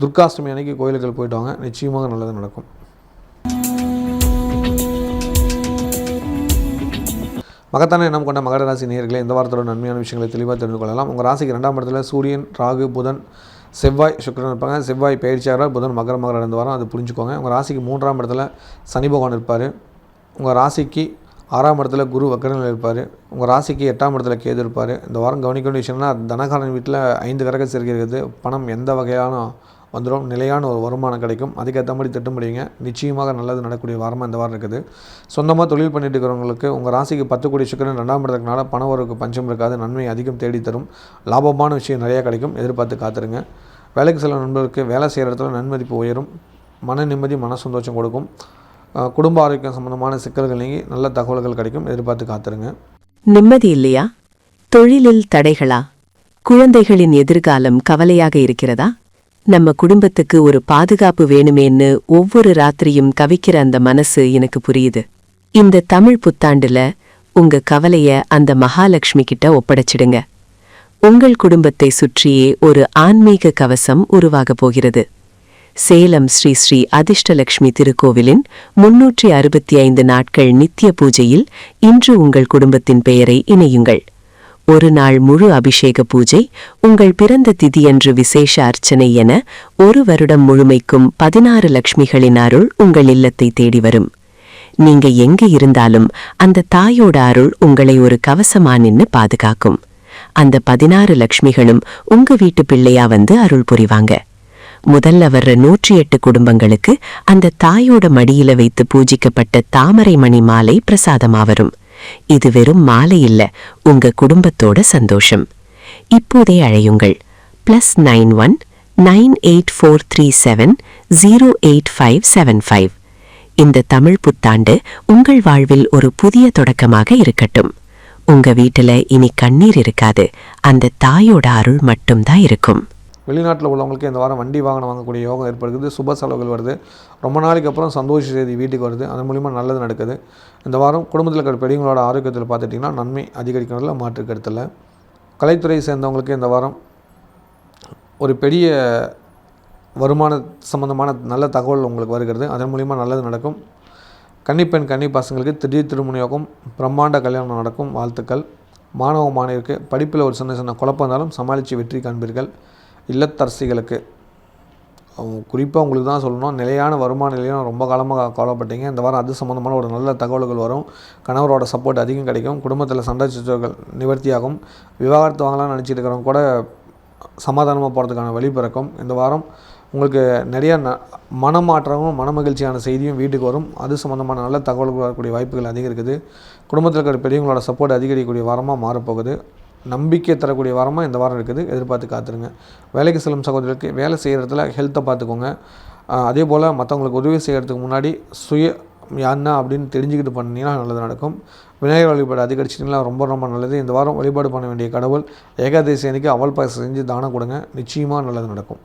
துர்காஷ்டமி அன்னைக்கு கோயிலுக்கு போயிட்டு வாங்க, நிச்சயமாக நல்லது நடக்கும். மகத்தான எண்ணம் கொண்ட மகர ராசி நேயர்களே, இந்த வாரத்தோட நன்மையான விஷயங்களை தெளிவாக தெரிந்து கொள்ளலாம். உங்கள் ராசிக்கு 2ஆம் இடத்துல சூரியன், ராகு, புதன், செவ்வாய், சுக்கிரன் இருப்பாங்க. செவ்வாய் பயிற்சியாளர், புதன் மகர நடந்து வரோம், அது புரிஞ்சுக்கோங்க. உங்கள் ராசிக்கு 3ஆம் இடத்துல சனி பகவான் இருப்பார். உங்கள் ராசிக்கு 6ஆம் இடத்துல குரு வக்கரநிலையில் இருப்பார். உங்கள் ராசிக்கு 8ஆம் இடத்துல கேது இருப்பார். இந்த வாரம் கவனிக்க வேண்டிய விஷயம்னா, தனகாரன் வீட்டில் 5 கிரக சேர்க்கை இருக்குது. பணம் எந்த வகையான வந்துடும், நிலையான ஒரு வருமானம் கிடைக்கும். அதுக்கேற்ற மாதிரி திட்டமிடுவீங்க, நிச்சயமாக நல்லது நடக்கக்கூடிய வாரமாக இந்த வாரம் இருக்குது. சொந்தமாக தொழில் பண்ணிட்டு இருக்கிறவங்களுக்கு உங்கள் ராசிக்கு 10 கோடி சுக்கிரன் 2ஆம் இடத்துக்குனால பணவரவுக்கு பஞ்சம் இருக்காது, நன்மை அதிகம் தேடித்தரும், லாபமான விஷயம் நிறையா கிடைக்கும், எதிர்பார்த்து காத்துருங்க. வேலைக்கு செல்லும் நண்பருக்கு வேலை செய்கிற இடத்துல நன்மதிப்பு உயரும், மன நிம்மதி, மன சந்தோஷம் கொடுக்கும். குடும்ப ஆரோக்கியம் சம்பந்தமான சிக்கல்கள் நீங்கி நல்ல தகவல்கள் கிடைக்கும், எதிர்பார்த்து காத்துருங்க. நிம்மதி இல்லையா? தொழிலில் தடைகளா? குழந்தைகளின் எதிர்காலம் கவலையாக இருக்கிறதா? நம்ம குடும்பத்துக்கு ஒரு பாதுகாப்பு வேணுமேன்னு ஒவ்வொரு ராத்திரியும் கவிக்கிற அந்த மனசு எனக்கு புரியுது. இந்த தமிழ் புத்தாண்டுல உங்க கவலைய அந்த மகாலட்சுமி கிட்ட ஒப்படைச்சிடுங்க. உங்கள் குடும்பத்தை சுற்றியே ஒரு ஆன்மீக கவசம் உருவாக போகிறது. சேலம் ஸ்ரீ ஸ்ரீ அதிர்ஷ்டலட்சுமி திருக்கோவிலின் 365 நாட்கள் நித்திய பூஜையில் இன்று உங்கள் குடும்பத்தின் பெயரை இணையுங்கள். ஒரு நாள் முழு அபிஷேக பூஜை, உங்கள் பிறந்த திதியன்று விசேஷ அர்ச்சனை என ஒரு வருடம் முழுமைக்கும் 16 லட்சுமிகளின் அருள் உங்கள் இல்லத்தை தேடி வரும். நீங்க எங்க இருந்தாலும் அந்த தாயோட அருள் உங்களை ஒரு கவசமா நின்னு பாதுகாக்கும். அந்த 16 லட்சுமிகளும் உங்க வீட்டு பிள்ளையா வந்து அருள் புரிவாங்க. முதல்ல வர்ற 108 குடும்பங்களுக்கு அந்த தாயோட மடியில வைத்து பூஜிக்கப்பட்ட தாமரை மணி மாலை பிரசாதமா வரும். இது வெறும் மாலை இல்ல, உங்க குடும்பத்தோட சந்தோஷம். இப்போதே அழையுங்கள். +91 98437 08575. இந்த தமிழ் புத்தாண்டு உங்கள் வாழ்வில் ஒரு புதிய தொடக்கமாக இருக்கட்டும். உங்க வீட்டுல இனி கண்ணீர் இருக்காது, அந்த தாயோட அருள் மட்டும்தான் இருக்கும். வெளிநாட்டில் உள்ளவங்களுக்கு இந்த வாரம் வண்டி வாகனம் வாங்கக்கூடிய யோகம் ஏற்படுகிறது, சுப செலவுகள் வருது, ரொம்ப நாளைக்கு அப்புறம் சந்தோஷ செய்தி வீட்டுக்கு வருது, அதன் மூலிமா நல்லது நடக்குது. இந்த வாரம் குடும்பத்தில் இருக்கிற பெரியவங்களோட ஆரோக்கியத்தில் பார்த்துட்டிங்கன்னா நன்மை அதிகரிக்கிறதுல மாற்று கருத்தில். கலைத்துறையை சேர்ந்தவங்களுக்கு இந்த வாரம் ஒரு பெரிய வருமான சம்பந்தமான நல்ல தகவல் உங்களுக்கு வருகிறது, அதன் மூலிமா நல்லது நடக்கும். கன்னிப்பெண் கன்னி பசங்களுக்கு திடீர் திருமண யோகம், பிரம்மாண்ட கல்யாணம் நடக்கும், வாழ்த்துக்கள். மாணவ மாணவியருக்கு படிப்பில் ஒரு சின்ன சின்ன குழப்பம் இருந்தாலும் சமாளித்து வெற்றி காண்பீர்கள். இல்லத்தரசிகளுக்கு குறிப்பாக உங்களுக்கு தான் சொல்லணும், நிலையான வருமான நிலையம் ரொம்ப காலமாக கவலைப்பட்டீங்க. இந்த வாரம் அது சம்மந்தமான ஒரு நல்ல தகவல்கள் வரும். கணவரோட சப்போர்ட் அதிகம் கிடைக்கும். குடும்பத்தில் சண்டை சச்சரவுகள் நிவர்த்தியாகும். விவாகரத்து வாங்கலாம்னு நினச்சிட்டு இருக்கிறவங்க கூட சமாதானமாக போகிறதுக்கான வழி பிறக்கும். இந்த வாரம் உங்களுக்கு நிறைய மனமாற்றமும் மன மகிழ்ச்சியான செய்தியும் வீட்டுக்கு வரும். அது சம்மந்தமான நல்ல தகவல்கள் வரக்கூடிய வாய்ப்புகள் அதிகம் இருக்குது. குடும்பத்தில் இருக்கிற பெரியவங்களோட சப்போர்ட் அதிகரிக்கக்கூடிய வாரமாக மாறப்போகுது. நம்பிக்கை தரக்கூடிய வாரமாக இந்த வாரம் இருக்குது, எதிர்பார்த்து காத்துருங்க. வேலைக்கு செல்லும் சகோதரருக்கு வேலை செய்கிற இடத்துல ஹெல்த்தை பார்த்துக்கோங்க. அதே போல் மற்றவங்களுக்கு உதவி செய்கிறதுக்கு முன்னாடி என்ன அப்படின்னு தெரிஞ்சுக்கிட்டு பண்ணிங்கன்னா நல்லது நடக்கும். விநாயகர் வழிபாடு அதிகரிச்சிட்டிங்கன்னா ரொம்ப ரொம்ப நல்லது. இந்த வாரம் வழிபாடு பண்ண வேண்டிய கடவுள் ஏகாதசி அன்னைக்கு அவல் பாயசம் செஞ்சு தானம் கொடுங்க, நிச்சயமாக நல்லது நடக்கும்.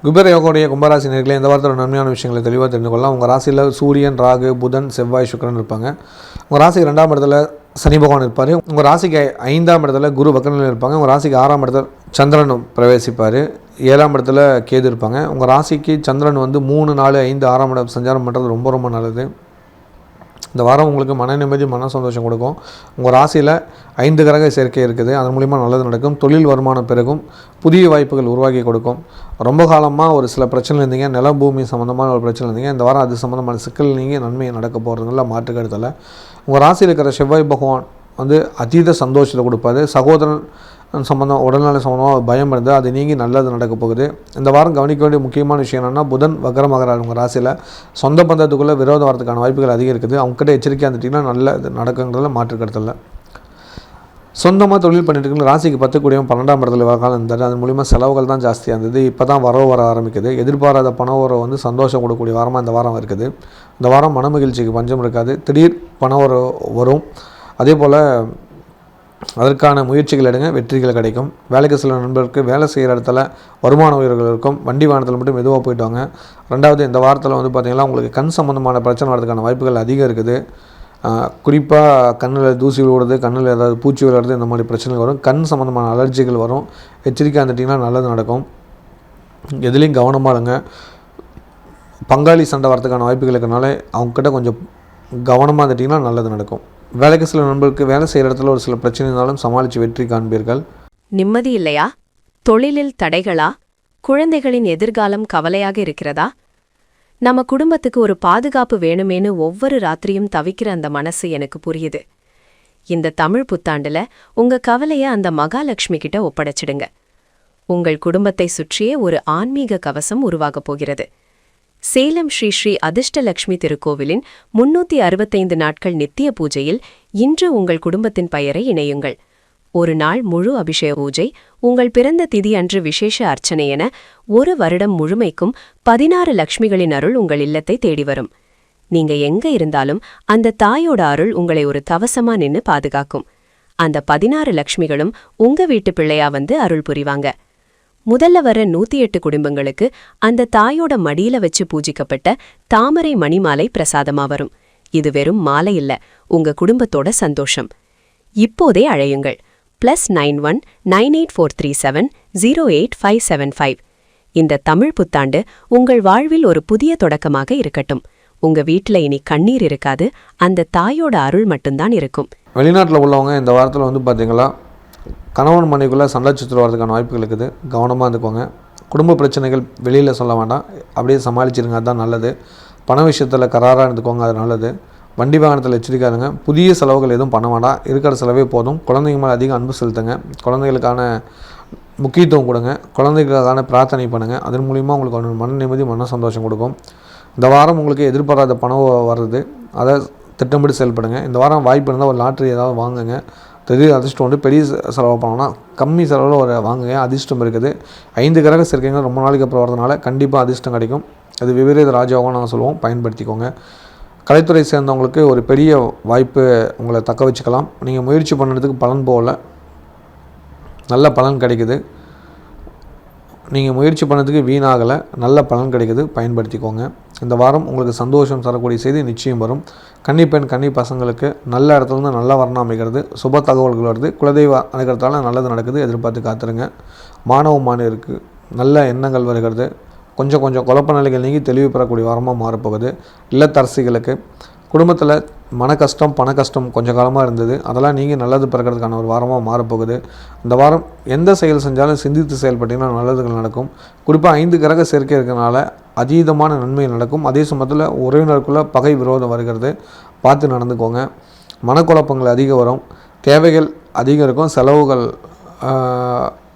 குபேர யோகோடைய கும்பராசி நேயர்களே, இந்த வாரத்தோட நன்மையான விஷயங்களை தெளிவாக தெரிந்து கொள்ளலாம். உங்கள் ராசியில் சூரியன், ராகு, புதன், செவ்வாய், சுக்கிரன் இருப்பாங்க. உங்கள் ராசிக்கு 2ஆம் இடத்துல சனி பகவான் இருப்பார். உங்கள் ராசிக்கு 5ஆம் இடத்துல குரு வக்கரநிலையில் இருப்பாங்க. உங்கள் ராசிக்கு 6ஆம் இடத்துல சந்திரன் பிரவேசிப்பார். 7ஆம் இடத்துல கேது இருப்பாங்க. உங்கள் ராசிக்கு சந்திரன் வந்து 3, 4, 5, 6ஆம் இடம் சஞ்சாரம் பண்ணுறது ரொம்ப ரொம்ப நல்லது. இந்த வாரம் உங்களுக்கு மன நிம்மதி, மன சந்தோஷம் கொடுக்கும். உங்கள் ராசியில் 5 கிரக சேர்க்கை இருக்குது, அதன் மூலிமா நல்லது நடக்கும். தொழில் வருமானம் பெருகும், புதிய வாய்ப்புகள் உருவாக்கி கொடுக்கும். ரொம்ப காலமாக ஒரு சில பிரச்சனை இருந்தீங்க, நிலம் பூமி சம்மந்தமான ஒரு பிரச்சனை இருந்தீங்க, இந்த வாரம் அது சம்மந்தமான சிக்கல் நீங்கள் நன்மையை நடக்க போகிறதுனால மாற்று கருத்தில். உங்கள் ராசியில் இருக்கிற செவ்வாய் பகவான் வந்து அதீத சந்தோஷத்தை கொடுப்பாரு. சகோதரன் உடல்நல சம்மந்தமாக பயம் இருந்து அது நீங்கி நல்லது நடக்க போகுது. இந்த வாரம் கவனிக்க வேண்டிய முக்கியமான விஷயம் என்னென்னா, புதன் வக்ரமாகிறார் உங்கள் ராசியில். சொந்த பந்தத்துக்குள்ளே விரோதம் வரதுக்கான வாய்ப்புகள் அதிகம் இருக்குது. அவங்ககிட்ட எச்சரிக்கையாக இருந்துட்டிங்கன்னா நல்லது நடக்குங்கிறதுல மாற்று கருத்தில். சொந்தமாக தொழில் பண்ணிட்டு இருக்கீங்க, ராசிக்கு 10 கூடியவன் 12ஆம் இடத்துல காலம் இருந்தார். அது மூலிமா செலவுகள் தான் ஜாஸ்தியாக இருந்தது. இப்போ தான் வரவு வர ஆரம்பிக்குது. எதிர்பாராத பண வரவு சந்தோஷம் கொடுக்கக்கூடிய வாரமாக இந்த வாரம் இருக்குது. இந்த வாரம் மன மகிழ்ச்சிக்கு பஞ்சம் இருக்காது. திடீர் பண வரவு வரும். அதே போல் அதற்கான முயற்சிகள் எடுங்க, வெற்றிகள் கிடைக்கும். வேலைக்கு சில நண்பர்களுக்கு வேலை செய்கிற இடத்துல வருமான உயர்வுகள் இருக்கும். வண்டி வாகனத்தில் மட்டும் மெதுவாக போயிட்டு வாங்க. ரெண்டாவது, இந்த வாரத்தில் பார்த்திங்கன்னா உங்களுக்கு கண் சம்மந்தமான பிரச்சனை வரதுக்கான வாய்ப்புகள் அதிகம் இருக்குது. குறிப்பாக கண்ணில் தூசி விழுறது, கண்ணில் ஏதாவது பூச்சி விழுறது, இந்த மாதிரி பிரச்சனைகள் வரும். கண் சம்மந்தமான அலர்ஜிகள் வரும். எச்சரிக்கையாக இருந்துட்டிங்கன்னா நல்லது நடக்கும். எதுலேயும் கவனமாக இருங்க. பங்காளி சண்டை வரதுக்கான வாய்ப்புகள் இருக்கிறனால அவங்கக்கிட்ட கொஞ்சம் கவனமாக இருந்துட்டிங்கன்னா நல்லது நடக்கும். வேலைக்கு சில நண்பர்களுக்கு வேலை செய்கிற இடத்துல ஒரு சில பிரச்சனை இருந்தாலும் சமாளித்து வெற்றி காண்பீர்கள். நிம்மதி இல்லையா? தொழிலில் தடைகளா? குழந்தைகளின் எதிர்காலம் கவலையாக இருக்கிறதா? நம்ம குடும்பத்துக்கு ஒரு பாதுகாப்பு வேணுமேனு ஒவ்வொரு ராத்திரியும் தவிக்கிற அந்த மனசு எனக்கு புரியுது. இந்த தமிழ் புத்தாண்டுல உங்க கவலைய அந்த மகாலட்சுமி கிட்ட ஒப்படைச்சிடுங்க. உங்கள் குடும்பத்தை சுற்றியே ஒரு ஆன்மீக கவசம் உருவாகப் போகிறது. சேலம் ஸ்ரீ ஸ்ரீ அதிர்ஷ்டலட்சுமி திருக்கோவிலின் 365 நாட்கள் நித்திய பூஜையில் இன்று உங்கள் குடும்பத்தின் பெயரை இணையுங்கள். ஒரு நாள் முழு அபிஷேக பூஜை, உங்கள் பிறந்த திதி அன்று விசேஷ அர்ச்சனை என ஒரு வருடம் முழுமைக்கும் 16 லட்சுமிகளின் அருள் உங்கள் இல்லத்தை தேடி வரும். நீங்க எங்க இருந்தாலும் அந்த தாயோட அருள் உங்களை ஒரு கவசமா நின்னு பாதுகாக்கும். அந்த 16 லட்சுமிகளும் உங்க வீட்டு பிள்ளையா வந்து அருள் புரிவாங்க. முதல்ல வர 108 குடும்பங்களுக்கு அந்த தாயோட மடியில வச்சு பூஜிக்கப்பட்ட தாமரை மணிமாலை பிரசாதமா வரும். இது வெறும் மாலை இல்ல, உங்க குடும்பத்தோட சந்தோஷம். இப்போதே அழையுங்கள். +91 98437 08575. இந்த தமிழ் புத்தாண்டு உங்கள் வாழ்வில் ஒரு புதிய தொடக்கமாக இருக்கட்டும். உங்க வீட்டில் இனி கண்ணீர் இருக்காது, அந்த தாயோட அருள் மட்டும்தான் இருக்கும். வெளிநாட்டில் உள்ளவங்க இந்த வாரத்தில் பார்த்தீங்களா, கணவன் மனைவிக்குள்ளே சண்டை சச்சரவு வரதுக்கான வாய்ப்புகள் இருக்குது. கவனமாக இருந்துக்கோங்க. குடும்ப பிரச்சனைகள் வெளியில் சொல்ல வேண்டாம், அப்படியே சமாளிச்சிருங்க, அதுதான் நல்லது. பண விஷயத்தில் கராராக இருந்துக்கோங்க, அது நல்லது. வண்டி வாகனத்தில் எச்சரிக்காதுங்க. புதிய செலவுகள் எதுவும் பண்ண வேண்டாம், இருக்கிற செலவே போதும். குழந்தைங்க மேலே அதிகம் அன்பு செலுத்துங்க. குழந்தைகளுக்கான முக்கியத்துவம் கொடுங்க. குழந்தைகளுக்கான பிரார்த்தனை பண்ணுங்கள். அதன் மூலிமா உங்களுக்கு ஒரு மன நிம்மதி, மன சந்தோஷம் கொடுக்கும். இந்த வாரம் உங்களுக்கு எதிர்பாராத பணம் வருது, அதை திட்டமிட்டு செயல்படுங்க. இந்த வாரம் வாய்ப்பு இருந்தால் ஒரு லாட்ரி ஏதாவது வாங்குங்க. திடீர் அதிர்ஷ்டம் பெரிய செலவு பண்ணோன்னா கம்மி செலவில் ஒரு வாங்குங்க, அதிர்ஷ்டம் இருக்குது. 5 கிரக சேர்க்கைங்க ரொம்ப நாளைக்கு அப்புறம் வரதுனால கண்டிப்பாக அதிர்ஷ்டம் கிடைக்கும். அது விபரீத ராஜாவும் நாங்கள் சொல்லுவோம், பயன்படுத்திக்கோங்க. கலைத்துறை சேர்ந்தவங்களுக்கு ஒரு பெரிய வாய்ப்பு உங்களை தக்க வச்சுக்கலாம். நீங்கள் முயற்சி பண்ணுறதுக்கு பலன் போகல, நல்ல பலன் கிடைக்குது. நீங்கள் முயற்சி பண்ணதுக்கு வீணாகலை, நல்ல பலன் கிடைக்குது, பயன்படுத்திக்கோங்க. இந்த வாரம் உங்களுக்கு சந்தோஷம் தரக்கூடிய செய்தி நிச்சயம் வரும். கன்னிப்பெண் கன்னி பசங்களுக்கு நல்ல இடத்துலேருந்து நல்ல வரணம் அமைக்கிறது, சுப தகவல்கள் வருது, குலதெய்வ அனுக்கிறதால நல்லது நடக்குது, எதிர்பார்த்து காத்துருங்க. மாணவ மாணவருக்கு நல்ல எண்ணங்கள் வருகிறது. கொஞ்சம் குழப்ப நிலைகள் நீங்கி தெளிவு பெறக்கூடிய வாரமாக மாறப்போகுது. இல்லத்தரசிகளுக்கு குடும்பத்தில் மன கஷ்டம் பண கஷ்டம் கொஞ்சம் காலமாக இருந்தது, அதெல்லாம் நீங்கள் நல்லது பிறக்கிறதுக்கான ஒரு வாரமாக மாறப்போகுது. இந்த வாரம் எந்த செயல் செஞ்சாலும் சிந்தித்து செயல்பட்டிங்கன்னா நல்லதுகள் நடக்கும். குறிப்பாக 5 கிரக சேர்க்கை இருக்கிறனால அதீதமான நன்மை நடக்கும். அதே சமயத்தில் உறவினருக்குள்ளே பகை விரோதம் வருகிறது, பார்த்து நடந்துக்கோங்க. மனக்குழப்பங்கள் அதிகம் வரும், தேவைகள் அதிகம் இருக்கும், செலவுகள்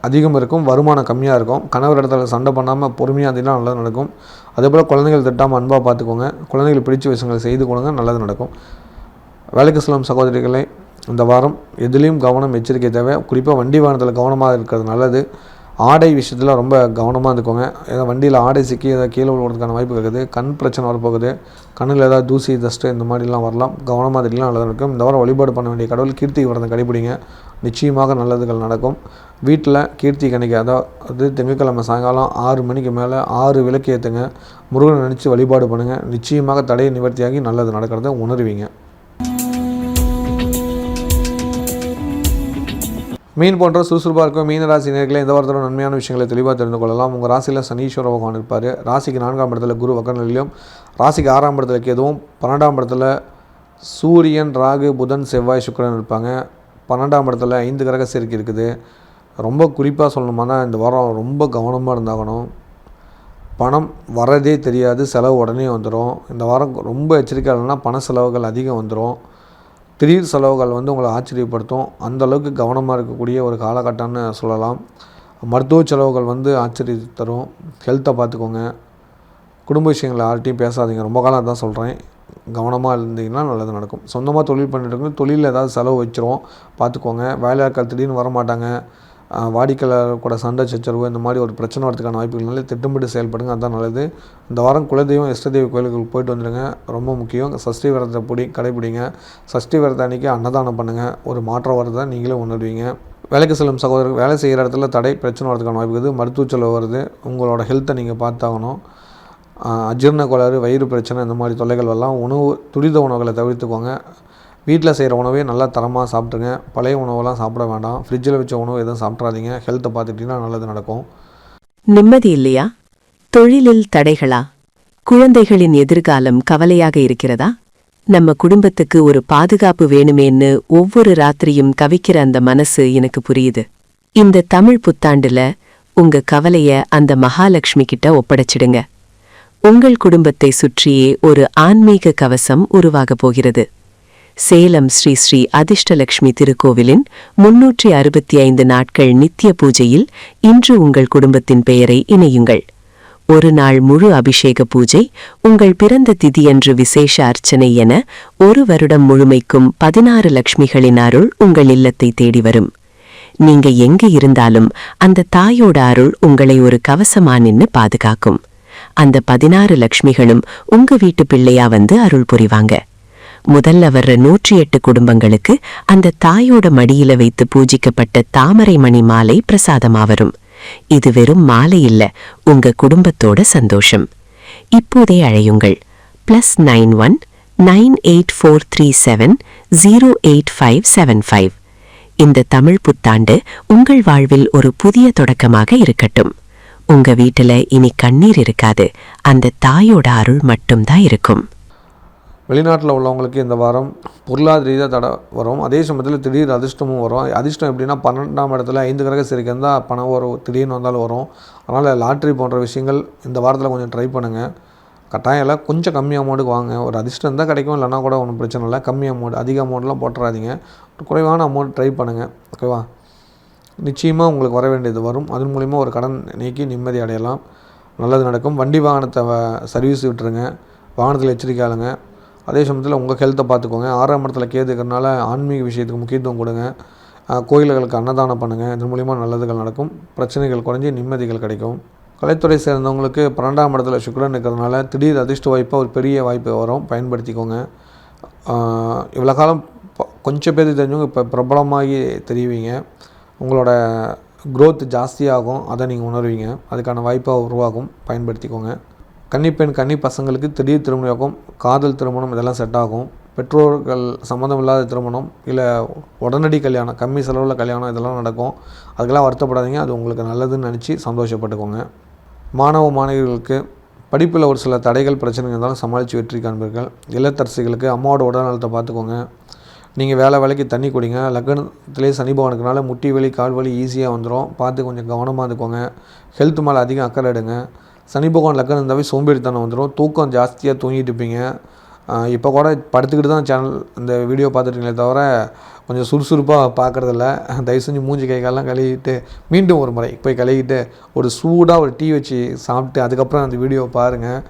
அதிகம் இருக்கும், வருமானம் கம்மியாக இருக்கும். கணவர் இடத்துல சண்டை பண்ணாமல் பொறுமையாக இருந்தீங்கன்னா நல்லது நடக்கும். அதேபோல் குழந்தைகள் திட்டாமல் அன்பாக பார்த்துக்கோங்க. குழந்தைகள் பிடிச்ச விஷயங்களை செய்து கொடுங்க, நல்லது நடக்கும். வேலைக்கு செல்லும் சகோதரிகளை இந்த வாரம் எதுலேயும் கவனம், எச்சரிக்கை தேவை. குறிப்பாக வண்டி வாகனத்தில் கவனமாக இருக்கிறது நல்லது. ஆடை விஷயத்தில் ரொம்ப கவனமாக இருந்துக்கோங்க. ஏதாவது வண்டியில் ஆடை சிக்கி ஏதாவது கீழே விழுவதுக்கான வாய்ப்பு இருக்குது. கண் பிரச்சனை வரப்போகுது, கண்ணில் ஏதாவது தூசி டஸ்ட்டு இந்த மாதிரிலாம் வரலாம். கவனமாக இருக்கலாம், நல்லது நடக்கும். இந்த வாரம் வழிபாடு பண்ண வேண்டிய கடவுள் கீர்த்தி விரதம் கடைபிடிங்க, நிச்சயமாக நல்லதுகள் நடக்கும். வீட்டில் கீர்த்தி கணிக்க, அதாவது திங்கட்கிழமை சாயங்காலம் 6 மணிக்கு மேலே 6 விளக்கு ஏற்றுங்க, முருகனை நினச்சி வழிபாடு பண்ணுங்கள். நிச்சயமாக தடையை நிவர்த்தியாகி நல்லது நடக்கிறத உணர்வீங்க. மீன் போன்ற சுறுசுறுப்பாக இருக்கும் மீனராசி நேயர்களே, இந்த வாரத்தோட நன்மையான விஷயங்களை தெளிவாக தெரிந்து கொள்ளலாம். உங்கள் ராசியில் சனீஸ்வர பகவான் இருப்பார். ராசிக்கு 4ஆம் இடத்துல குரு வக்கரநிலையிலும், ராசிக்கு 6ஆம் இடத்துல கேதுவும், 12ஆம் இடத்துல சூரியன் ராகு புதன் செவ்வாய் சுக்கிரன் இருப்பாங்க. 12ஆம் இடத்துல 5 கிரக சேர்க்கை இருக்குது. ரொம்ப குறிப்பாக சொல்லணுமானா இந்த வாரம் ரொம்ப கவனமாக இருந்தாகணும். பணம் வரதே தெரியாது, செலவு உடனே வந்துடும். இந்த வாரம் ரொம்ப எச்சரிக்கை இல்லைன்னா பண செலவுகள் அதிகம் வந்துடும். திடீர் செலவுகள் வந்து உங்களை ஆச்சரியப்படுத்தும். அந்தளவுக்கு கவனமாக இருக்கக்கூடிய ஒரு காலகட்டம்னு சொல்லலாம். மருத்துவ செலவுகள் வந்து ஆச்சரியத்தை தரும். ஹெல்த்தை பார்த்துக்கோங்க. குடும்ப விஷயங்களை யார்கிட்டையும் பேசாதீங்க. ரொம்ப காலம் அதான் சொல்கிறேன். கவனமாக இருந்தீங்கன்னா நல்லது நடக்கும். சொந்தமாக தொழில் பண்ணிட்டு தொழிலில் ஏதாவது செலவு வச்சிரும், பார்த்துக்கோங்க. வேலையாட்கள் திடீர்னு வரமாட்டாங்க. வாடிக்கையாளர் கூட சண்டை சச்சரவு இந்த மாதிரி ஒரு பிரச்சனை வரதுக்கான வாய்ப்புகள்னால திட்டமிட்டு செயல்படுங்க. அதுதான் நல்லது. இந்த வாரம் குலதெய்வம் இஷ்டதெய்வ கோயிலுக்கு போயிட்டு வந்துடுங்க. ரொம்ப முக்கியம். சஷ்டி விரதத்தை கடைப்பிடிங்க. சஷ்டி விரதம் அன்றைக்கி அன்னதானம் பண்ணுங்கள். ஒரு மாற்றம் வரதை நீங்களே உணர்வீங்க. வேலைக்கு செல்லும் சகோதரர்கள் வேலை செய்கிற இடத்துல தடை பிரச்சனை வரதுக்கான வாய்ப்பு இருக்குது. மருத்துவ செலவு வருது. உங்களோட ஹெல்த்தை நீங்கள் பார்த்தாகணும். அஜீரண கோளாறு, வயிறு பிரச்சனை இந்த மாதிரி தொல்லைகள் வரலாம். துரித உணவுகளை தவிர்த்துக்கோங்க. வீட்டில் செய்கிற உணவே நல்லா தரமாக சாப்பிட்ருங்க. பழைய உணவெல்லாம் சாப்பிட வேண்டாம். ஃப்ரிட்ஜில் வச்ச உணவு எதுவும் சாப்பிட்றாதீங்க. ஹெல்த்தை பார்த்துக்கிட்டிங்கன்னா நல்லது நடக்கும். நிம்மதி இல்லையா? தொழிலில் தடைகளா? குழந்தைகளின் எதிர்காலம் கவலையாக இருக்கிறதா? நம்ம குடும்பத்துக்கு ஒரு பாதுகாப்பு வேணுமேன்னு ஒவ்வொரு ராத்திரியும் கவிக்கிற அந்த மனசு எனக்கு புரியுது. இந்த தமிழ் புத்தாண்டுல உங்க கவலைய அந்த மகாலட்சுமி கிட்ட ஒப்படைச்சிடுங்க. உங்கள் குடும்பத்தை சுற்றியே ஒரு ஆன்மீக கவசம் உருவாகப் போகிறது. சேலம் ஸ்ரீ ஸ்ரீ அதிர்ஷ்டலட்சுமி திருக்கோவிலின் 365 நாட்கள் நித்திய பூஜையில் இன்று உங்கள் குடும்பத்தின் பெயரை இணையுங்கள். ஒரு நாள் முழு அபிஷேக பூஜை, உங்கள் பிறந்த திதியன்று விசேஷ அர்ச்சனை என ஒரு வருடம் முழுமைக்கும் 16 லட்சுமிகளின் அருள் உங்கள் இல்லத்தை தேடி வரும். நீங்க எங்க இருந்தாலும் அந்த தாயோட அருள் உங்களை ஒரு கவசமா நின்னு பாதுகாக்கும். அந்த 16 லட்சுமிகளும் உங்க வீட்டு பிள்ளையா வந்து அருள் புரிவாங்க. முதல்ல வர்ற 108 குடும்பங்களுக்கு அந்த தாயோட மடியில வைத்து பூஜிக்கப்பட்ட தாமரை மணி மாலை பிரசாதமா வரும். இது வெறும் மாலை இல்ல, உங்க குடும்பத்தோட சந்தோஷம். இப்போதே அழையுங்கள். +91 98437 08575. இந்த தமிழ் புத்தாண்டு உங்கள் வாழ்வில் ஒரு புதிய தொடக்கமாக இருக்கட்டும். உங்க வீட்டுல இனி கண்ணீர் இருக்காது, அந்த தாயோட அருள் மட்டும்தான் இருக்கும். வெளிநாட்டில் உள்ளவங்களுக்கு இந்த வாரம் பொருளாதார ரீதியாக தடை வரும். அதே சமயத்தில் திடீர் அதிர்ஷ்டமும் வரும். அதிர்ஷ்டம் எப்படின்னா 12ஆம் இடத்துல 5 கிரக சேர்க்கை இருந்தால் பணம் வரும், திடீர்னு வந்தாலும் வரும். அதனால் லாட்ரி போன்ற விஷயங்கள் இந்த வாரத்தில் கொஞ்சம் ட்ரை பண்ணுங்கள். கட்டாயம் இல்லை, கொஞ்சம் கம்மி அமௌண்ட்டுக்கு வாங்க. ஒரு அதிர்ஷ்டம் தான் கிடைக்கும், இல்லைனா கூட ஒன்றும் பிரச்சனை இல்லை. கம்மி அமௌண்ட், அதிக அமௌண்ட்லாம் போட்டுறாதீங்க. குறைவான அமௌண்ட் ட்ரை பண்ணுங்கள். ஓகேவா? நிச்சயமாக உங்களுக்கு வர வேண்டியது வரும். அதன் மூலிமா ஒரு கடன் நீக்கி நிம்மதி அடையலாம். நல்லது நடக்கும். வண்டி வாகனத்தை சர்வீஸ் விட்டுருங்க. வாகனத்தில் எச்சரிக்கையாளுங்க. அதே சமயத்தில் உங்கள் ஹெல்த்தை பார்த்துக்கோங்க. 6ஆம் இடத்துல கேது இருக்கிறனால ஆன்மீக விஷயத்துக்கு முக்கியத்துவம் கொடுங்க. கோயில்களுக்கு அன்னதானம் பண்ணுங்கள். இதன் மூலிமா நல்லதுகள் நடக்கும். பிரச்சனைகள் குறைஞ்சி நிம்மதிகள் கிடைக்கும். கலைத்துறை சேர்ந்தவங்களுக்கு 12ஆம் இடத்துல சுக்கிரன் இருக்கிறதுனால திடீர் அதிர்ஷ்ட வாய்ப்பாக ஒரு பெரிய வாய்ப்பு வரும், பயன்படுத்திக்கோங்க. இவ்வளோ காலம் கொஞ்சம் பேர் தெரிஞ்சவங்க இப்போ பிரபலமாகி தெரிவிங்க. உங்களோட க்ரோத் ஜாஸ்தியாகும், அதை நீங்கள் உணர்வீங்க. அதுக்கான வாய்ப்பாக உருவாகும், பயன்படுத்திக்கோங்க. கன்னிப்பெண் கன்னி பசங்களுக்கு திடீர் திருமணம், காதல் திருமணம் இதெல்லாம் செட் ஆகும். பெற்றோர்கள் சம்மந்தம் இல்லாத திருமணம், இல்லை உடனடி கல்யாணம், கம்மி செலவில் கல்யாணம் இதெல்லாம் நடக்கும். அதுக்கெல்லாம் வருத்தப்படாதீங்க. அது உங்களுக்கு நல்லதுன்னு நினச்சி சந்தோஷப்பட்டுக்கோங்க. மாணவ மாணவிகளுக்கு படிப்பில் ஒரு சில தடைகள் பிரச்சனைகள் இருந்தாலும் சமாளித்து வெற்றி காண்பீர்கள். இல்லத்தரசிகளுக்கு அம்மாவோட உடல்நலத்தை பார்த்துக்கோங்க. நீங்கள் வேலைக்கு தண்ணி குடிங்க. லக்னத்திலே சனி பகவானுக்குனால முட்டி வலி கால் வலி ஈஸியாக வந்துடும். பார்த்து கொஞ்சம் கவனமாக இருந்துக்கோங்க. ஹெல்த் மேலே அதிகம் அக்கறை எடுங்க. சனி பகவான் லக்னம் இருந்தாவே சோம்பேறித்தனம் வந்துடும். தூக்கம் ஜாஸ்தியாக தூங்கிட்டு இருப்பீங்க. இப்போ கூட படுத்துக்கிட்டு தான் இந்த வீடியோ பார்த்துட்டீங்களே தவிர கொஞ்சம் சுறுசுறுப்பாக பார்க்குறதில்ல. தயவு செஞ்சு மூஞ்சி கை காலெலாம் கழுவிட்டு மீண்டும் ஒரு முறை போய் கழுவிட்டு ஒரு சூடாக ஒரு டீ வச்சு சாப்பிட்டு அதுக்கப்புறம் அந்த வீடியோவை பாருங்கள்.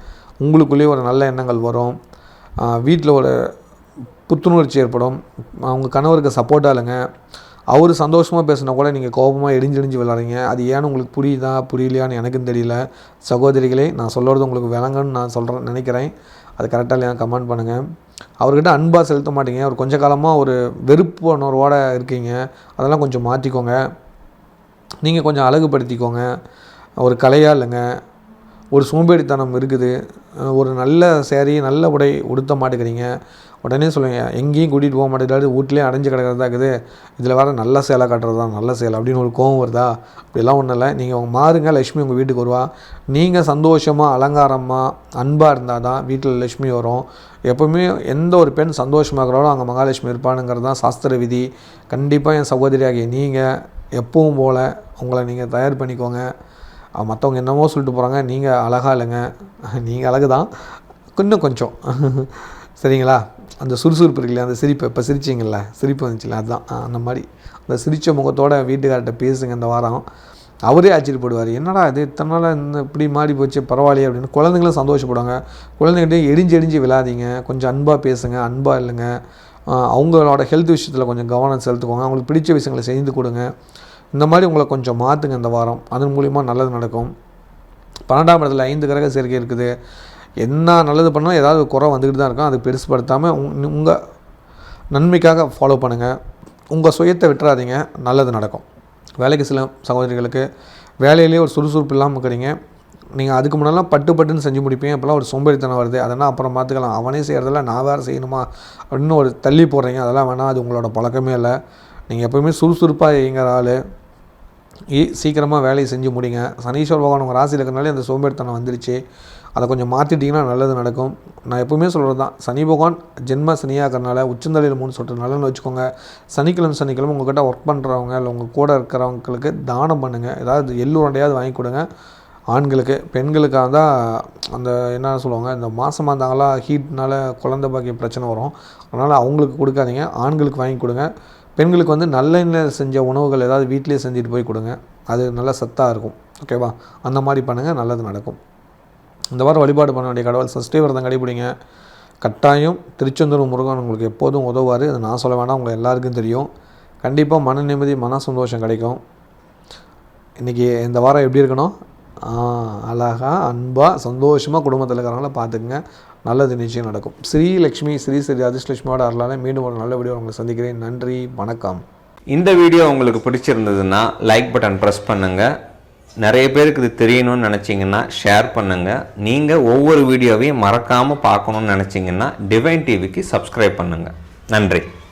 உங்களுக்குள்ளேயே ஒரு நல்ல எண்ணங்கள் வரும். வீட்டில் ஒரு புத்துணர்ச்சி ஏற்படும். அவங்க கணவருக்கு சப்போர்ட்டாக இல்லைங்க. அவர் சந்தோஷமாக பேசினா கூட நீங்கள் கோபமாக எரிஞ்சு விளாட்றீங்க. அது ஏன்னு உங்களுக்கு புரியுதா புரியலையான்னு எனக்கும் தெரியல. சகோதரிகளே, நான் சொல்கிறது உங்களுக்கு விளங்குன்னு நான் நினைக்கிறேன். அது கரெக்டாக இல்லையா கமெண்ட் பண்ணுங்கள். அவர்கிட்ட அன்பாக செலுத்த மாட்டீங்க. ஒரு கொஞ்ச காலமாக ஒரு வெறுப்பு உணர்வோடு இருக்கீங்க. அதெல்லாம் கொஞ்சம் மாற்றிக்கோங்க. நீங்கள் கொஞ்சம் அழகுபடுத்திக்கோங்க. ஒரு கலையாக இல்லைங்க, ஒரு சோம்பேறித்தனம் இருக்குது. ஒரு நல்ல சேரீ நல்ல உடை உடுத்த மாட்டேங்கிறீங்க. உடனே சொல்லுவீங்க, எங்கேயும் கூட்டிகிட்டு போக மாட்டேங்கிறாரு, வீட்டிலே அடைஞ்சு கிடக்கிறதா இருக்குது, இதில் வேறு நல்ல சேலை காட்டுறது தான் நல்ல சேலை அப்படின்னு ஒரு கோவம் வருதா? அப்படிலாம் ஒன்றும் இல்லை. நீங்கள் மாறுங்க, லட்சுமி உங்கள் வீட்டுக்கு வருவா. நீங்கள் சந்தோஷமாக அலங்காரமாக அன்பாக இருந்தால் தான் வீட்டில் லட்சுமி வரும். எப்போவுமே எந்த ஒரு பெண் சந்தோஷமாக இருக்கிறாலும் அங்கே மகாலட்சுமி இருப்பானுங்கிறது தான் சாஸ்திர விதி. கண்டிப்பாக என் சகோதரியாகிய நீங்கள் எப்பவும் போல் உங்களை நீங்கள் தயார் பண்ணிக்கோங்க. மற்றவங்க என்னமோ சொல்லிட்டு போகிறாங்க, நீங்கள் அழகாக இல்லைங்க, நீங்கள் அழகு தான், இன்னும் கொஞ்சம் சரிங்களா? அந்த சுறுசுறுப்பு இருக்குல்லையா, அந்த சிரிப்பு, இப்போ சிரிச்சிங்கள்ல, சிரிப்பு வந்துச்சுல்ல, அதுதான் அந்த மாதிரி அந்த சிரித்த முகத்தோட வீட்டுக்கார்ட்ட பேசுங்க இந்த வாரம். அவரே ஆச்சரியப்படுவார், என்னடா இது இத்தனை நாளாக இந்த இப்படி மாறி போச்சு, பரவாயில்லையே அப்படின்னு. குழந்தைங்களும் சந்தோஷப்படுவாங்க. குழந்தைகிட்டே எடிஞ்சு விழாதீங்க, கொஞ்சம் அன்பாக பேசுங்க, அன்பாக இல்லைங்க. அவங்களோட ஹெல்த் விஷயத்தில் கொஞ்சம் கவனம் செலுத்துக்கோங்க, அவங்களுக்கு பிடிச்ச விஷயங்களை செய்து கொடுங்க. இந்த மாதிரி உங்களை கொஞ்சம் மாற்றுங்க இந்த வாரம். அதன் மூலிமா நல்லது நடக்கும். 12ஆம் இடத்துல 5 கிரக சேர்க்கை இருக்குது. என்ன நல்லது பண்ணாலும் ஏதாவது குறை வந்துக்கிட்டு தான் இருக்கும். அது பெருசுப்படுத்தாமல் உங்கள் நன்மைக்காக ஃபாலோ பண்ணுங்கள். உங்கள் சுயத்தை விட்டுறாதீங்க, நல்லது நடக்கும். வேலைக்கு சில சகோதரிகளுக்கு வேலையிலே ஒரு சுறுசுறுப்பு இல்லாமல் இருக்கிறீங்க. நீங்கள் அதுக்கு முன்னெல்லாம் பட்டுன்னு செஞ்சு முடிப்பீங்க. இப்போலாம் ஒரு சோம்பேறித்தனம் வருது, அதெல்லாம் அப்புறம் பார்த்துக்கலாம், அவனே செய்கிறதெல்லாம் நான் வேறு செய்யணுமா அப்படின்னு ஒரு தள்ளி போடுறீங்க. அதெல்லாம் வேணாம், அது உங்களோட பழக்கமே இல்லை. நீங்கள் எப்போயுமே சுறுசுறுப்பாக இயங்குற ஆள். சீக்கிரமாக வேலையை செஞ்சு முடிங்க. சனீஸ்வர பகவான் உங்கள் ராசியில் இருக்கிறனாலே அந்த சோம்பேறித்தனம் வந்துருச்சு. அதை கொஞ்சம் மாற்றிட்டிங்கன்னா நல்லது நடக்கும். நான் எப்போவுமே சொல்கிறது தான், சனி பகவான் ஜென்ம சனியாக இருக்கிறனால உச்சந்தலையில் 3 சொட்டு நல்லன்னு வச்சுக்கோங்க. சனிக்கிழமை உங்கள்கிட்ட ஒர்க் பண்ணுறவங்க இல்லை உங்கள் கூட இருக்கிறவங்களுக்கு தானம் பண்ணுங்கள். ஏதாவது எள்ளு உருண்டையாவது வாங்கி கொடுங்க. ஆண்களுக்கு. பெண்களுக்காக தான் அந்த என்ன சொல்லுவாங்க, இந்த மாதமாக இருந்தாங்களா ஹீட்னால குழந்தை பாக்கிய பிரச்சனை வரும், அதனால் அவங்களுக்கு கொடுக்காதீங்க, ஆண்களுக்கு வாங்கி கொடுங்க. பெண்களுக்கு வந்து நல்லெண்ணெய் செஞ்ச உணவுகள் ஏதாவது வீட்டிலே செஞ்சுட்டு போய் கொடுங்க, அது நல்லா சத்தாக இருக்கும். ஓகேவா? அந்த மாதிரி பண்ணுங்கள், நல்லது நடக்கும். இந்த வாரம் வழிபாடு பண்ண வேண்டிய கடவுள் சஷ்டி விரதம் கடைபிடிங்க. கட்டாயம் திருச்செந்தூர் முருகன் உங்களுக்கு எப்போதும் உதவுவார். அதை நான் சொல்ல வேணாம், உங்களை எல்லாருக்கும் தெரியும். கண்டிப்பாக மன நிம்மதி, மன சந்தோஷம் கிடைக்கும். இன்றைக்கி இந்த வாரம் எப்படி இருக்கணும், அழகாக அன்பாக சந்தோஷமாக குடும்பத்தில் இருக்கிறவங்கள பார்த்துக்குங்க, நல்லது நிச்சயம் நடக்கும். ஸ்ரீலக்ஷ்மி ஸ்ரீ அதிர்ஷ்டலட்சுமியோட அருளால் மீண்டும் ஒரு நல்ல வீடியோ உங்களை சந்திக்கிறேன். நன்றி, வணக்கம். இந்த வீடியோ உங்களுக்கு பிடிச்சிருந்ததுன்னா லைக் பட்டன் ப்ரெஸ் பண்ணுங்கள். நிறைய பேருக்கு இது தெரியணும்னு நினச்சிங்கன்னா ஷேர் பண்ணுங்கள். நீங்கள் ஒவ்வொரு வீடியோவையும் மறக்காமல் பார்க்கணுன்னு நினச்சிங்கன்னா டிவைன் டிவிக்கு சப்ஸ்கிரைப் பண்ணுங்கள். நன்றி.